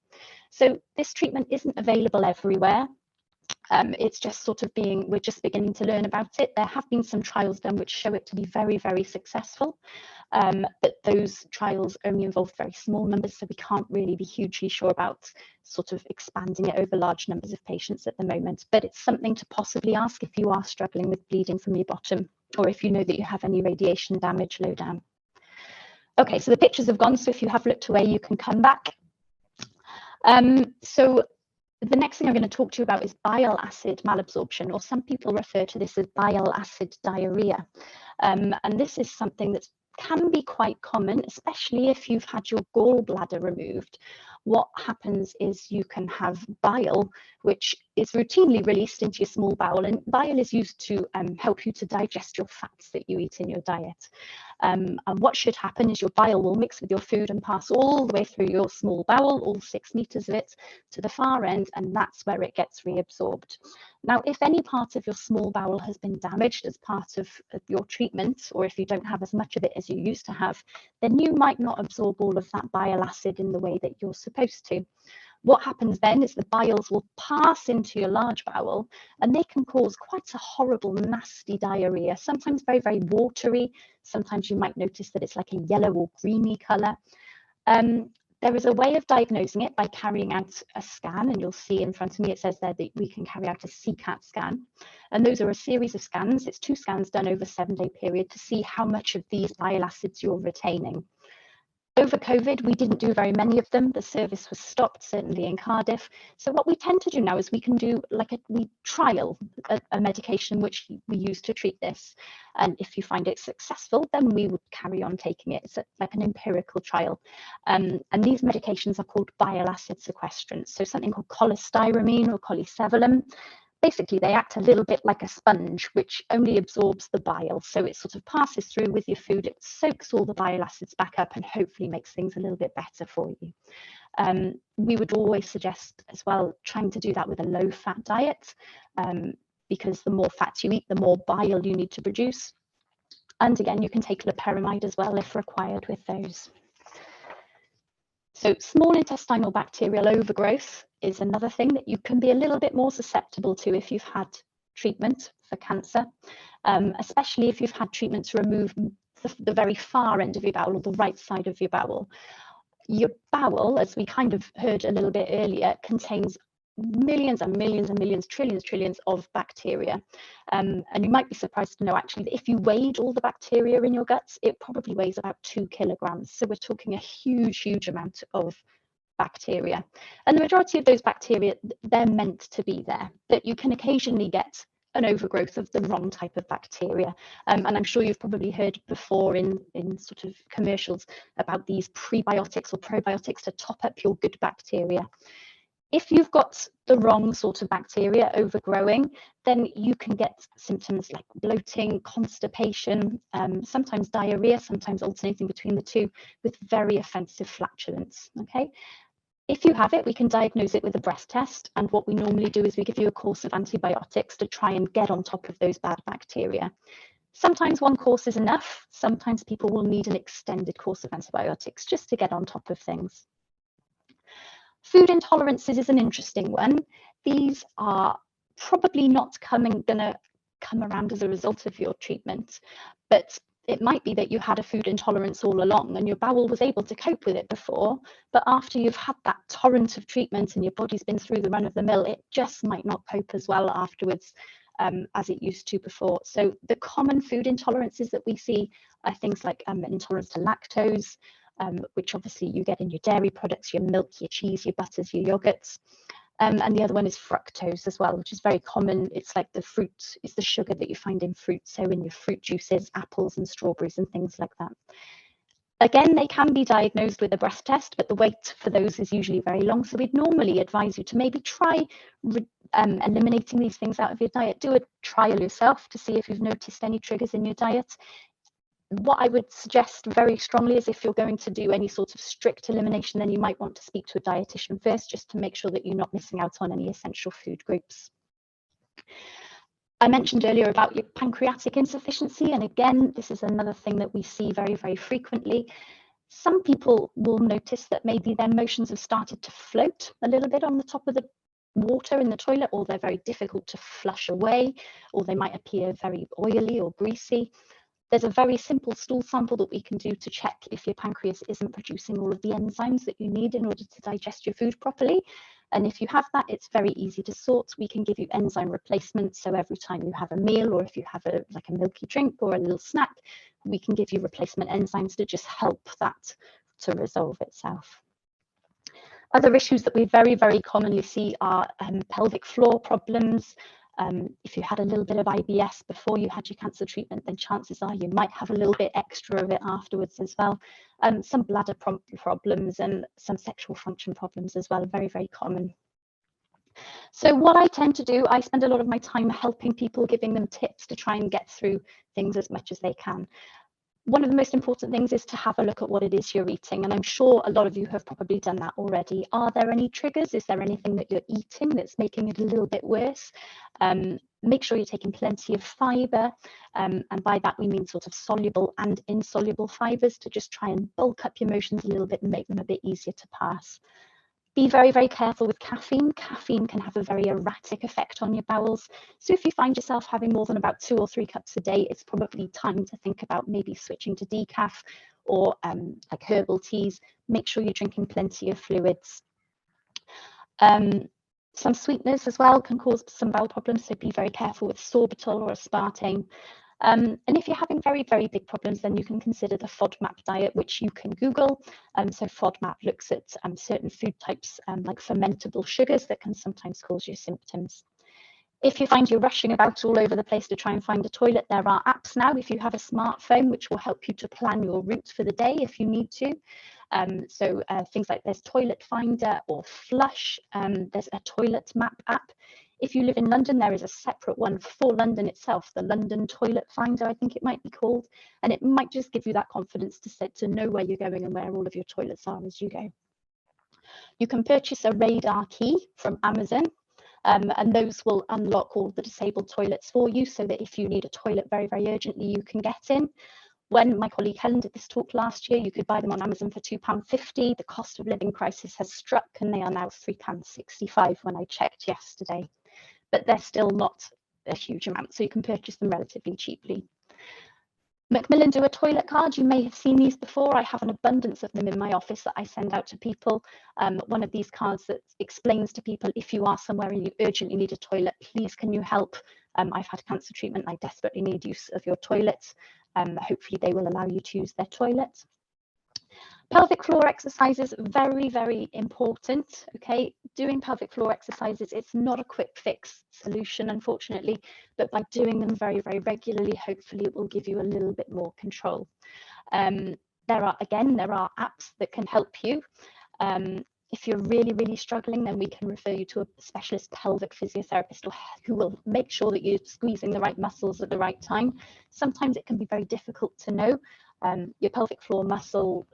So this treatment isn't available everywhere. It's just sort of we're just beginning to learn about it. There have been some trials done which show it to be very, very successful, but those trials only involved very small numbers, so we can't really be hugely sure about sort of expanding it over large numbers of patients at the moment. But it's something to possibly ask if you are struggling with bleeding from your bottom, or if you know that you have any radiation damage low down. Okay, so the pictures have gone, so if you have looked away, you can come back. So the next thing I'm going to talk to you about is bile acid malabsorption, or some people refer to this as bile acid diarrhea. And this is something that can be quite common, especially if you've had your gallbladder removed. What happens is you can have bile, which is routinely released into your small bowel, and bile is used to help you to digest your fats that you eat in your diet. And what should happen is your bile will mix with your food and pass all the way through your small bowel, all 6 meters of it, to the far end, and that's where it gets reabsorbed. Now, if any part of your small bowel has been damaged as part of your treatment, or if you don't have as much of it as you used to have, then you might not absorb all of that bile acid in the way that you're supposed to. What happens then is the biles will pass into your large bowel, and they can cause quite a horrible, nasty diarrhea, sometimes very, very watery. Sometimes you might notice that it's like a yellow or greeny colour. There is a way of diagnosing it by carrying out a scan, and you'll see in front of me it says there that we can carry out a CCAT scan. And those are a series of scans. It's 2 scans done over a 7-day period to see how much of these bile acids you're retaining. Over COVID, we didn't do very many of them. The service was stopped, certainly in Cardiff. So what we tend to do now is we can do we trial a medication which we use to treat this. And if you find it successful, then we would carry on taking it. It's like an empirical trial. And these medications are called bile acid sequestrants. So something called cholestyramine or cholesevelam. basically they act a little bit like a sponge, which only absorbs the bile. So it sort of passes through with your food, it soaks all the bile acids back up and hopefully makes things a little bit better for you. We would always suggest as well trying to do that with a low-fat diet, because the more fat you eat, the more bile you need to produce. And again, you can take loperamide as well if required with those. So small intestinal bacterial overgrowth is another thing that you can be a little bit more susceptible to if you've had treatment for cancer, especially if you've had treatment to remove the very far end of your bowel, or the right side of your bowel. Your bowel, as we kind of heard a little bit earlier, contains millions and millions and millions, trillions of bacteria. And you might be surprised to know actually that if you weighed all the bacteria in your guts, it probably weighs about 2 kilograms. So we're talking a huge amount of bacteria. And the majority of those bacteria, they're meant to be there, but you can occasionally get an overgrowth of the wrong type of bacteria. And I'm sure you've probably heard before in sort of commercials about these prebiotics or probiotics to top up your good bacteria. If you've got the wrong sort of bacteria overgrowing, then you can get symptoms like bloating, constipation, sometimes diarrhea, sometimes alternating between the two, with very offensive flatulence. Okay. If you have it, we can diagnose it with a breath test. And what we normally do is we give you a course of antibiotics to try and get on top of those bad bacteria. Sometimes one course is enough. Sometimes people will need an extended course of antibiotics just to get on top of things. Food intolerances is an interesting one. These are probably not gonna come around as a result of your treatment, but it might be that you had a food intolerance all along and your bowel was able to cope with it before, but after you've had that torrent of treatment and your body's been through the run of the mill, it just might not cope as well afterwards as it used to before. So the common food intolerances that we see are things like intolerance to lactose, which obviously you get in your dairy products, your milk, your cheese, your butters, your yogurts. And the other one is fructose as well, which is very common. It's like the fruit, it's the sugar that you find in fruit. So in your fruit juices, apples and strawberries and things like that. Again, they can be diagnosed with a breath test, but the wait for those is usually very long. So we'd normally advise you to maybe try eliminating these things out of your diet. Do a trial yourself to see if you've noticed any triggers in your diet. What I would suggest very strongly is if you're going to do any sort of strict elimination, then you might want to speak to a dietitian first, just to make sure that you're not missing out on any essential food groups. I mentioned earlier about your pancreatic insufficiency, and again, this is another thing that we see very, very frequently. Some people will notice that maybe their motions have started to float a little bit on the top of the water in the toilet, or they're very difficult to flush away, or they might appear very oily or greasy. There's a very simple stool sample that we can do to check if your pancreas isn't producing all of the enzymes that you need in order to digest your food properly. And if you have that, it's very easy to sort. We can give you enzyme replacements. So every time you have a meal, or if you have like a milky drink or a little snack, we can give you replacement enzymes to just help that to resolve itself. Other issues that we very, very commonly see are pelvic floor problems. If you had a little bit of IBS before you had your cancer treatment, then chances are you might have a little bit extra of it afterwards as well. Some bladder problems and some sexual function problems as well, very, very common. So what I tend to do, I spend a lot of my time helping people, giving them tips to try and get through things as much as they can. One of the most important things is to have a look at what it is you're eating. And I'm sure a lot of you have probably done that already. Are there any triggers? Is there anything that you're eating that's making it a little bit worse? Make sure you're taking plenty of fiber. And by that, we mean sort of soluble and insoluble fibers to just try and bulk up your motions a little bit and make them a bit easier to pass. Be very, very careful with caffeine. Caffeine can have a very erratic effect on your bowels. So if you find yourself having more than about 2 or 3 cups a day, it's probably time to think about maybe switching to decaf or like herbal teas. Make sure you're drinking plenty of fluids. Some sweeteners as well can cause some bowel problems, so be very careful with sorbitol or aspartame. And if you're having very, very big problems, then you can consider the FODMAP diet, which you can Google. So FODMAP looks at certain food types like fermentable sugars that can sometimes cause you symptoms. If you find you're rushing about all over the place to try and find a toilet, there are apps now if you have a smartphone, which will help you to plan your route for the day if you need to. Things like there's Toilet Finder or Flush. There's a Toilet Map app. If you live in London, there is a separate one for London itself, the London Toilet Finder, I think it might be called, and it might just give you that confidence to know where you're going and where all of your toilets are as you go. You can purchase a radar key from Amazon, and those will unlock all the disabled toilets for you, so that if you need a toilet very, very urgently, you can get in. When my colleague Helen did this talk last year, you could buy them on Amazon for £2.50. The cost of living crisis has struck, and they are now £3.65 when I checked yesterday. But they're still not a huge amount, so you can purchase them relatively cheaply. Macmillan do a toilet card. You may have seen these before. I have an abundance of them in my office that I send out to people. One of these cards that explains to people, if you are somewhere and you urgently need a toilet, please can you help? I've had cancer treatment. I desperately need use of your toilets. Hopefully they will allow you to use their toilet. Pelvic floor exercises, very, very important. Okay, doing pelvic floor exercises, it's not a quick fix solution, unfortunately, but by doing them very, very regularly, hopefully it will give you a little bit more control. There are apps that can help you. If you're really, really struggling, then we can refer you to a specialist pelvic physiotherapist who will make sure that you're squeezing the right muscles at the right time. Sometimes it can be very difficult to know. Your pelvic floor muscle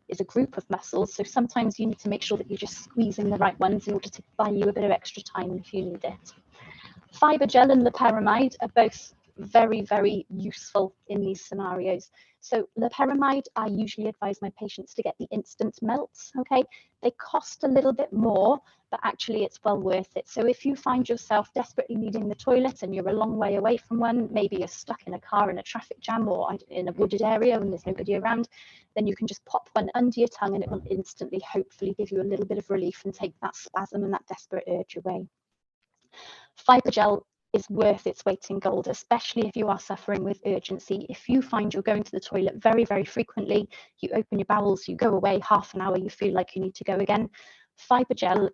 is a group of muscles, so sometimes you need to make sure that you're just squeezing the right ones in order to buy you a bit of extra time if you need it. Fibre gel and loperamide are both very, very useful in these scenarios. So loperamide, I usually advise my patients to get the instant melts. Okay, they cost a little bit more, but actually it's well worth it. So if you find yourself desperately needing the toilet and you're a long way away from one, maybe you're stuck in a car in a traffic jam or in a wooded area and there's nobody around, then you can just pop one under your tongue and it will instantly hopefully give you a little bit of relief and take that spasm and that desperate urge away. Fibre gel is worth its weight in gold, especially if you are suffering with urgency. If you find you're going to the toilet very, very frequently, you open your bowels, you go away half an hour, you feel like you need to go again. Fibre gel,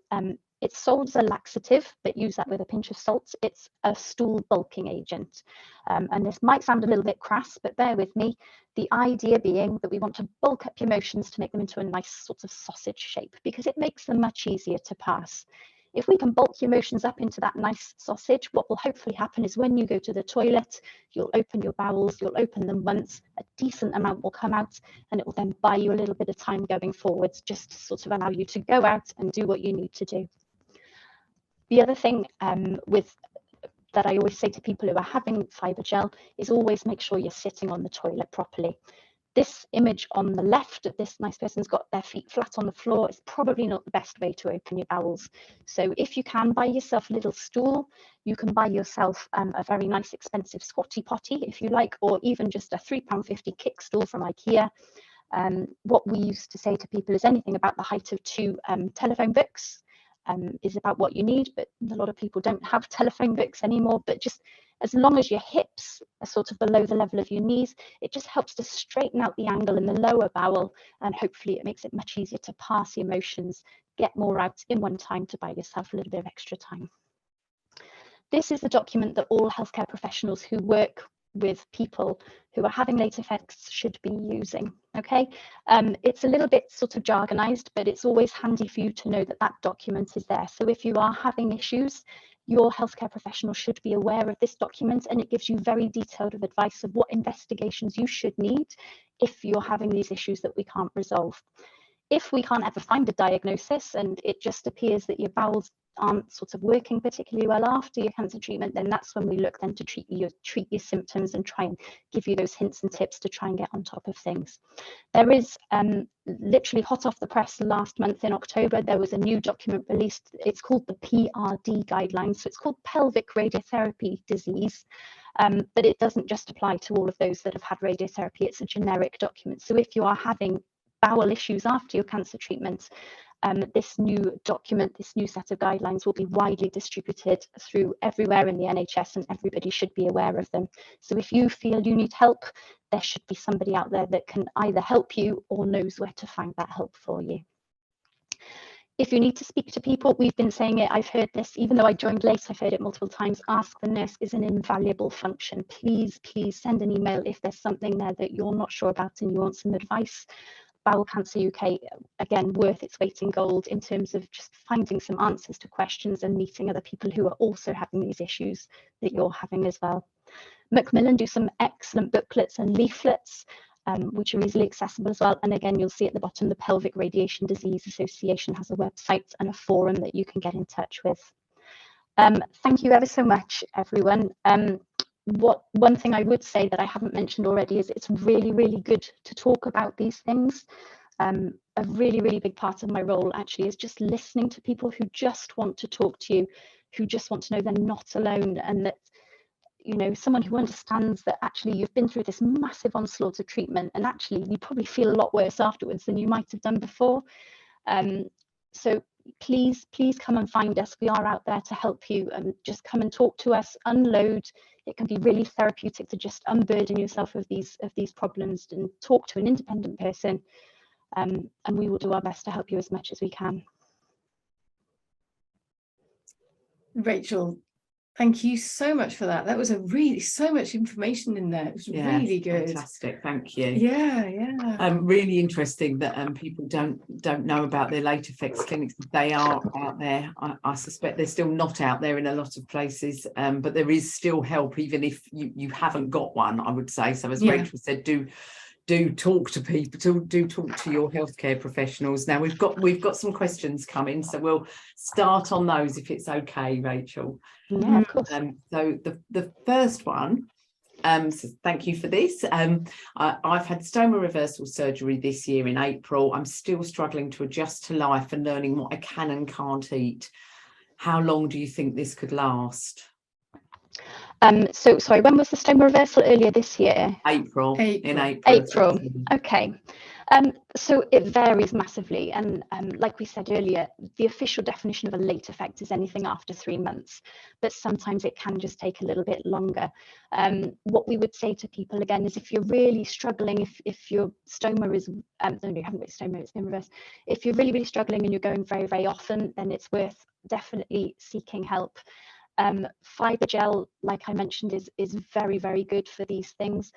it's sold as a laxative, but use that with a pinch of salt. It's a stool bulking agent. And this might sound a little bit crass, but bear with me. The idea being that we want to bulk up your motions to make them into a nice sort of sausage shape, because it makes them much easier to pass. If we can bulk your motions up into that nice sausage, what will hopefully happen is when you go to the toilet, you'll open your bowels, you'll open them once, a decent amount will come out, and it will then buy you a little bit of time going forwards, just to sort of allow you to go out and do what you need to do. The other thing that I always say to people who are having fibre gel is always make sure you're sitting on the toilet properly. This image on the left of this nice person's got their feet flat on the floor is probably not the best way to open your bowels. So if you can buy yourself a little stool, you can buy yourself a very nice expensive squatty potty if you like, or even just a £3.50 kick stool from IKEA. What we used to say to people is anything about the height of 2 telephone books is about what you need, but a lot of people don't have telephone books anymore. But just as long as your hips are sort of below the level of your knees, it just helps to straighten out the angle in the lower bowel, and hopefully it makes it much easier to pass your motions, get more out in one time to buy yourself a little bit of extra time. This is the document that all healthcare professionals who work with people who are having late effects should be using. Okay, it's a little bit sort of jargonized, but it's always handy for you to know that that document is there. So if you are having issues, your healthcare professional should be aware of this document, and it gives you very detailed advice of what investigations you should need if you're having these issues that we can't resolve. If we can't ever find a diagnosis and it just appears that your bowels aren't sort of working particularly well after your cancer treatment, then that's when we look then to treat your symptoms and try and give you those hints and tips to try and get on top of things. There is literally hot off the press last month in October, there was a new document released. It's called the PRD guidelines. So it's called pelvic radiotherapy disease, but it doesn't just apply to all of those that have had radiotherapy. It's a generic document. So if you are having bowel issues after your cancer treatment, this new document, this new set of guidelines will be widely distributed through everywhere in the NHS, and everybody should be aware of them. So if you feel you need help, there should be somebody out there that can either help you or knows where to find that help for you. If you need to speak to people, we've been saying it, I've heard this, even though I joined late, I've heard it multiple times, ask the nurse is an invaluable function. Please, please send an email if there's something there that you're not sure about and you want some advice. Bowel Cancer UK, again, worth its weight in gold in terms of just finding some answers to questions and meeting other people who are also having these issues that you're having as well. Macmillan do some excellent booklets and leaflets, which are easily accessible as well. And again, you'll see at the bottom, the Pelvic Radiation Disease Association has a website and a forum that you can get in touch with. Thank you ever so much, everyone. One thing I would say that I haven't mentioned already is it's really, really good to talk about these things. A really, really big part of my role actually is just listening to people who just want to talk to you, who just want to know they're not alone, and that, you know, someone who understands that actually you've been through this massive onslaught of treatment and actually you probably feel a lot worse afterwards than you might have done before. So please come and find us. We are out there to help you, and just come and talk to us, unload. It can be really therapeutic to just unburden yourself of these problems and talk to an independent person, and we will do our best to help you as much as we can. Rachel, thank you so much for that. That was so much information in there. It was really good. Fantastic, thank you. Yeah. Really interesting that people don't know about their late effects clinics. They are out there. I suspect they're still not out there in a lot of places, but there is still help, even if you haven't got one, I would say. So as Rachel said, do talk to people, do talk to your healthcare professionals. Now we've got some questions coming, so we'll start on those if it's okay, Rachel. Yeah, of course. So the first one, so thank you for this. I've had stoma reversal surgery this year in April. I'm still struggling to adjust to life and learning what I can and can't eat. How long do you think this could last? So sorry, when was the stoma reversal? Earlier this year? April. In April. April. Okay. So it varies massively, and like we said earlier, the official definition of a late effect is anything after 3 months, but sometimes it can just take a little bit longer. What we would say to people again is, if you're really struggling, if your stoma is no, you haven't got stoma, it's been reversed. If you're really struggling and you're going very, very often, then it's worth definitely seeking help. Fiber gel, like I mentioned, is very, very good for these things.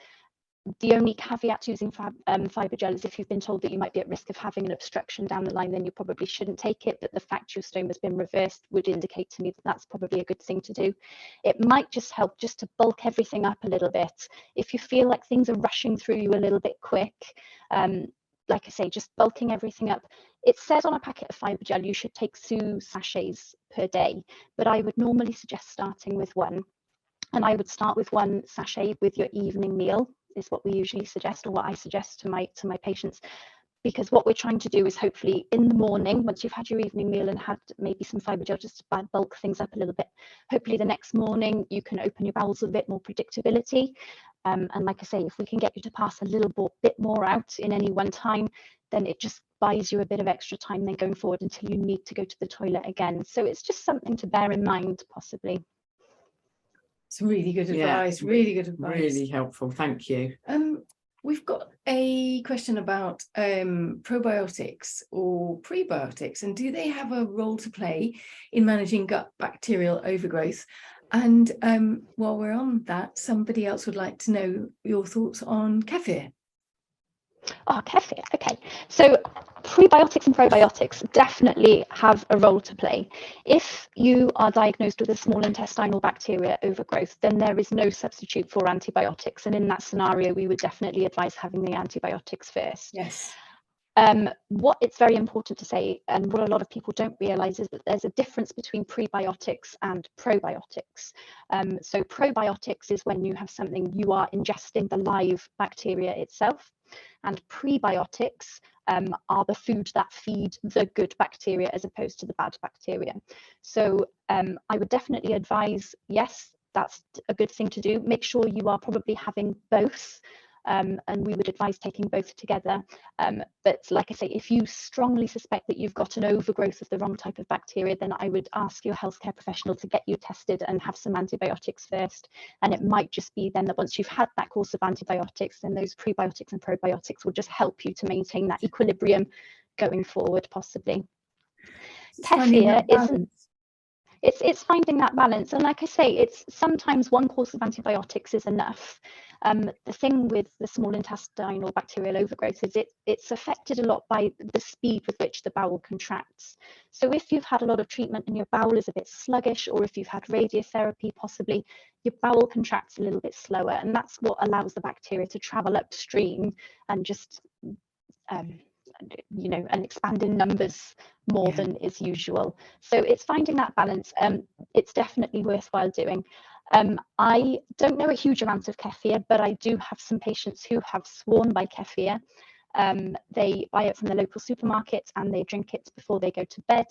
The only caveat to using fiber gel is if you've been told that you might be at risk of having an obstruction down the line, then you probably shouldn't take it. But the fact your stoma has been reversed would indicate to me that that's probably a good thing to do. It might just help just to bulk everything up a little bit. If you feel like things are rushing through you a little bit quick, like I say, just bulking everything up. It says on a packet of fiber gel you should take 2 sachets per day, but I would normally suggest starting with 1. And I would start with 1 sachet with your evening meal, is what we usually suggest, or what I suggest to my patients, because what we're trying to do is hopefully in the morning, once you've had your evening meal and had maybe some fiber gel just to bulk things up a little bit, hopefully the next morning you can open your bowels with a bit more predictability. And like I say, if we can get you to pass a little bit more out in any one time, then it just buys you a bit of extra time then going forward until you need to go to the toilet again. So it's just something to bear in mind, possibly. It's really good advice. Really good advice. Really helpful. Thank you. We've got a question about probiotics or prebiotics, and do they have a role to play in managing gut bacterial overgrowth? And while we're on that, somebody else would like to know your thoughts on kefir. Oh, kefir. Okay. So prebiotics and probiotics definitely have a role to play. If you are diagnosed with a small intestinal bacteria overgrowth, then there is no substitute for antibiotics. And in that scenario, we would definitely advise having the antibiotics first. Yes. What it's very important to say, and what a lot of people don't realize, is that there's a difference between prebiotics and probiotics. So probiotics is when you have something, you are ingesting the live bacteria itself, and prebiotics are the food that feed the good bacteria as opposed to the bad bacteria. So I would definitely advise, yes, that's a good thing to do. Make sure you are probably having both. And we would advise taking both together. But like I say, if you strongly suspect that you've got an overgrowth of the wrong type of bacteria, then I would ask your healthcare professional to get you tested and have some antibiotics first. And it might just be then that once you've had that course of antibiotics, then those prebiotics and probiotics will just help you to maintain that equilibrium going forward, possibly. Kefir isn't. it's finding that balance. And like I say, it's sometimes one course of antibiotics is enough. The thing with the small intestinal bacterial overgrowth is it's affected a lot by the speed with which the bowel contracts. So if you've had a lot of treatment and your bowel is a bit sluggish, or if you've had radiotherapy, possibly your bowel contracts a little bit slower, and that's what allows the bacteria to travel upstream and just you know, and expand in numbers more than is usual. So it's finding that balance. It's definitely worthwhile doing. I don't know a huge amount of kefir, but I do have some patients who have sworn by kefir. They buy it from the local supermarket and they drink it before they go to bed.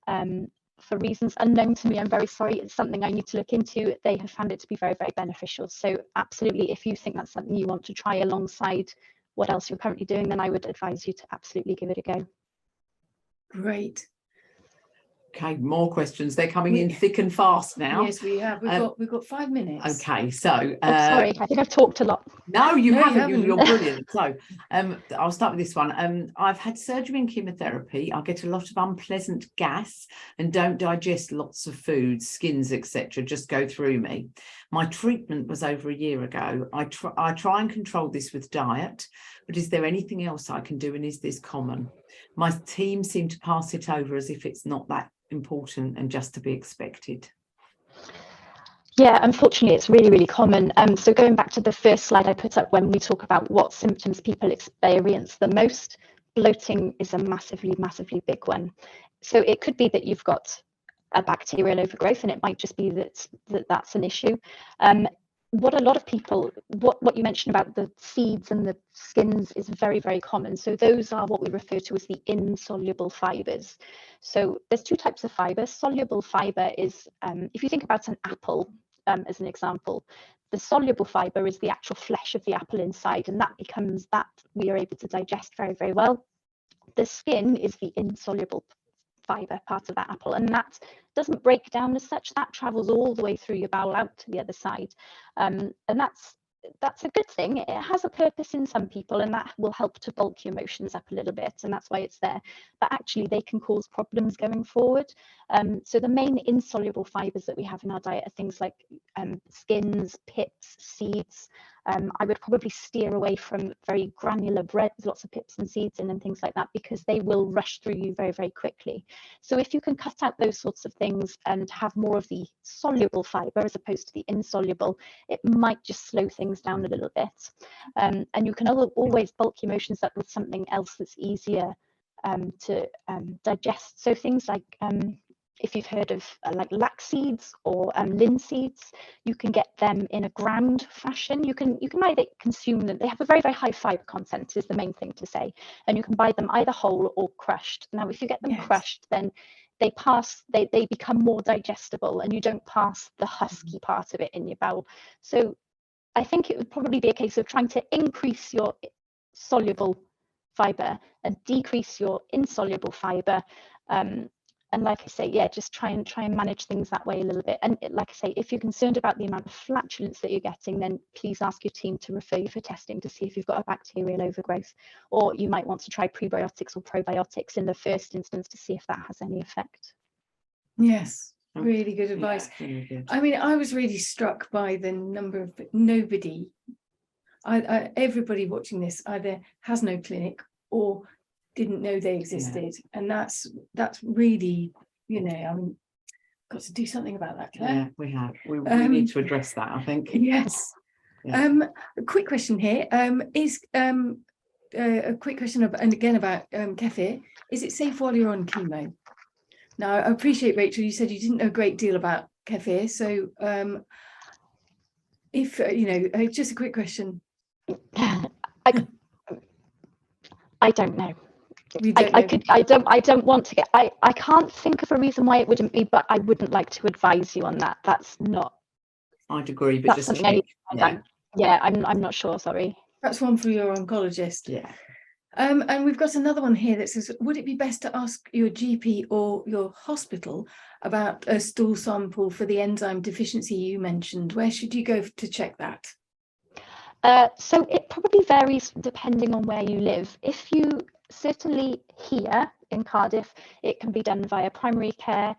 For reasons unknown to me, I'm very sorry, it's something I need to look into. They have found it to be very, very beneficial. So absolutely, if you think that's something you want to try alongside what else you're currently doing, then I would advise you to absolutely give it a go. Great. Okay, more questions. They're coming in thick and fast now. Yes, we have. We've got 5 minutes. Okay, so Sorry, I think I've talked a lot. No, you haven't. haven't. You're brilliant. So I'll start with this one. I've had surgery and chemotherapy. I get a lot of unpleasant gas and don't digest lots of foods, skins, etc. Just go through me. My treatment was over a year ago. I try and control this with diet, but is there anything else I can do, and is this common? My team seem to pass it over as if it's not that important and just to be expected. Yeah, unfortunately, it's really, really common. So going back to the first slide I put up, when we talk about what symptoms people experience the most, bloating is a massively, massively big one. So it could be that you've got a bacterial overgrowth, and it might just be that's an issue. What a lot of people, what you mentioned about the seeds and the skins is very, very common. So those are what we refer to as the insoluble fibers. So there's two types of fiber. Soluble fiber is, if you think about an apple as an example, the soluble fiber is the actual flesh of the apple inside, and that becomes that we are able to digest very, very well. The skin is the insoluble fiber part of that apple, and that doesn't break down as such. That travels all the way through your bowel out to the other side, and that's a good thing. It has a purpose in some people, and that will help to bulk your motions up a little bit, and that's why it's there. But actually they can cause problems going forward. So the main insoluble fibers that we have in our diet are things like skins, pips, seeds. I would probably steer away from very granular bread with lots of pips and seeds in and things like that, because they will rush through you very, very quickly. So if you can cut out those sorts of things and have more of the soluble fiber as opposed to the insoluble, it might just slow things down a little bit. And you can always bulk your motions up with something else that's easier to digest. So things like if you've heard of like lax seeds or linseeds, you can get them in a ground fashion. You can either consume them. They have a very, very high fiber content, is the main thing to say, and you can buy them either whole or crushed. Now, if you get them crushed, then they become more digestible, and you don't pass the husky part of it in your bowel. So I think it would probably be a case of trying to increase your soluble fiber and decrease your insoluble fiber. And like I say, yeah, just try and manage things that way a little bit. And like I say, if you're concerned about the amount of flatulence that you're getting, then please ask your team to refer you for testing to see if you've got a bacterial overgrowth, or you might want to try prebiotics or probiotics in the first instance to see if that has any effect. Yes, really good advice. Yeah, really good. I mean, I was really struck by the number of everybody watching this either has no clinic or didn't know they existed, and that's really, you know, got to do something about that, Claire. Yeah, we have. We need to address that, I think. Yes. Yeah. A quick question here is a quick question and again about kefir. Is it safe while you're on chemo? Now, I appreciate, Rachel, you said you didn't know a great deal about kefir, so if you know, just a quick question. I don't know. I don't want to get. I can't think of a reason why it wouldn't be, but I wouldn't like to advise you on that. That's not. I'd agree, but just check. Yeah, I'm not sure. Sorry. That's one for your oncologist. Yeah. And we've got another one here that says, would it be best to ask your GP or your hospital about a stool sample for the enzyme deficiency you mentioned? Where should you go to check that? So it probably varies depending on where you live. If you certainly here in Cardiff, it can be done via primary care.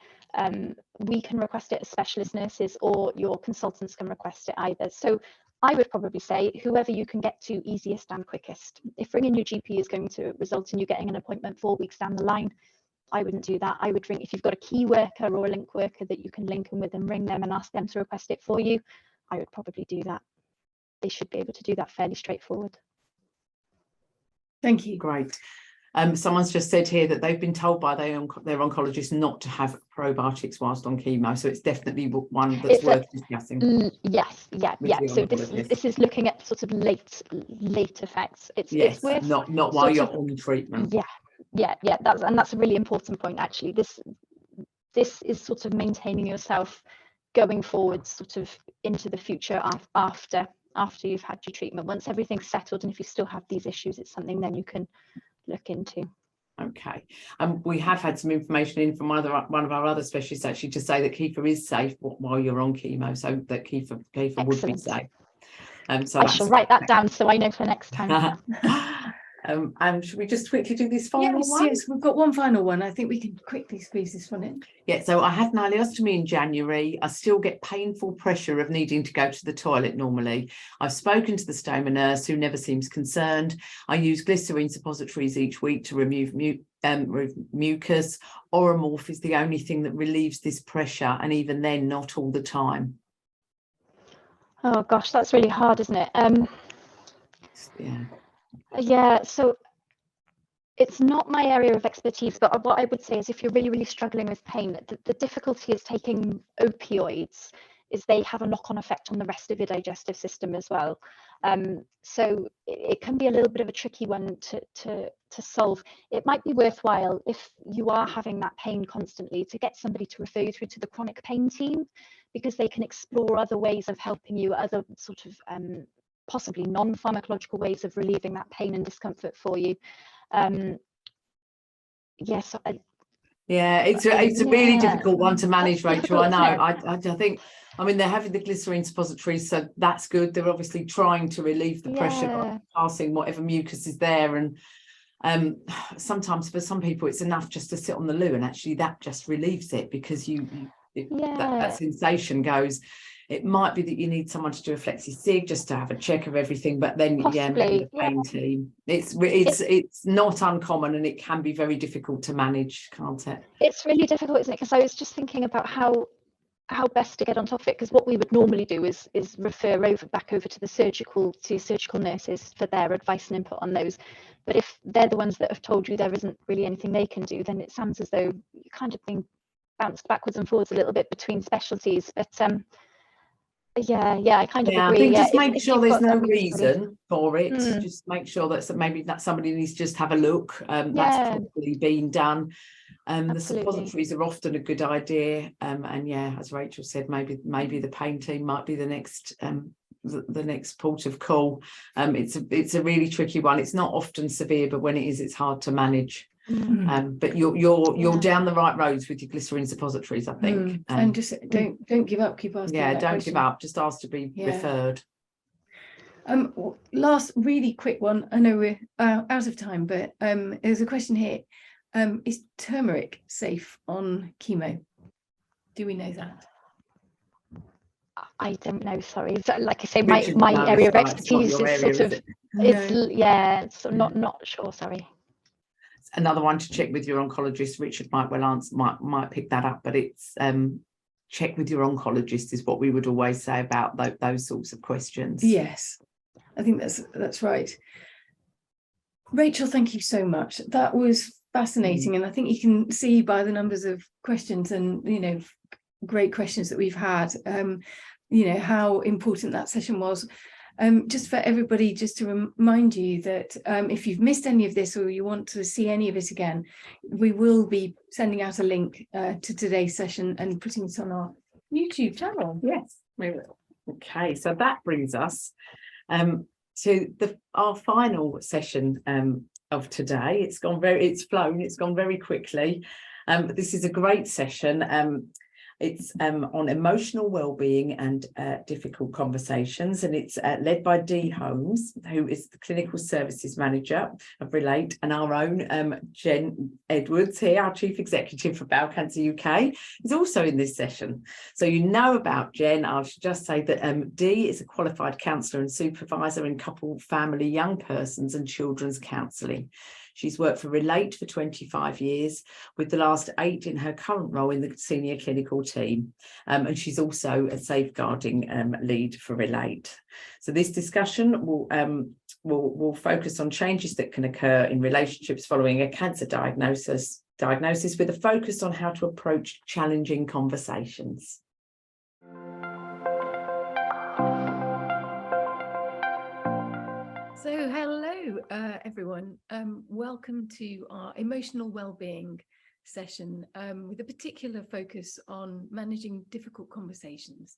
we can request it as specialist nurses, or your consultants can request it either. So I would probably say whoever you can get to easiest and quickest. If ringing your GP is going to result in you getting an appointment 4 weeks down the line, I wouldn't do that. I would ring, if you've got a key worker or a link worker that you can link in with, and ring them and ask them to request it for you, I would probably do that. They should be able to do that fairly straightforward. Thank you. Great. Someone's just said here that they've been told by their oncologist not to have probiotics whilst on chemo, so it's definitely one that's worth discussing. Yes, yeah. So this is looking at sort of late effects. It's worth not while you're on treatment. Yeah. That's a really important point, actually. This is sort of maintaining yourself going forward, sort of into the future after you've had your treatment. Once everything's settled, and if you still have these issues, it's something then you can look into. Okay. We have had some information in from one of our other specialists, actually, to say that Kefir is safe while you're on chemo, so that Kefir would be safe. So I shall write that down so I know for next time. Should we just quickly do this final one? Yes, we've got one final one. I think we can quickly squeeze this one in. Yeah, so I had an ileostomy in January. I still get painful pressure of needing to go to the toilet normally. I've spoken to the stoma nurse, who never seems concerned. I use glycerine suppositories each week to remove mucus. Oromorph is the only thing that relieves this pressure, and even then, not all the time. Oh gosh, that's really hard, isn't it? Yeah, so it's not my area of expertise, but what I would say is, if you're really struggling with pain, the difficulty is taking opioids is they have a knock-on effect on the rest of your digestive system as well. So it can be a little bit of a tricky one to solve. It might be worthwhile, if you are having that pain constantly, to get somebody to refer you through to the chronic pain team, because they can explore other ways of helping you, other sort of possibly non-pharmacological ways of relieving that pain and discomfort for you. It's a really difficult one to manage, Rachel. I know. I think, I mean, they're having the glycerine suppositories, so that's good. They're obviously trying to relieve the pressure by passing whatever mucus is there. And sometimes for some people it's enough just to sit on the loo, and actually that just relieves it, because that sensation goes. It might be that you need someone to do a flexi sig just to have a check of everything, but then maybe the pain team. It's not uncommon, and it can be very difficult to manage, can't it? It's really difficult, isn't it? Because I was just thinking about how best to get on top of it, because what we would normally do is refer back over to the surgical nurses for their advice and input on those. But if they're the ones that have told you there isn't really anything they can do, then it sounds as though you kind of being bounced backwards and forwards a little bit between specialties. But I kind of agree. I think just make sure there's no reason for it. Just make sure that maybe that somebody needs to just have a look. That's probably been done. The suppositories are often a good idea. As Rachel said, maybe the pain team might be the next port of call. It's a really tricky one. It's not often severe, but when it is, it's hard to manage. But you're down the right roads with your glycerine suppositories, I think. And just don't give up. Keep asking. Don't give up. Just ask to be referred. Last really quick one. I know we're out of time, but there's a question here. Is turmeric safe on chemo? Do we know that? I don't know, sorry. So, like I say, my area of expertise is sort of not sure, sorry. Another one to check with your oncologist. Richard might pick that up, but it's check with your oncologist is what we would always say about those sorts of questions. Yes, I think that's right. Rachel, thank you so much. That was fascinating, and I think you can see by the numbers of questions and great questions that we've had, how important that session was. Just for everybody, just to remind you that if you've missed any of this or you want to see any of it again, we will be sending out a link to today's session and putting it on our YouTube channel. Yes, we will. Okay, so that brings us to our final session of today. It's gone very quickly. But this is a great session. It's on emotional well-being and difficult conversations, and it's led by Dee Holmes, who is the Clinical Services Manager of Relate, and our own Jen Edwards here, our Chief Executive for Bowel Cancer UK, is also in this session. So you know about Jen. I should just say that Dee is a qualified counsellor and supervisor in couple, family, young persons and children's counselling. She's worked for Relate for 25 years, with the last 8 in her current role in the senior clinical team. And she's also a safeguarding lead for Relate. So this discussion will focus on changes that can occur in relationships following a cancer diagnosis with a focus on how to approach challenging conversations. So hello, everyone. Welcome to our emotional well-being session with a particular focus on managing difficult conversations.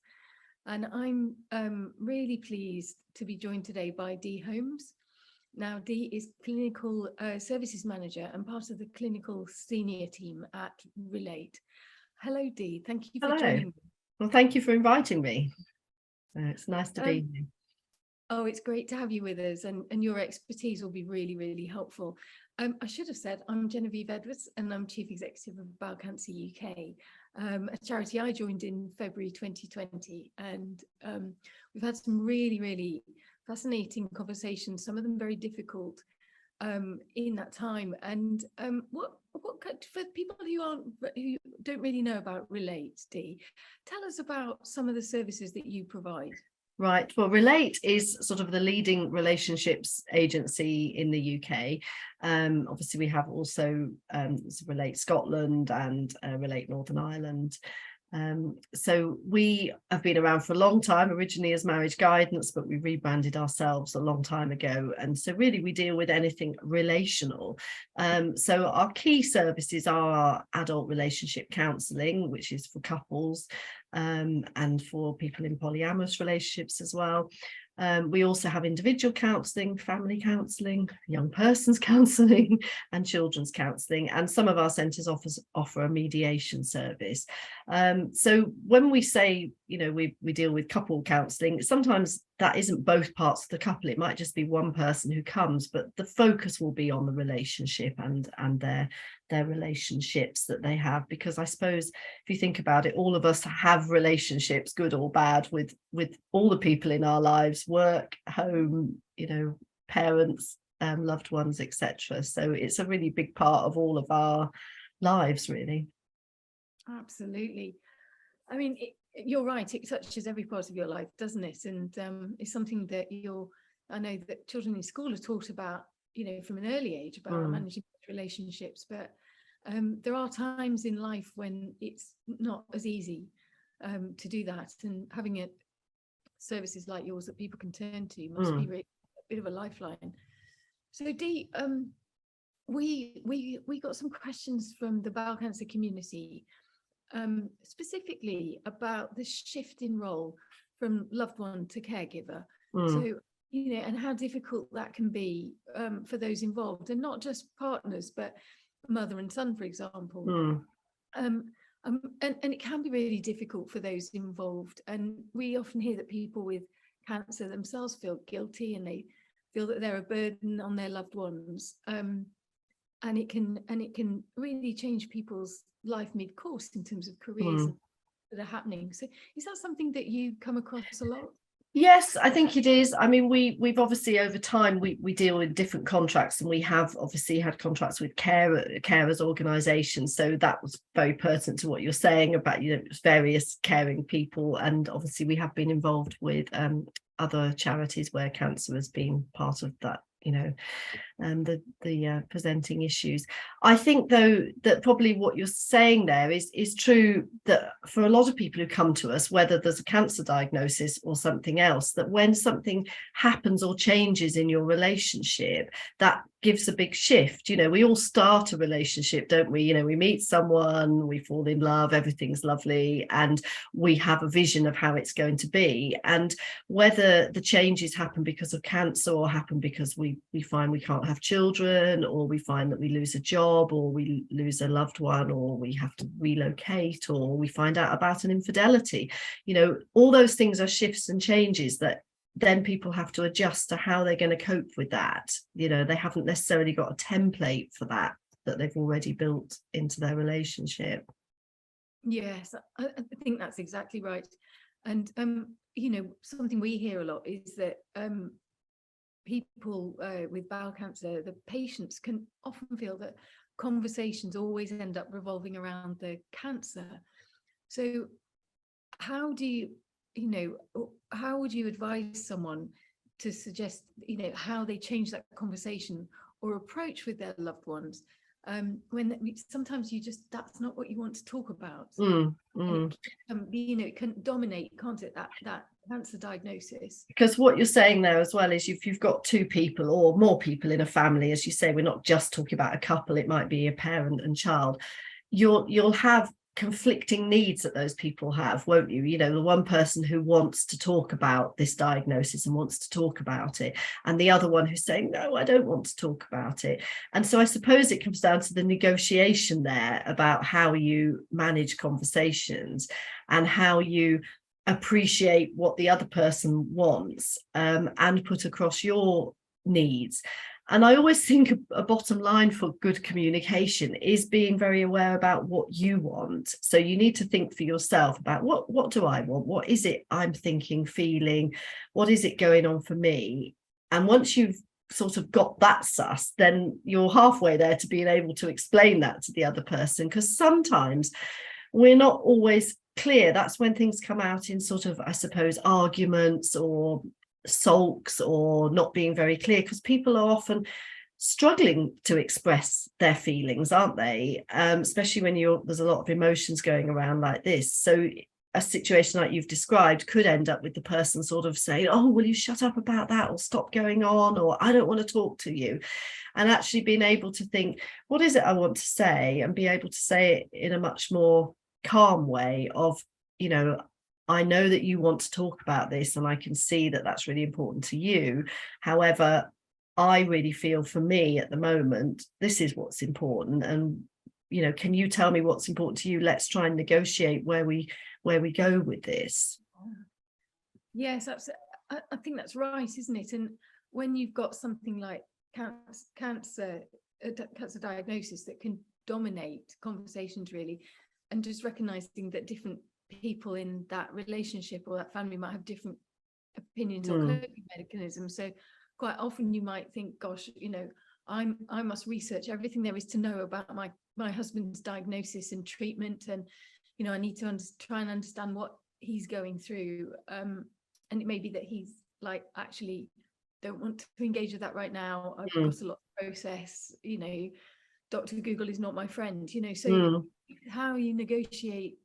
And I'm really pleased to be joined today by Dee Holmes. Now, Dee is Clinical Services Manager and part of the clinical senior team at Relate. Hello, Dee. Thank you for joining me. Well, thank you for inviting me. It's nice to be here. Oh, it's great to have you with us, and your expertise will be really, really helpful. I should have said I'm Genevieve Edwards, and I'm Chief Executive of Bowel Cancer UK, a charity I joined in February 2020. And we've had some really, really fascinating conversations, some of them very difficult in that time. And what for people who don't really know about Relate, Dee, tell us about some of the services that you provide. Right. Well, Relate is sort of the leading relationships agency in the UK. Obviously, we have also Relate Scotland and Relate Northern Ireland. So we have been around for a long time, originally as Marriage Guidance, but we rebranded ourselves a long time ago. And so really we deal with anything relational. So our key services are adult relationship counselling, which is for couples and for people in polyamorous relationships as well. We also have individual counselling, family counselling, young persons counselling and children's counselling, and some of our centres offer a mediation service. So when we say, you know, we deal with couple counselling, sometimes that isn't both parts of the couple. It might just be one person who comes, but the focus will be on the relationship and their relationships that they have, because I suppose if you think about it, all of us have relationships, good or bad, with all the people in our lives, work, home, you know, parents, loved ones, etc. So it's a really big part of all of our lives, really. Absolutely. I mean, you're right, it touches every part of your life, doesn't it? And it's something that I know that children in school are taught about, you know, from an early age, about managing relationships, but there are times in life when it's not as easy to do that, and having services like yours that people can turn to must be really a bit of a lifeline. So Dee, we got some questions from the bowel cancer community, specifically about the shift in role from loved one to caregiver. So, you know, and how difficult that can be for those involved, and not just partners, but mother and son, for example. And it can be really difficult for those involved. And we often hear that people with cancer themselves feel guilty, and they feel that they're a burden on their loved ones. And it can really change people's life mid-course in terms of careers that are happening. So is that something that you come across a lot? Yes, I think it is. I mean, we've obviously over time we deal with different contracts, and we have obviously had contracts with carers organisations. So that was very pertinent to what you're saying about, you know, various caring people, and obviously we have been involved with other charities where cancer has been part of that, you know, and the presenting issues. I think though that probably what you're saying there is true, that for a lot of people who come to us, whether there's a cancer diagnosis or something else, that when something happens or changes in your relationship, that gives a big shift. You know, we all start a relationship, don't we? You know, we meet someone, we fall in love, everything's lovely, and we have a vision of how it's going to be. And whether the changes happen because of cancer, or happen because we find we can't have children, or we find that we lose a job, or we lose a loved one, or we have to relocate, or we find out about an infidelity, you know, all those things are shifts and changes that then people have to adjust to how they're going to cope with that. You know, they haven't necessarily got a template for that they've already built into their relationship. Yes, I think that's exactly right. And you know, something we hear a lot is that people with bowel cancer, the patients can often feel that conversations always end up revolving around the cancer. So how do you, you know, how would you advise someone to suggest, you know, how they change that conversation or approach with their loved ones when sometimes you just, that's not what you want to talk about? You know, it can dominate, can't it, that cancer diagnosis? Because what you're saying there as well is if you've got two people or more people in a family, as you say, we're not just talking about a couple, it might be a parent and child, you'll have conflicting needs that those people have, won't you? You know, the one person who wants to talk about this diagnosis and wants to talk about it, and the other one who's saying, no, I don't want to talk about it. And so I suppose it comes down to the negotiation there about how you manage conversations and how you appreciate what the other person wants and put across your needs. And I always think a bottom line for good communication is being very aware about what you want. So you need to think for yourself about what do I want? What is it I'm thinking, feeling? What is it going on for me? And once you've sort of got that sussed, then you're halfway there to being able to explain that to the other person, because sometimes we're not always clear. That's when things come out in sort of, I suppose, arguments or sulks or not being very clear, because people are often struggling to express their feelings, aren't they? Especially when there's a lot of emotions going around like this. So a situation like you've described could end up with the person sort of saying, oh, will you shut up about that, or stop going on, or I don't want to talk to you. And actually being able to think, what is it I want to say, and be able to say it in a much more calm way of, you know, I know that you want to talk about this, and I can see that that's really important to you. However, I really feel for me at the moment, this is what's important. And, you know, can you tell me what's important to you? Let's try and negotiate where we go with this. Yes, I think that's right, isn't it? And when you've got something like cancer diagnosis that can dominate conversations really, and just recognizing that different people in that relationship or that family might have different opinions or coping mechanisms. So quite often you might think, gosh, you know, I must research everything there is to know about my husband's diagnosis and treatment, and you know, I need to try and understand what he's going through, and it may be that he's like, actually don't want to engage with that right now, I've got a lot to process, you know, Dr. Google is not my friend, you know. So how you negotiate,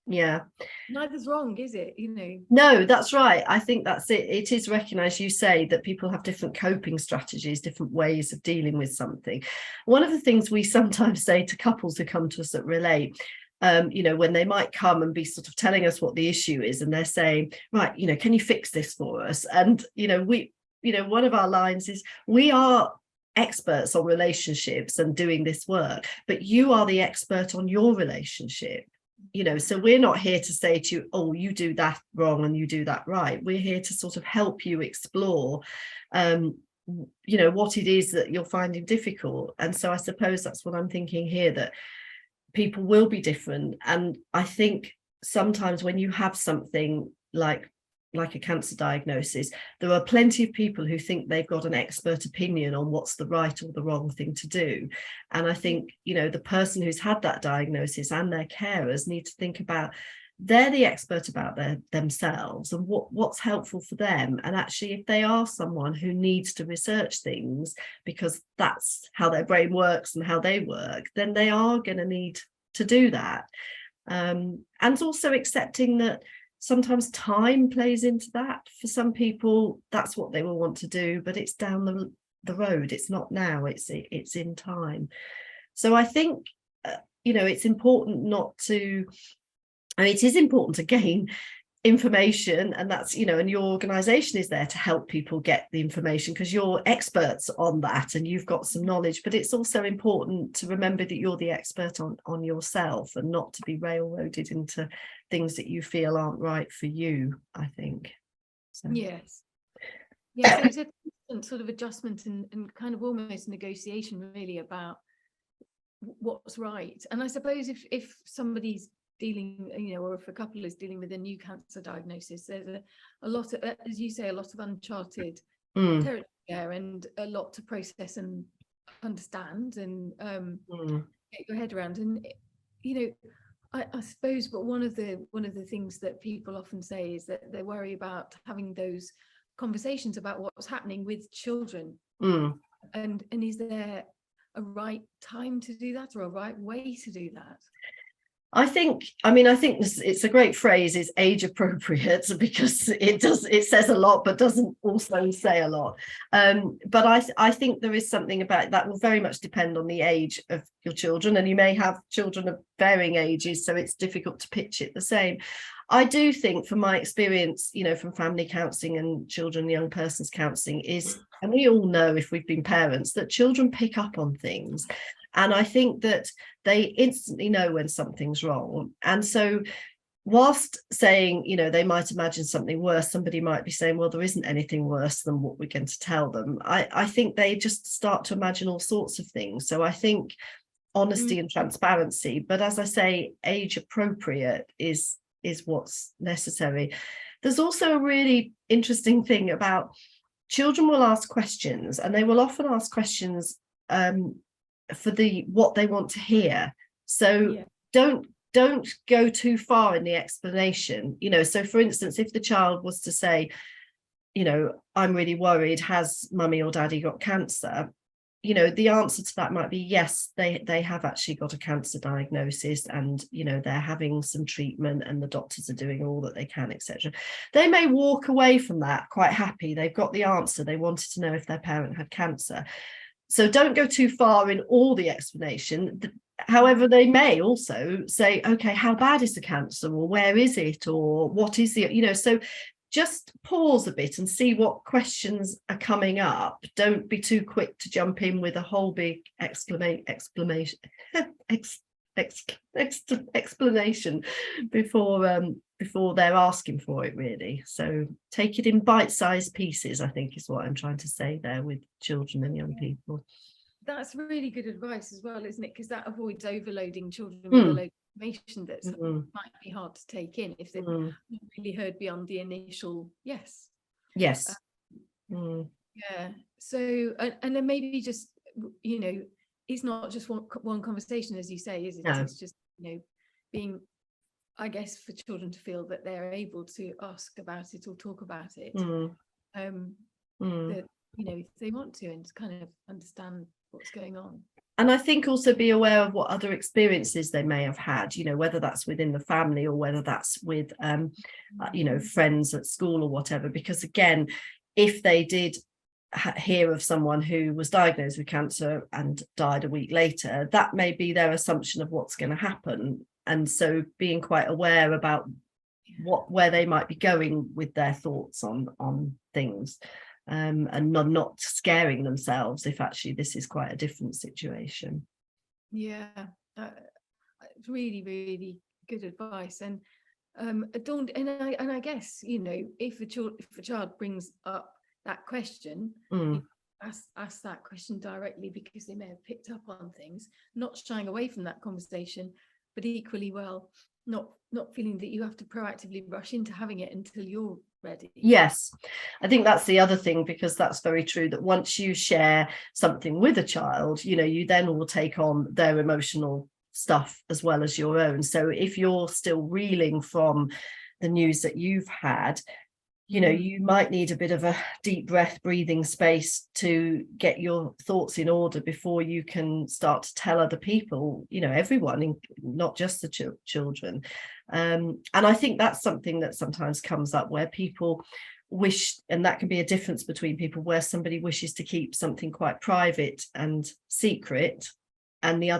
neither's wrong, is it? You know, no, that's right. I think that's it. It is recognized, you say, that people have different coping strategies, different ways of dealing with something. One of the things we sometimes say to couples who come to us at Relate, you know, when they might come and be sort of telling us what the issue is, and they're saying, right, you know, can you fix this for us? And you know, one of our lines is, we are experts on relationships and doing this work, but you are the expert on your relationship. You know, so we're not here to say to you, oh, you do that wrong and you do that right. We're here to sort of help you explore, you know, what it is that you're finding difficult. And so I suppose that's what I'm thinking here, that people will be different. And I think sometimes when you have something like a cancer diagnosis, there are plenty of people who think they've got an expert opinion on what's the right or the wrong thing to do. And I think, you know, the person who's had that diagnosis and their carers need to think about, they're the expert about themselves and what's helpful for them. And actually, if they are someone who needs to research things because that's how their brain works and how they work, then they are going to need to do that. And also accepting that sometimes time plays into that. For some people, that's what they will want to do, but it's down the road. It's not now, it's in time. So I think, it's important not to, it is important to gain information, and that's, and your organization is there to help people get the information because you're experts on that and you've got some knowledge, but it's also important to remember that you're the expert on yourself and not to be railroaded into things that you feel aren't right for you, I think. So. Yes. Yeah, so it's a constant sort of adjustment and kind of almost negotiation really about what's right. And I suppose if somebody's dealing, or if a couple is dealing with a new cancer diagnosis, there's a lot of, as you say, a lot of uncharted territory there, and a lot to process and understand and get your head around. And I suppose, but one of the things that people often say is that they worry about having those conversations about what's happening with children, and is there a right time to do that or a right way to do that? I think it's a great phrase, is age appropriate, because it says a lot but doesn't also say a lot. But I think there is something about that will very much depend on the age of your children, and you may have children of varying ages, so it's difficult to pitch it the same. I do think, from my experience, from family counselling and children and young persons counselling, is, and we all know if we've been parents, that children pick up on things. And I think that they instantly know when something's wrong. And so whilst saying, they might imagine something worse, somebody might be saying, well, there isn't anything worse than what we're going to tell them. I think they just start to imagine all sorts of things. So I think honesty and transparency, but as I say, age appropriate is what's necessary. There's also a really interesting thing about children will ask questions, and they will often ask questions for what they want to hear. So don't go too far in the explanation. So for instance, if the child was to say, I'm really worried, has mummy or daddy got cancer? The answer to that might be yes, they have actually got a cancer diagnosis, and they're having some treatment and the doctors are doing all that they can, etc. They may walk away from that quite happy. They've got the answer. They wanted to know if their parent had cancer. So don't go too far in all the explanation. However, they may also say, okay, how bad is the cancer, or where is it, or what is the, so just pause a bit and see what questions are coming up. Don't be too quick to jump in with a whole big explanation before they're asking for it, really. So take it in bite-sized pieces, I think, is what I'm trying to say there with children and young people. That's really good advice as well, isn't it? Because that avoids overloading children with a load of information that might be hard to take in if they've not really heard beyond the initial yes. Yeah. So and then maybe just it's not just one conversation, as you say, is it? No. It's just being, I guess, for children to feel that they're able to ask about it or talk about it, that if they want to, and to kind of understand what's going on. And I think also be aware of what other experiences they may have had, whether that's within the family or whether that's with friends at school or whatever, because again, if they did hear of someone who was diagnosed with cancer and died a week later, that may be their assumption of what's going to happen. And so being quite aware about where they might be going with their thoughts on things, and not scaring themselves if actually this is quite a different situation. Yeah, it's really, really good advice. And I guess if a child brings up that question, ask that question directly, because they may have picked up on things, not shying away from that conversation, but equally well not feeling that you have to proactively rush into having it until you're ready. Yes, I think that's the other thing, because that's very true, that once you share something with a child, you then will take on their emotional stuff as well as your own. So if you're still reeling from the news that you've had, you might need a bit of a deep breath, breathing space to get your thoughts in order before you can start to tell other people, everyone, not just the children. And I think that's something that sometimes comes up, where people wish, and that can be a difference between people, where somebody wishes to keep something quite private and secret, and the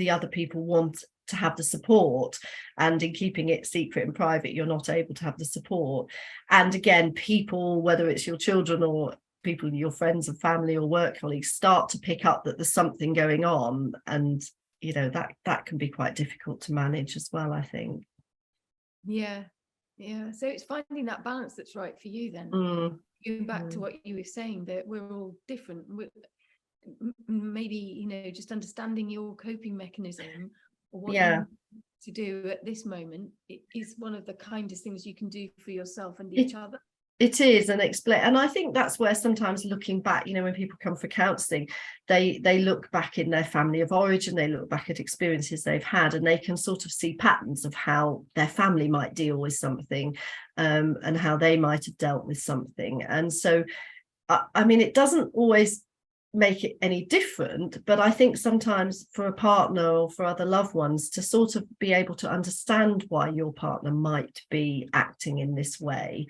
other people want to have the support, and in keeping it secret and private you're not able to have the support. And again, people, whether it's your children or people, your friends and family or work colleagues, start to pick up that there's something going on, and that can be quite difficult to manage as well, I think. Yeah, so it's finding that balance that's right for you then. Going back to what you were saying, that we're all different. Maybe just understanding your coping mechanism, or what you need to do at this moment, it is one of the kindest things you can do for yourself and each other. It is, and I think that's where sometimes looking back, when people come for counselling, they look back in their family of origin, they look back at experiences they've had, and they can sort of see patterns of how their family might deal with something, and how they might have dealt with something. And so, it doesn't always make it any different, but I think sometimes for a partner or for other loved ones to sort of be able to understand why your partner might be acting in this way.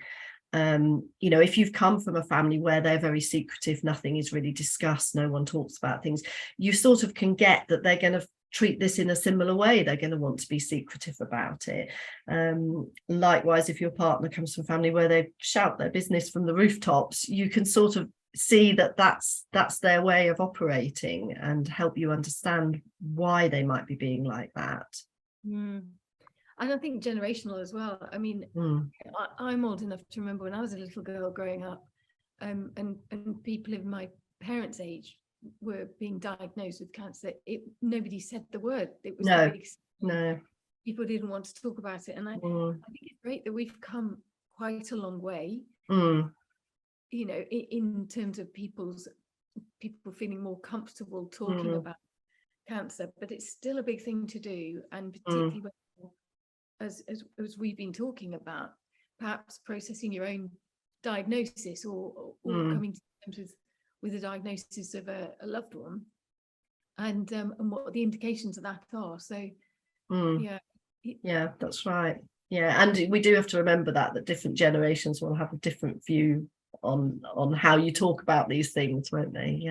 If you've come from a family where they're very secretive, nothing is really discussed, no one talks about things, you sort of can get that they're going to treat this in a similar way. They're going to want to be secretive about it. Likewise, if your partner comes from a family where they shout their business from the rooftops, you can sort of see that that's their way of operating, and help you understand why they might be being like that. And I think generational as well. I'm old enough to remember when I was a little girl growing up, and people of my parents' age were being diagnosed with cancer. Nobody said the word. It was no. People didn't want to talk about it, and I think it's great that we've come quite a long way. In terms of people feeling more comfortable talking about cancer, but it's still a big thing to do, and particularly when, as we've been talking about, perhaps processing your own diagnosis or coming to terms with a diagnosis of a loved one, and what the implications of that are. So that's right. And we do have to remember that different generations will have a different view on how you talk about these things, won't they?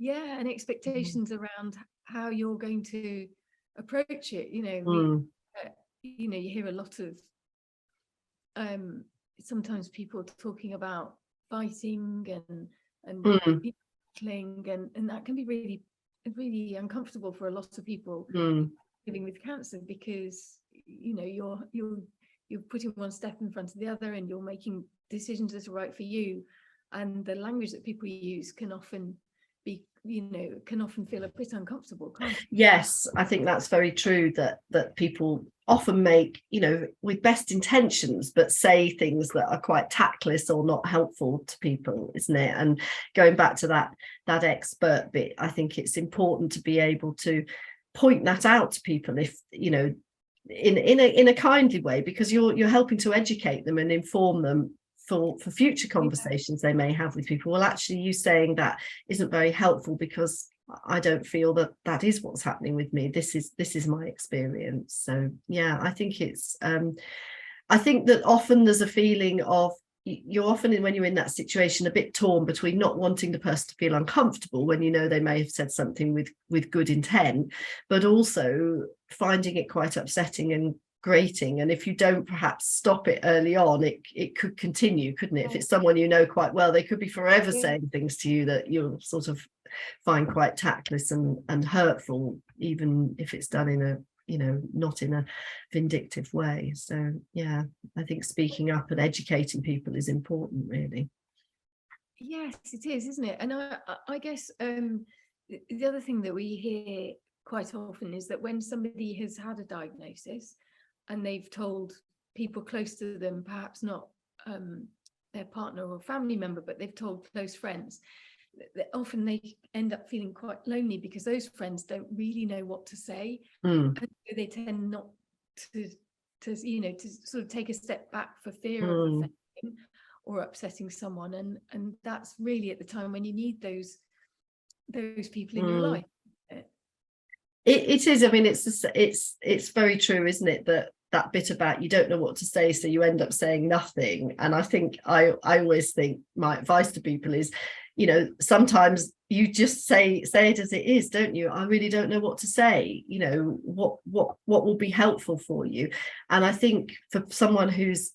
And expectations around how you're going to approach it. You hear a lot of sometimes people talking about fighting and battling, and that can be really, really uncomfortable for a lot of people living with cancer, because you're putting one step in front of the other, and you're making decisions that are right for you, and the language that people use can often be, can often feel a bit uncomfortable, can't it? Yes, I think that's very true, that people often make, with best intentions, but say things that are quite tactless or not helpful to people, isn't it? And going back to that expert bit, I think it's important to be able to point that out to people, if in a kindly way, because you're helping to educate them and inform them for future conversations they may have with people. Well, actually, you saying that isn't very helpful, because I don't feel that is what's happening with me. This is my experience. So I think it's I think that often there's a feeling of, you're often, when you're in that situation, a bit torn between not wanting the person to feel uncomfortable when they may have said something with good intent, but also finding it quite upsetting and grating. And if you don't perhaps stop it early on, it could continue, couldn't it? If it's someone quite well, they could be forever saying things to you that you'll sort of find quite tactless and hurtful, even if it's done in a not in a vindictive way. So I think speaking up and educating people is important, really. Yes, it is, isn't it? And I guess the other thing that we hear quite often is that when somebody has had a diagnosis and they've told people close to them, perhaps not their partner or family member, but they've told close friends, that often they end up feeling quite lonely, because those friends don't really know what to say, and so they tend not to sort of take a step back for fear of offending or upsetting someone, and that's really at the time when you need those people in your life. It is. I mean, it's very true, isn't it, that that bit about you don't know what to say, so you end up saying nothing. And I think I always think my advice to people is, you know, sometimes you just say it as it is, don't you? I really don't know what to say. You know, what will be helpful for you? And I think for someone who's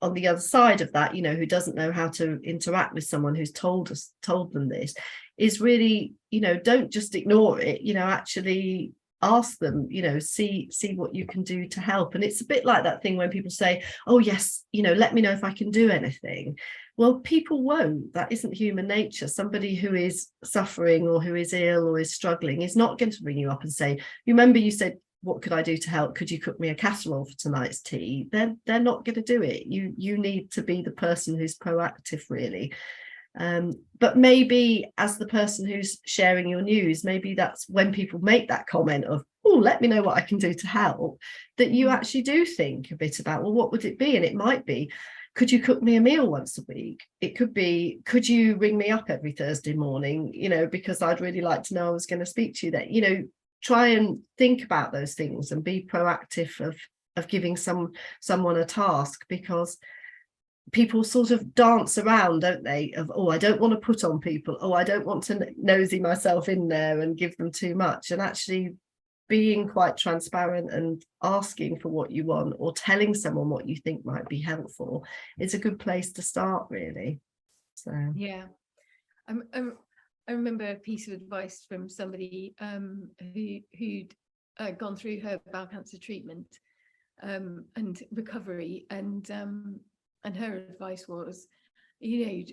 on the other side of that, you know, who doesn't know how to interact with someone who's told them this, is really, you know, don't just ignore it, you know, actually ask them, you know, see what you can do to help. And it's a bit like that thing when people say, oh yes, you know, let me know if I can do anything. Well, people won't. That isn't human nature. Somebody who is suffering or who is ill or is struggling is not going to ring you up and say, remember you said, what could I do to help? Could you cook me a casserole for tonight's tea? They're not going to do it. You need to be the person who's proactive, really. But maybe as the person who's sharing your news, maybe that's when people make that comment of, oh, let me know what I can do to help, that you actually do think a bit about, well, what would it be? And it might be, could you cook me a meal once a week? It could be, could you ring me up every Thursday morning, you know, because I'd really like to know I was going to speak to you then. You know, try and think about those things and be proactive of giving someone a task, because people sort of dance around, don't they, of, oh, I don't want to put on people, oh, I don't want to nosy myself in there and give them too much. And actually being quite transparent and asking for what you want, or telling someone what you think might be helpful, is a good place to start, really. So yeah, I remember a piece of advice from somebody who'd gone through her bowel cancer treatment and recovery, and her advice was, you know, you'd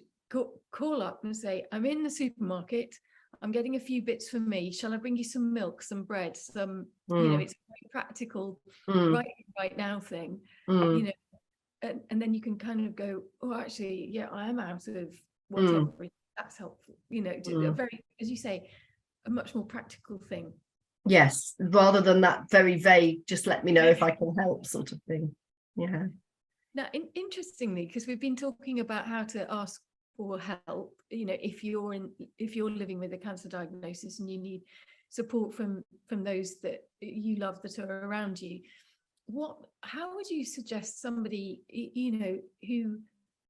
call up and say, I'm in the supermarket, I'm getting a few bits for me, shall I bring you some milk, some bread, some, you know, it's a very practical right now thing, you know, and then you can kind of go, oh, actually, yeah, I am out of whatever, that's helpful, you know, to a very, as you say, a much more practical thing. Yes, rather than that very vague, just let me know if I can help sort of thing. Yeah. Now, interestingly, because we've been talking about how to ask for help, you know, if you're living with a cancer diagnosis and you need support from those that you love that are around you, how would you suggest somebody, you know,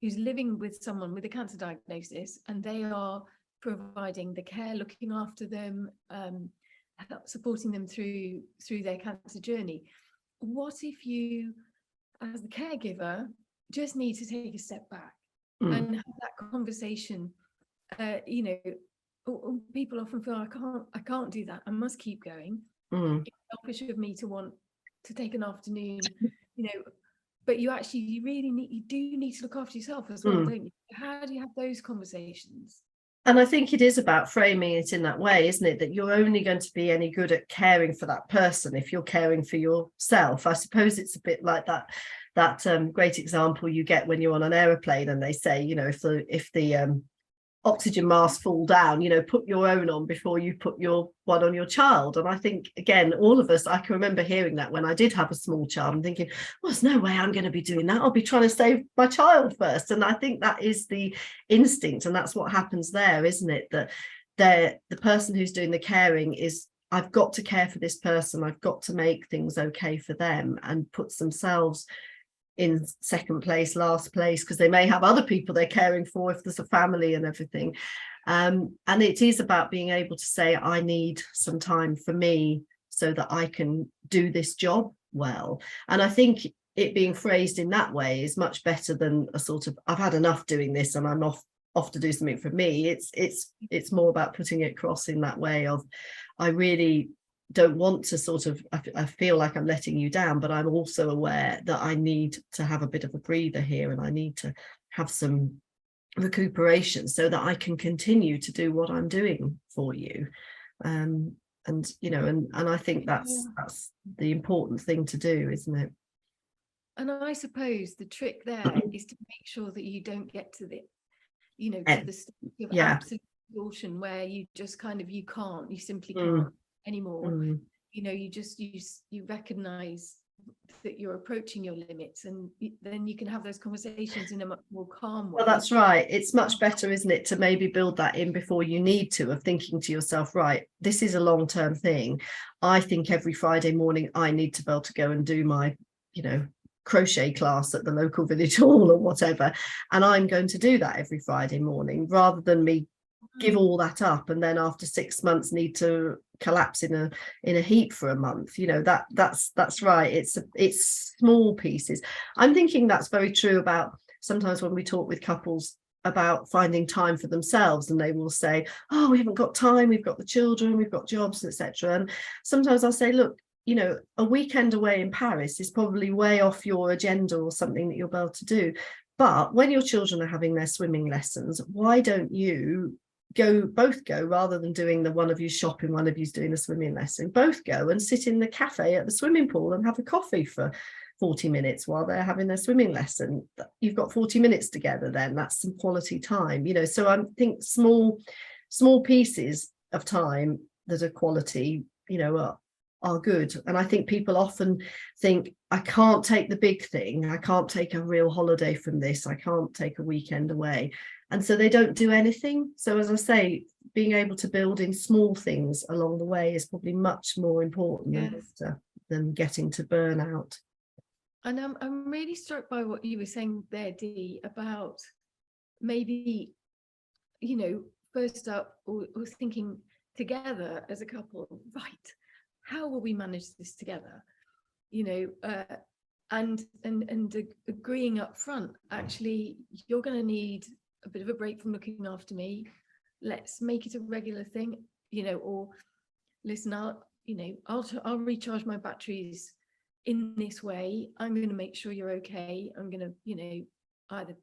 who's living with someone with a cancer diagnosis and they are providing the care, looking after them, supporting them through their cancer journey? What if you, as the caregiver, just need to take a step back and have that conversation? You know, people often feel, I can't do that, I must keep going. It's selfish of me to want to take an afternoon, you know, but you do need to look after yourself as well, don't you? How do you have those conversations? And I think it is about framing it in that way, isn't it? That you're only going to be any good at caring for that person if you're caring for yourself. I suppose it's a bit like that great example you get when you're on an aeroplane and they say, you know, if the oxygen mask fall down, you know, put your own on before you put your one on your child. And I think, again, all of us, I can remember hearing that when I did have a small child and thinking, well, there's no way I'm going to be doing that. I'll be trying to save my child first. And I think that is the instinct, and that's what happens there, isn't it? That the person who's doing the caring is, I've got to care for this person, I've got to make things okay for them, and puts themselves in second place, last place, because they may have other people they're caring for if there's a family and everything. And it is about being able to say, I need some time for me so that I can do this job well. And I think it being phrased in that way is much better than a sort of, I've had enough doing this and I'm off to do something for me. It's more about putting it across in that way of, I really don't want to sort of, I feel like I'm letting you down, but I'm also aware that I need to have a bit of a breather here, and I need to have some recuperation so that I can continue to do what I'm doing for you. And you know, and I think that's the important thing to do, isn't it? And I suppose the trick there is to make sure that you don't get to the, you know, to the state of absolute exhaustion where you just kind of, you simply can't anymore. You know, you recognize that you're approaching your limits, and then you can have those conversations in a much more calm way. Well, that's right. It's much better, isn't it, to maybe build that in before you need to, of thinking to yourself, right, this is a long-term thing. I think every Friday morning I need to be able to go and do my crochet class at the local village hall or whatever, and I'm going to do that every Friday morning, rather than me give all that up and then after 6 months need to collapse in a heap for a month. That's right, it's small pieces. I'm thinking that's very true about sometimes when we talk with couples about finding time for themselves, and they will say, oh, we haven't got time, we've got the children, we've got jobs, etc. And sometimes I'll say, look, a weekend away in Paris is probably way off your agenda or something that you'll be able to do. But when your children are having their swimming lessons, why don't you both go, rather than doing the one of you shopping, one of you's doing the swimming lesson, both go and sit in the cafe at the swimming pool and have a coffee for 40 minutes while they're having their swimming lesson. You've got 40 minutes together then. That's some quality time, so I think small pieces of time that are quality, are good. And I think people often think, I can't take the big thing, I can't take a real holiday from this, I can't take a weekend away, and so they don't do anything. So as I say, being able to build in small things along the way is probably much more important than getting to burnout. And I'm really struck by what you were saying there, Dee, about maybe, first up, or thinking together as a couple, right, how will we manage this together? And agreeing up front, actually, you're going to need a bit of a break from looking after me. Let's make it a regular thing, or listen, I'll recharge my batteries in this way. I'm going to make sure you're okay. I'm going to, either,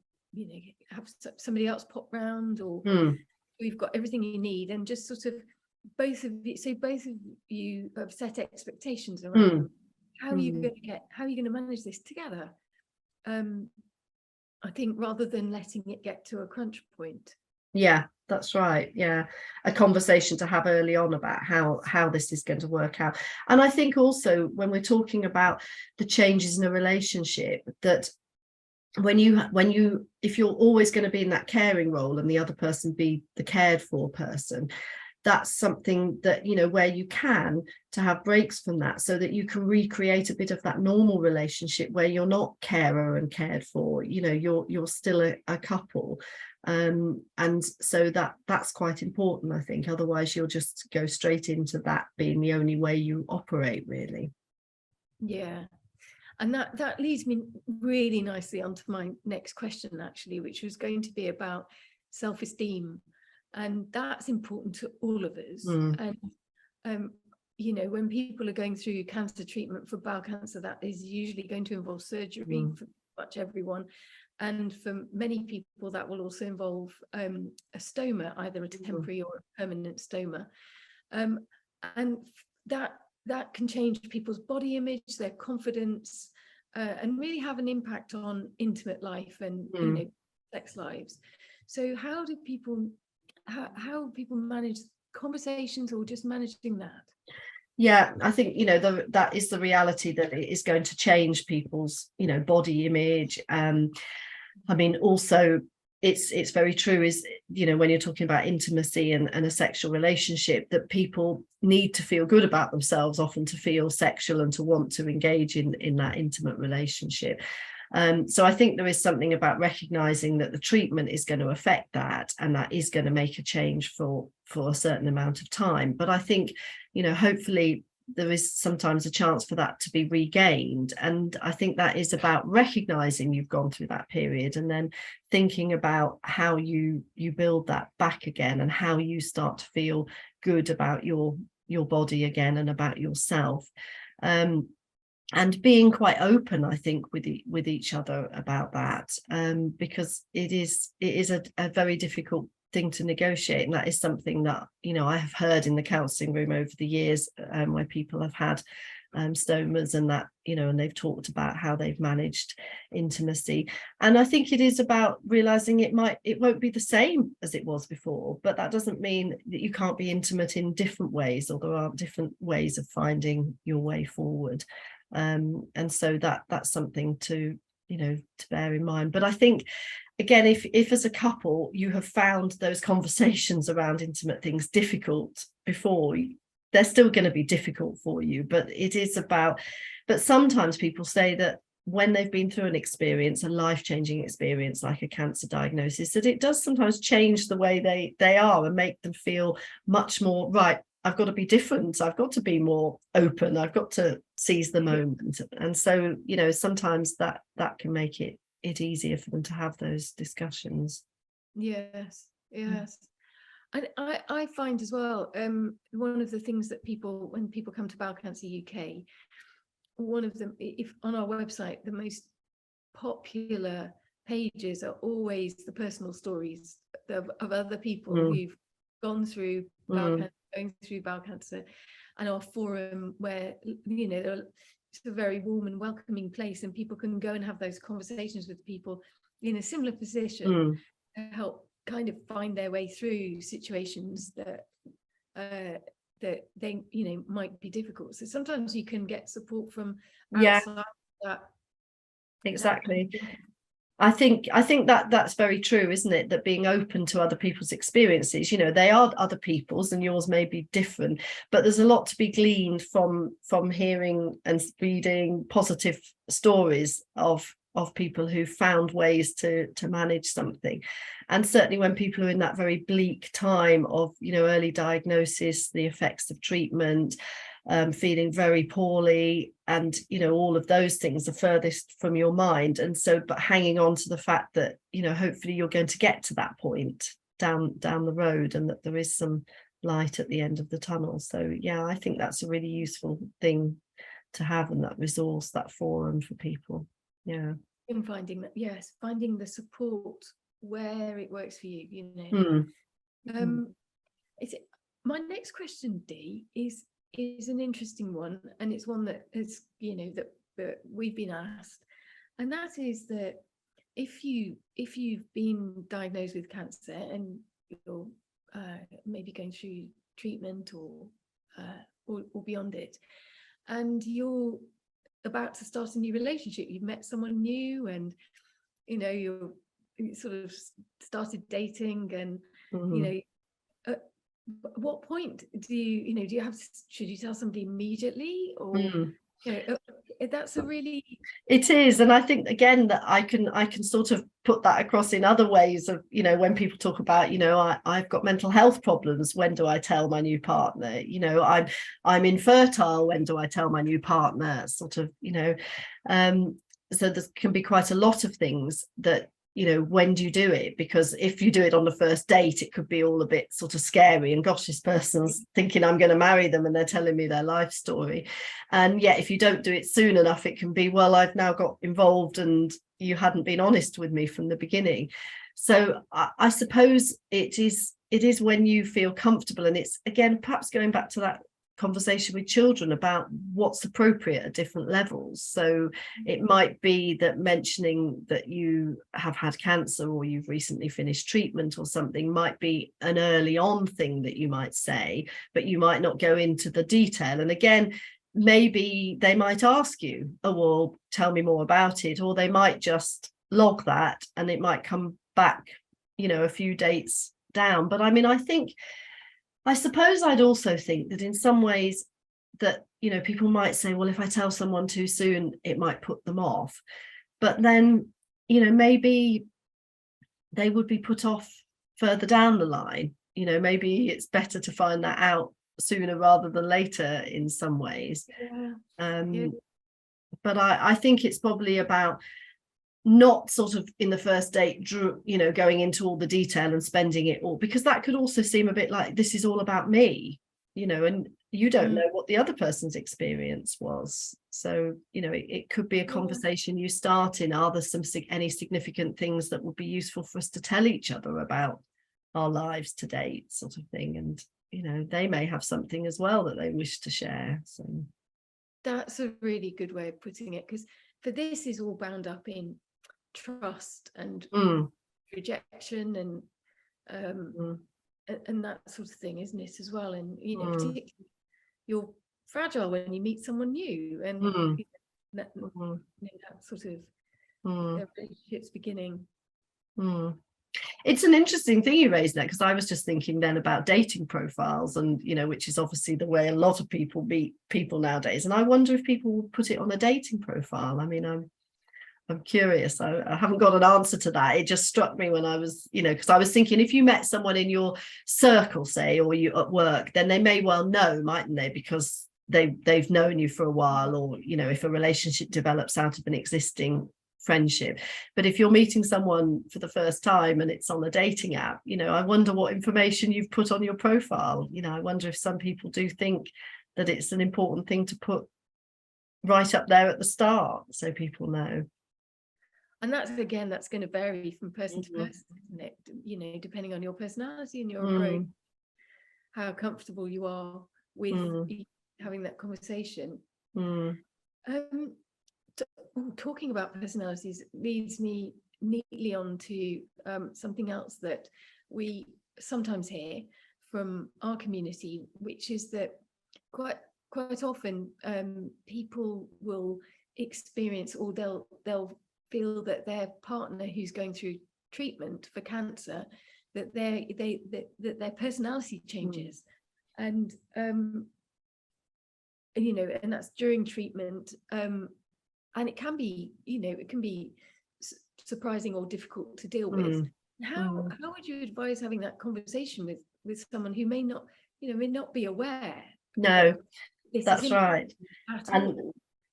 have somebody else pop round, or we've got everything you need, and just sort of both of you have set expectations around how are you going to manage this together. I think rather than letting it get to a crunch point. Yeah, that's right. Yeah, a conversation to have early on about how this is going to work out. And I think also when we're talking about the changes in a relationship, that if you're always going to be in that caring role and the other person be the cared for person, that's something that, where you can, to have breaks from that, so that you can recreate a bit of that normal relationship where you're not carer and cared for, you're still a couple. And so that's quite important, I think. Otherwise you'll just go straight into that being the only way you operate, really. Yeah. And that leads me really nicely onto my next question, actually, which was going to be about self-esteem. And that's important to all of us. And when people are going through cancer treatment for bowel cancer, that is usually going to involve surgery for much everyone. And for many people, that will also involve a stoma, either a temporary or a permanent stoma. And that can change people's body image, their confidence, and really have an impact on intimate life and sex lives. So how do people manage conversations, or just managing that? Yeah, I think that is the reality, that it is going to change people's body image. I mean, also it's very true is, when you're talking about intimacy and a sexual relationship, that people need to feel good about themselves often to feel sexual and to want to engage in that intimate relationship. So I think there is something about recognizing that the treatment is going to affect that, and that is going to make a change for a certain amount of time. But I think, hopefully there is sometimes a chance for that to be regained. And I think that is about recognizing you've gone through that period, and then thinking about how you build that back again, and how you start to feel good about your body again and about yourself. And being quite open, I think, with each other about that, because it is a very difficult thing to negotiate, and that is something that I have heard in the counselling room over the years, where people have had stomas, and that and they've talked about how they've managed intimacy. And I think it is about realizing it won't be the same as it was before, but that doesn't mean that you can't be intimate in different ways, or there aren't different ways of finding your way forward. And so that's something to bear in mind. But I think, again, if as a couple you have found those conversations around intimate things difficult before, they're still going to be difficult for you. But it is about But sometimes people say that when they've been through an experience, a life-changing experience like a cancer diagnosis, that it does sometimes change the way they are and make them feel much more, right, I've got to be different, I've got to be more open, I've got to seize the moment. And so, you know, sometimes that can make it easier for them to have those discussions. Yes. And I find as well, one of the things that when people come to Bowel Cancer UK, one of them, if on our website, the most popular pages are always the personal stories of other people who've gone through bowel cancer, going through bowel cancer, and our forum where, you know, it's a very warm and welcoming place, and people can go and have those conversations with people in a similar position to help kind of find their way through situations that they, you know, might be difficult. So sometimes you can get support from outside that. Exactly. I think that's very true, isn't it? That being open to other people's experiences, you know, they are other people's and yours may be different, but there's a lot to be gleaned from hearing and reading positive stories of people who found ways to manage something. And certainly when people are in that very bleak time of, you know, early diagnosis, the effects of treatment, feeling very poorly, and, you know, all of those things are furthest from your mind. And so, but hanging on to the fact that, you know, hopefully you're going to get to that point down the road, and that there is some light at the end of the tunnel. So yeah, I think that's a really useful thing to have, and that resource, that forum for people. Yeah. In finding that, yes, finding the support where it works for you, you know. It's my next question, Dee, is an interesting one, and it's one that is, you know, that we've been asked, and that is that if you've been diagnosed with cancer and you're maybe going through treatment or beyond it, and you're about to start a new relationship, you've met someone new, and, you know, you sort of started dating, and you know, at what point do you have, should you tell somebody immediately, or you know, that's a really, it is. And I think again that I can sort of put that across in other ways of, you know, when people talk about, you know, I've got mental health problems, when do I tell my new partner? You know, I'm infertile, when do I tell my new partner? Sort of, you know, so there can be quite a lot of things that, you know, when do you do it? Because if you do it on the first date, it could be all a bit sort of scary, and gosh, this person's thinking I'm going to marry them and they're telling me their life story. And yet if you don't do it soon enough, it can be, well, I've now got involved and you hadn't been honest with me from the beginning. So I suppose it is when you feel comfortable, and it's again perhaps going back to that conversation with children about what's appropriate at different levels. So it might be that mentioning that you have had cancer or you've recently finished treatment or something might be an early on thing that you might say, but you might not go into the detail. And again, maybe they might ask you, oh, well, tell me more about it, or they might just log that and it might come back, you know, a few dates down. But I mean, I suppose I'd also think that in some ways that, you know, people might say, well, if I tell someone too soon, it might put them off. But then, you know, maybe they would be put off further down the line. You know, maybe it's better to find that out sooner rather than later in some ways. But I think it's probably about not sort of in the first date, you know, going into all the detail and spending it all, because that could also seem a bit like this is all about me, you know, and you don't know what the other person's experience was. So, you know, it could be a conversation you start in. Are there any significant things that would be useful for us to tell each other about our lives to date, sort of thing? And, you know, they may have something as well that they wish to share. So that's a really good way of putting it, because for this is all bound up in trust and rejection and that sort of thing, isn't it, as well? And, you know, particularly you're fragile when you meet someone new, and that sort of relationship's beginning. It's an interesting thing you raised there, because I was just thinking then about dating profiles, and which is obviously the way a lot of people meet people nowadays. And I wonder if people will put it on a dating profile. I mean, I'm curious. I haven't got an answer to that. It just struck me when I was, because I was thinking, if you met someone in your circle, say, or you at work, then they may well know, mightn't they? Because they've known you for a while, or if a relationship develops out of an existing friendship. But if you're meeting someone for the first time and it's on a dating app, I wonder what information you've put on your profile. I wonder if some people do think that it's an important thing to put right up there at the start, so people know. And that's going to vary from person to person, isn't it? Depending on your personality and your approach, how comfortable you are with having that conversation. Talking about personalities leads me neatly on to something else that we sometimes hear from our community, which is that quite often people will experience, or they'll feel that their partner who's going through treatment for cancer, that their personality changes, and that's during treatment. And it can be, surprising or difficult to deal with. How would you advise having that conversation with someone who may not be aware? No, that's right.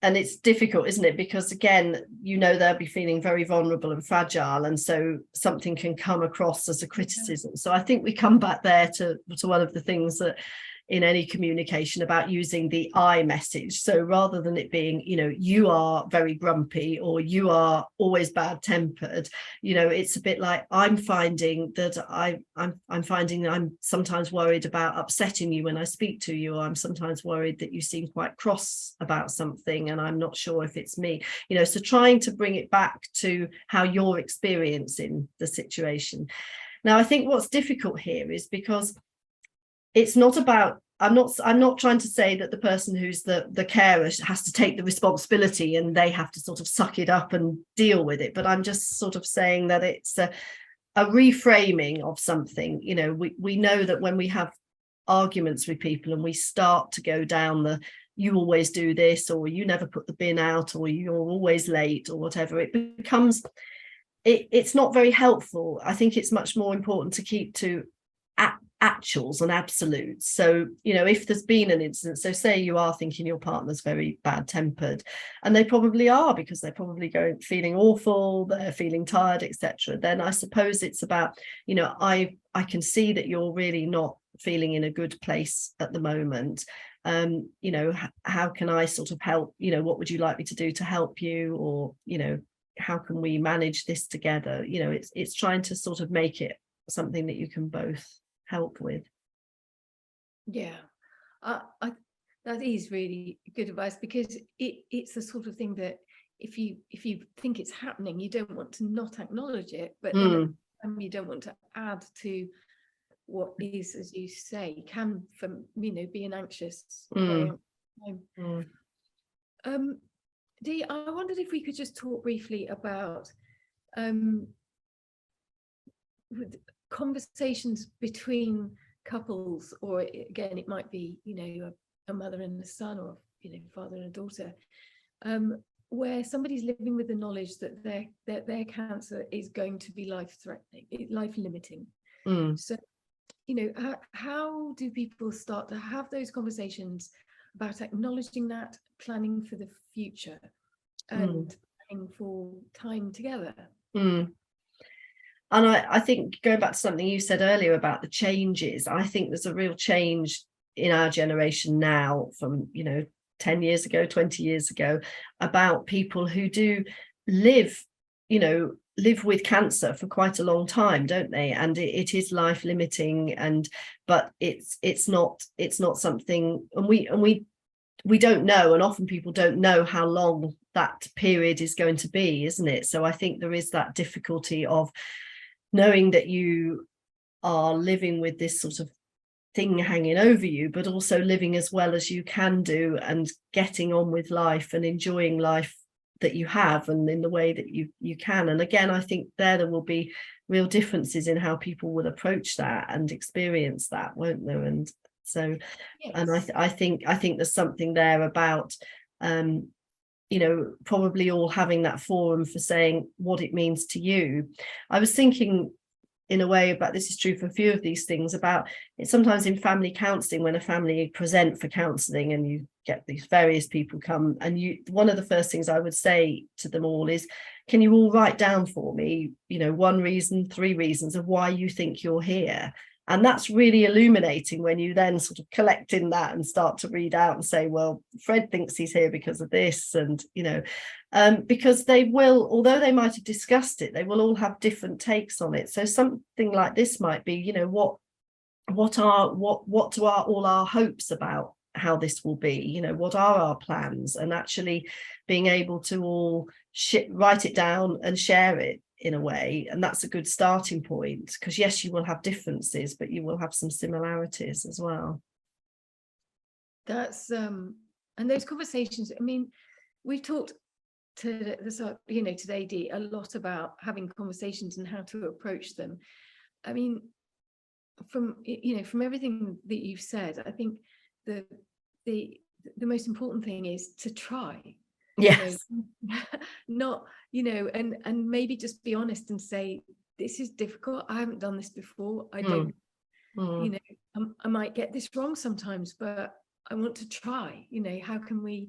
And it's difficult, isn't it? Because again, they'll be feeling very vulnerable and fragile, and so something can come across as a criticism. So I think we come back there to one of the things that in any communication about using the I message. So rather than it being, you are very grumpy, or you are always bad tempered, it's a bit like, I'm finding that I'm sometimes worried about upsetting you when I speak to you, or I'm sometimes worried that you seem quite cross about something and I'm not sure if it's me, so trying to bring it back to how you're experiencing the situation. Now, I think what's difficult here is because it's not about, I'm not trying to say that the person who's the carer has to take the responsibility and they have to sort of suck it up and deal with it. But I'm just sort of saying that it's a reframing of something. We know that when we have arguments with people and we start to go down the, you always do this, or you never put the bin out, or you're always late, or whatever, it becomes, it's not very helpful. I think it's much more important to keep to actuals and absolutes. So if there's been an incident, so say you are thinking your partner's very bad tempered, and they probably are, because they're probably feeling awful, they're feeling tired, etc., then I suppose it's about, I can see that you're really not feeling in a good place at the moment. How can I sort of help? What would you like me to do to help you? Or how can we manage this together? It's trying to sort of make it something that you can both help with. Yeah, that is really good advice, because it's the sort of thing that if you think it's happening, you don't want to not acknowledge it, but then you don't want to add to what is, as you say, can be an anxious way of time. Dee, I wondered if we could just talk briefly about conversations between couples, or again it might be a mother and a son, or father and a daughter, where somebody's living with the knowledge that their cancer is going to be life-threatening, life-limiting. So how do people start to have those conversations about acknowledging that, planning for the future, and planning for time together? And I think, going back to something you said earlier about the changes, I think there's a real change in our generation now from 10 years ago, 20 years ago, about people who do live with cancer for quite a long time, don't they? And it is life limiting, but it's not something, and we don't know, and often people don't know how long that period is going to be, isn't it? So I think there is that difficulty of knowing that you are living with this sort of thing hanging over you, but also living as well as you can do, and getting on with life and enjoying life that you have, and in the way that you can. And again, I think there will be real differences in how people will approach that and experience that, won't there? And so, Yes. and I think there's something there about you know, probably all having that forum for saying what it means to you. I was thinking in a way about, this is true for a few of these things, about it sometimes in family counselling, when a family present for counselling and you get these various people come, and you, one of the first things I would say to them all is, can you all write down for me, you know, 1 reason, 3 reasons of why you think you're here? And that's really illuminating when you then sort of collect in that and start to read out and say, well, Fred thinks he's here because of this. And, you know, because they will, although they might have discussed it, they will all have different takes on it. So something like this might be, you know, what do all our hopes about how this will be? You know, what are our plans? And actually being able to all write it down and share it in a way, and that's a good starting point, because yes, you will have differences, but you will have some similarities as well. That's and those conversations, I mean, we've talked to this, you know, today, Dee, a lot about having conversations and how to approach them. I mean, from, you know, from everything that you've said, I think the most important thing is to try. Yes. You know, not, you know, and maybe just be honest and say, this is difficult. I haven't done this before. I don't, you know, I might get this wrong sometimes, but I want to try. You know, how can we?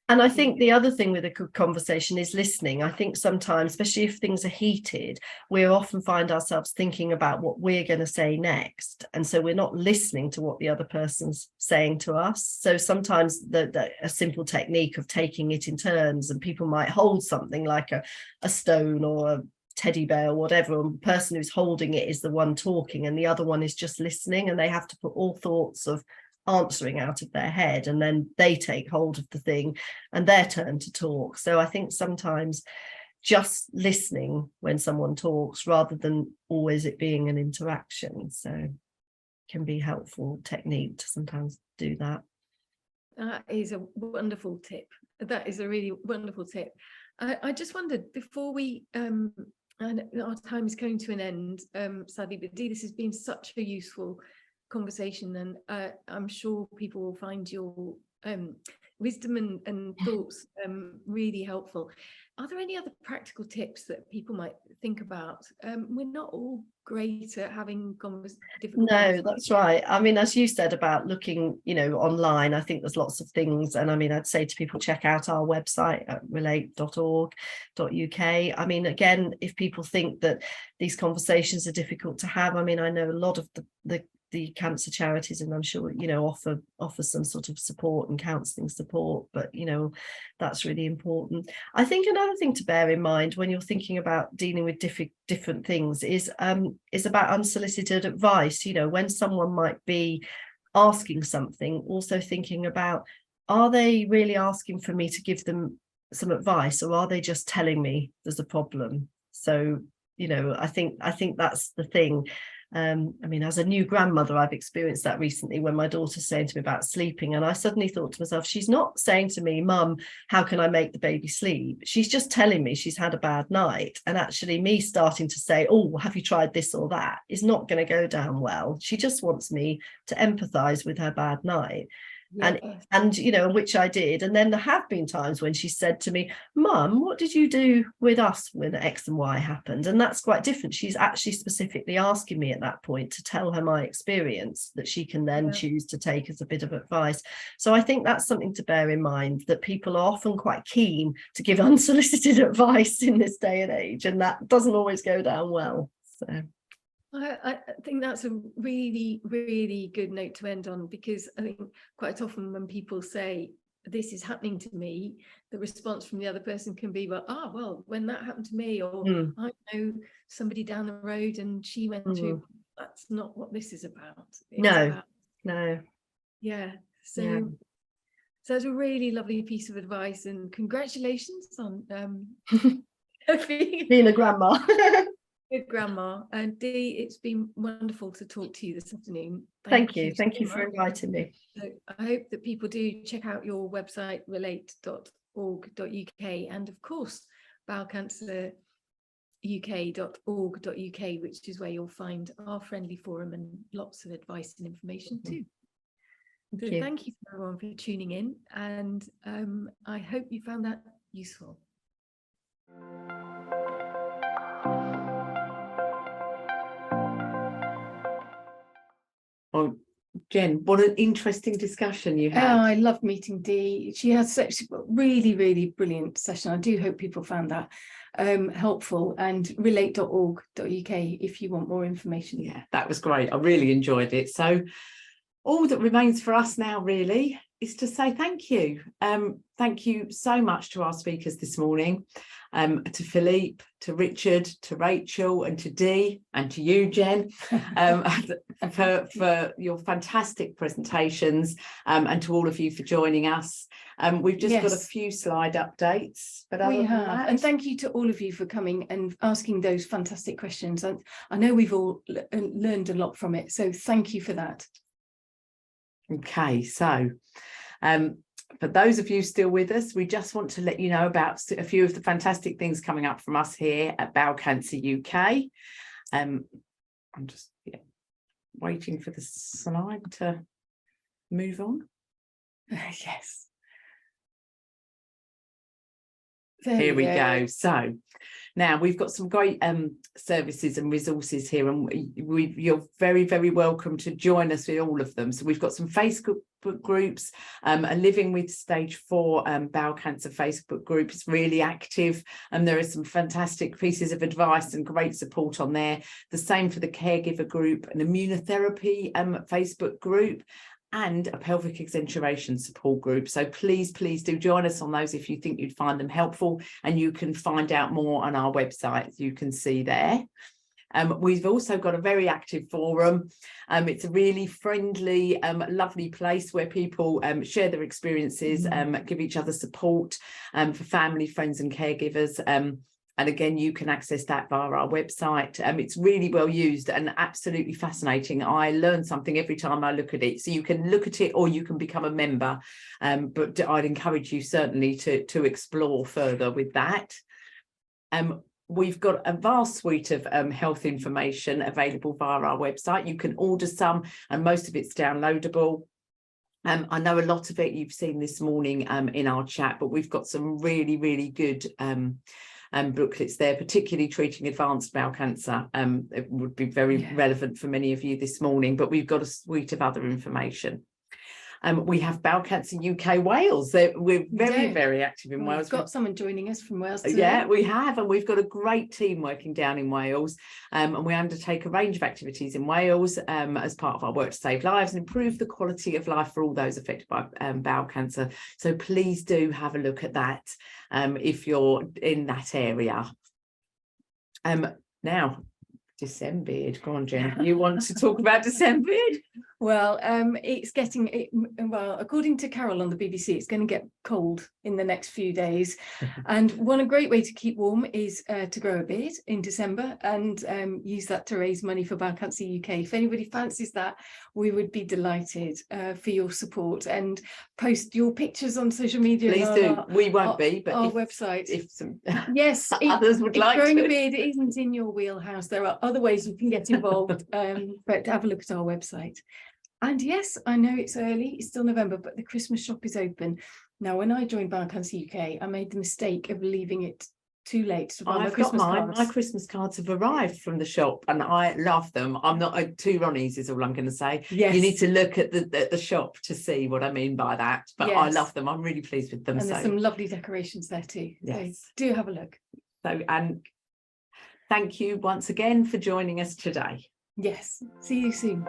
And I think the other thing with a good conversation is listening. I think sometimes, especially if things are heated, we often find ourselves thinking about what we're going to say next. And so we're not listening to what the other person's saying to us. So sometimes a simple technique of taking it in turns, and people might hold something like a stone or a teddy bear or whatever, and the person who's holding it is the one talking and the other one is just listening, and they have to put all thoughts of answering out of their head, and then they take hold of the thing and their turn to talk. So I think sometimes just listening when someone talks, rather than always it being an interaction, so can be helpful technique to sometimes do that. That is a wonderful tip. That is a really wonderful tip. I just wondered, before we and our time is coming to an end, sadly, but Dee, this has been such a useful conversation, and I'm sure people will find your wisdom and thoughts really helpful. Are there any other practical tips that people might think about? We're not all great at having difficult No, that's right. I mean, as you said about looking, you know, online, I think there's lots of things. And I mean, I'd say to people, check out our website at relate.org.uk. I mean, again, if people think that these conversations are difficult to have, I mean, I know a lot of the cancer charities, and I'm sure, you know, offer some sort of support and counselling support, but, you know, that's really important. I think another thing to bear in mind when you're thinking about dealing with different things is about unsolicited advice. You know, when someone might be asking something, also thinking about, are they really asking for me to give them some advice, or are they just telling me there's a problem? So, you know, I think that's the thing. I mean, as a new grandmother, I've experienced that recently when my daughter's saying to me about sleeping, and I suddenly thought to myself, she's not saying to me, Mum, how can I make the baby sleep? She's just telling me she's had a bad night. And actually me starting to say, oh, have you tried this or that, is not going to go down well. She just wants me to empathise with her bad night. Yes. And you know, which I did. And then there have been times when she said to me, Mum, what did you do with us when X and Y happened? And that's quite different. She's actually specifically asking me at that point to tell her my experience that she can then choose to take as a bit of advice. So I think that's something to bear in mind, that people are often quite keen to give unsolicited advice in this day and age, and that doesn't always go down well. So I think that's a really, really good note to end on, because I think quite often when people say, this is happening to me, the response from the other person can be, well, when that happened to me, or I know somebody down the road and she went through. That's not what this is about. No. Yeah. So it's a really lovely piece of advice, and congratulations on being a grandma. Good grandma. And Dee, it's been wonderful to talk to you this afternoon. Thank you for inviting me. So I hope that people do check out your website, relate.org.uk, and of course Bowel Cancer uk.org.uk, which is where you'll find our friendly forum and lots of advice and information too. So thank you everyone for tuning in, and I hope you found that useful. Well, Jen, what an interesting discussion you Oh, had. I loved meeting Dee. She had such a really brilliant session. I do hope people found that helpful, and relate.org.uk if you want more information. Yeah, that was great. I really enjoyed it. So all that remains for us now really is to say thank you. Thank you so much to our speakers this morning, to Filipe, to Richard, to Rachel, and to Dee, and to you, Jen, for your fantastic presentations, and to all of you for joining us. We've just got a few slide updates, but we have, and thank you to all of you for coming and asking those fantastic questions. And I know we've all learned a lot from it, so thank you for that. Okay, so for those of you still with us, we just want to let you know about a few of the fantastic things coming up from us here at Bowel Cancer UK. I'm just waiting for the slide to move on. Yes. Here we go. So now we've got some great services and resources here, and you're very welcome to join us with all of them. So we've got some Facebook groups, a Living with Stage 4 bowel cancer Facebook group is really active, and there are some fantastic pieces of advice and great support on there. The same for the caregiver group, an immunotherapy Facebook group, and a pelvic exenteration support group. So please do join us on those if you think you'd find them helpful, and you can find out more on our website, you can see there. We've also got a very active forum. It's a really friendly, lovely place where people share their experiences, give each other support for family, friends and caregivers. And again, you can access that via our website. It's really well used and absolutely fascinating. I learn something every time I look at it. So you can look at it or you can become a member. But I'd encourage you certainly to explore further with that. We've got a vast suite of health information available via our website. You can order some, and most of it's downloadable. I know a lot of it you've seen this morning in our chat, but we've got some really good booklets there, particularly treating advanced bowel cancer. It would be very relevant for many of you this morning, but we've got a suite of other information. We have Bowel Cancer UK Wales. We're very active in Wales. We've got someone joining us from Wales today. Yeah, we have, and we've got a great team working down in Wales, and we undertake a range of activities in Wales as part of our work to save lives and improve the quality of life for all those affected by bowel cancer. So please do have a look at that if you're in that area. Now, Decembeard. Go on, Jen. You want to talk about Decembeard? Well, it's getting well, according to Carol on the BBC, it's going to get cold in the next few days. And a great way to keep warm is to grow a beard in December and use that to raise money for Bowel Cancer UK. If anybody fancies that, we would be delighted for your support, and post your pictures on social media. Please do. We won't be, but our website. If some yes, others would like growing to. a beard isn't in your wheelhouse, there are other ways you can get involved. But have a look at our website. And yes, I know it's early, it's still November, but the Christmas shop is open. Now, when I joined Bowel Cancer UK, I made the mistake of leaving it too late to buy my Christmas cards. My Christmas cards have arrived from the shop and I love them. I'm not two Ronnies is all I'm going to say. Yes. You need to look at the shop to see what I mean by that. But yes. I love them. I'm really pleased with them. And there's some lovely decorations there too. Yes. So do have a look. So, and thank you once again for joining us today. Yes. See you soon.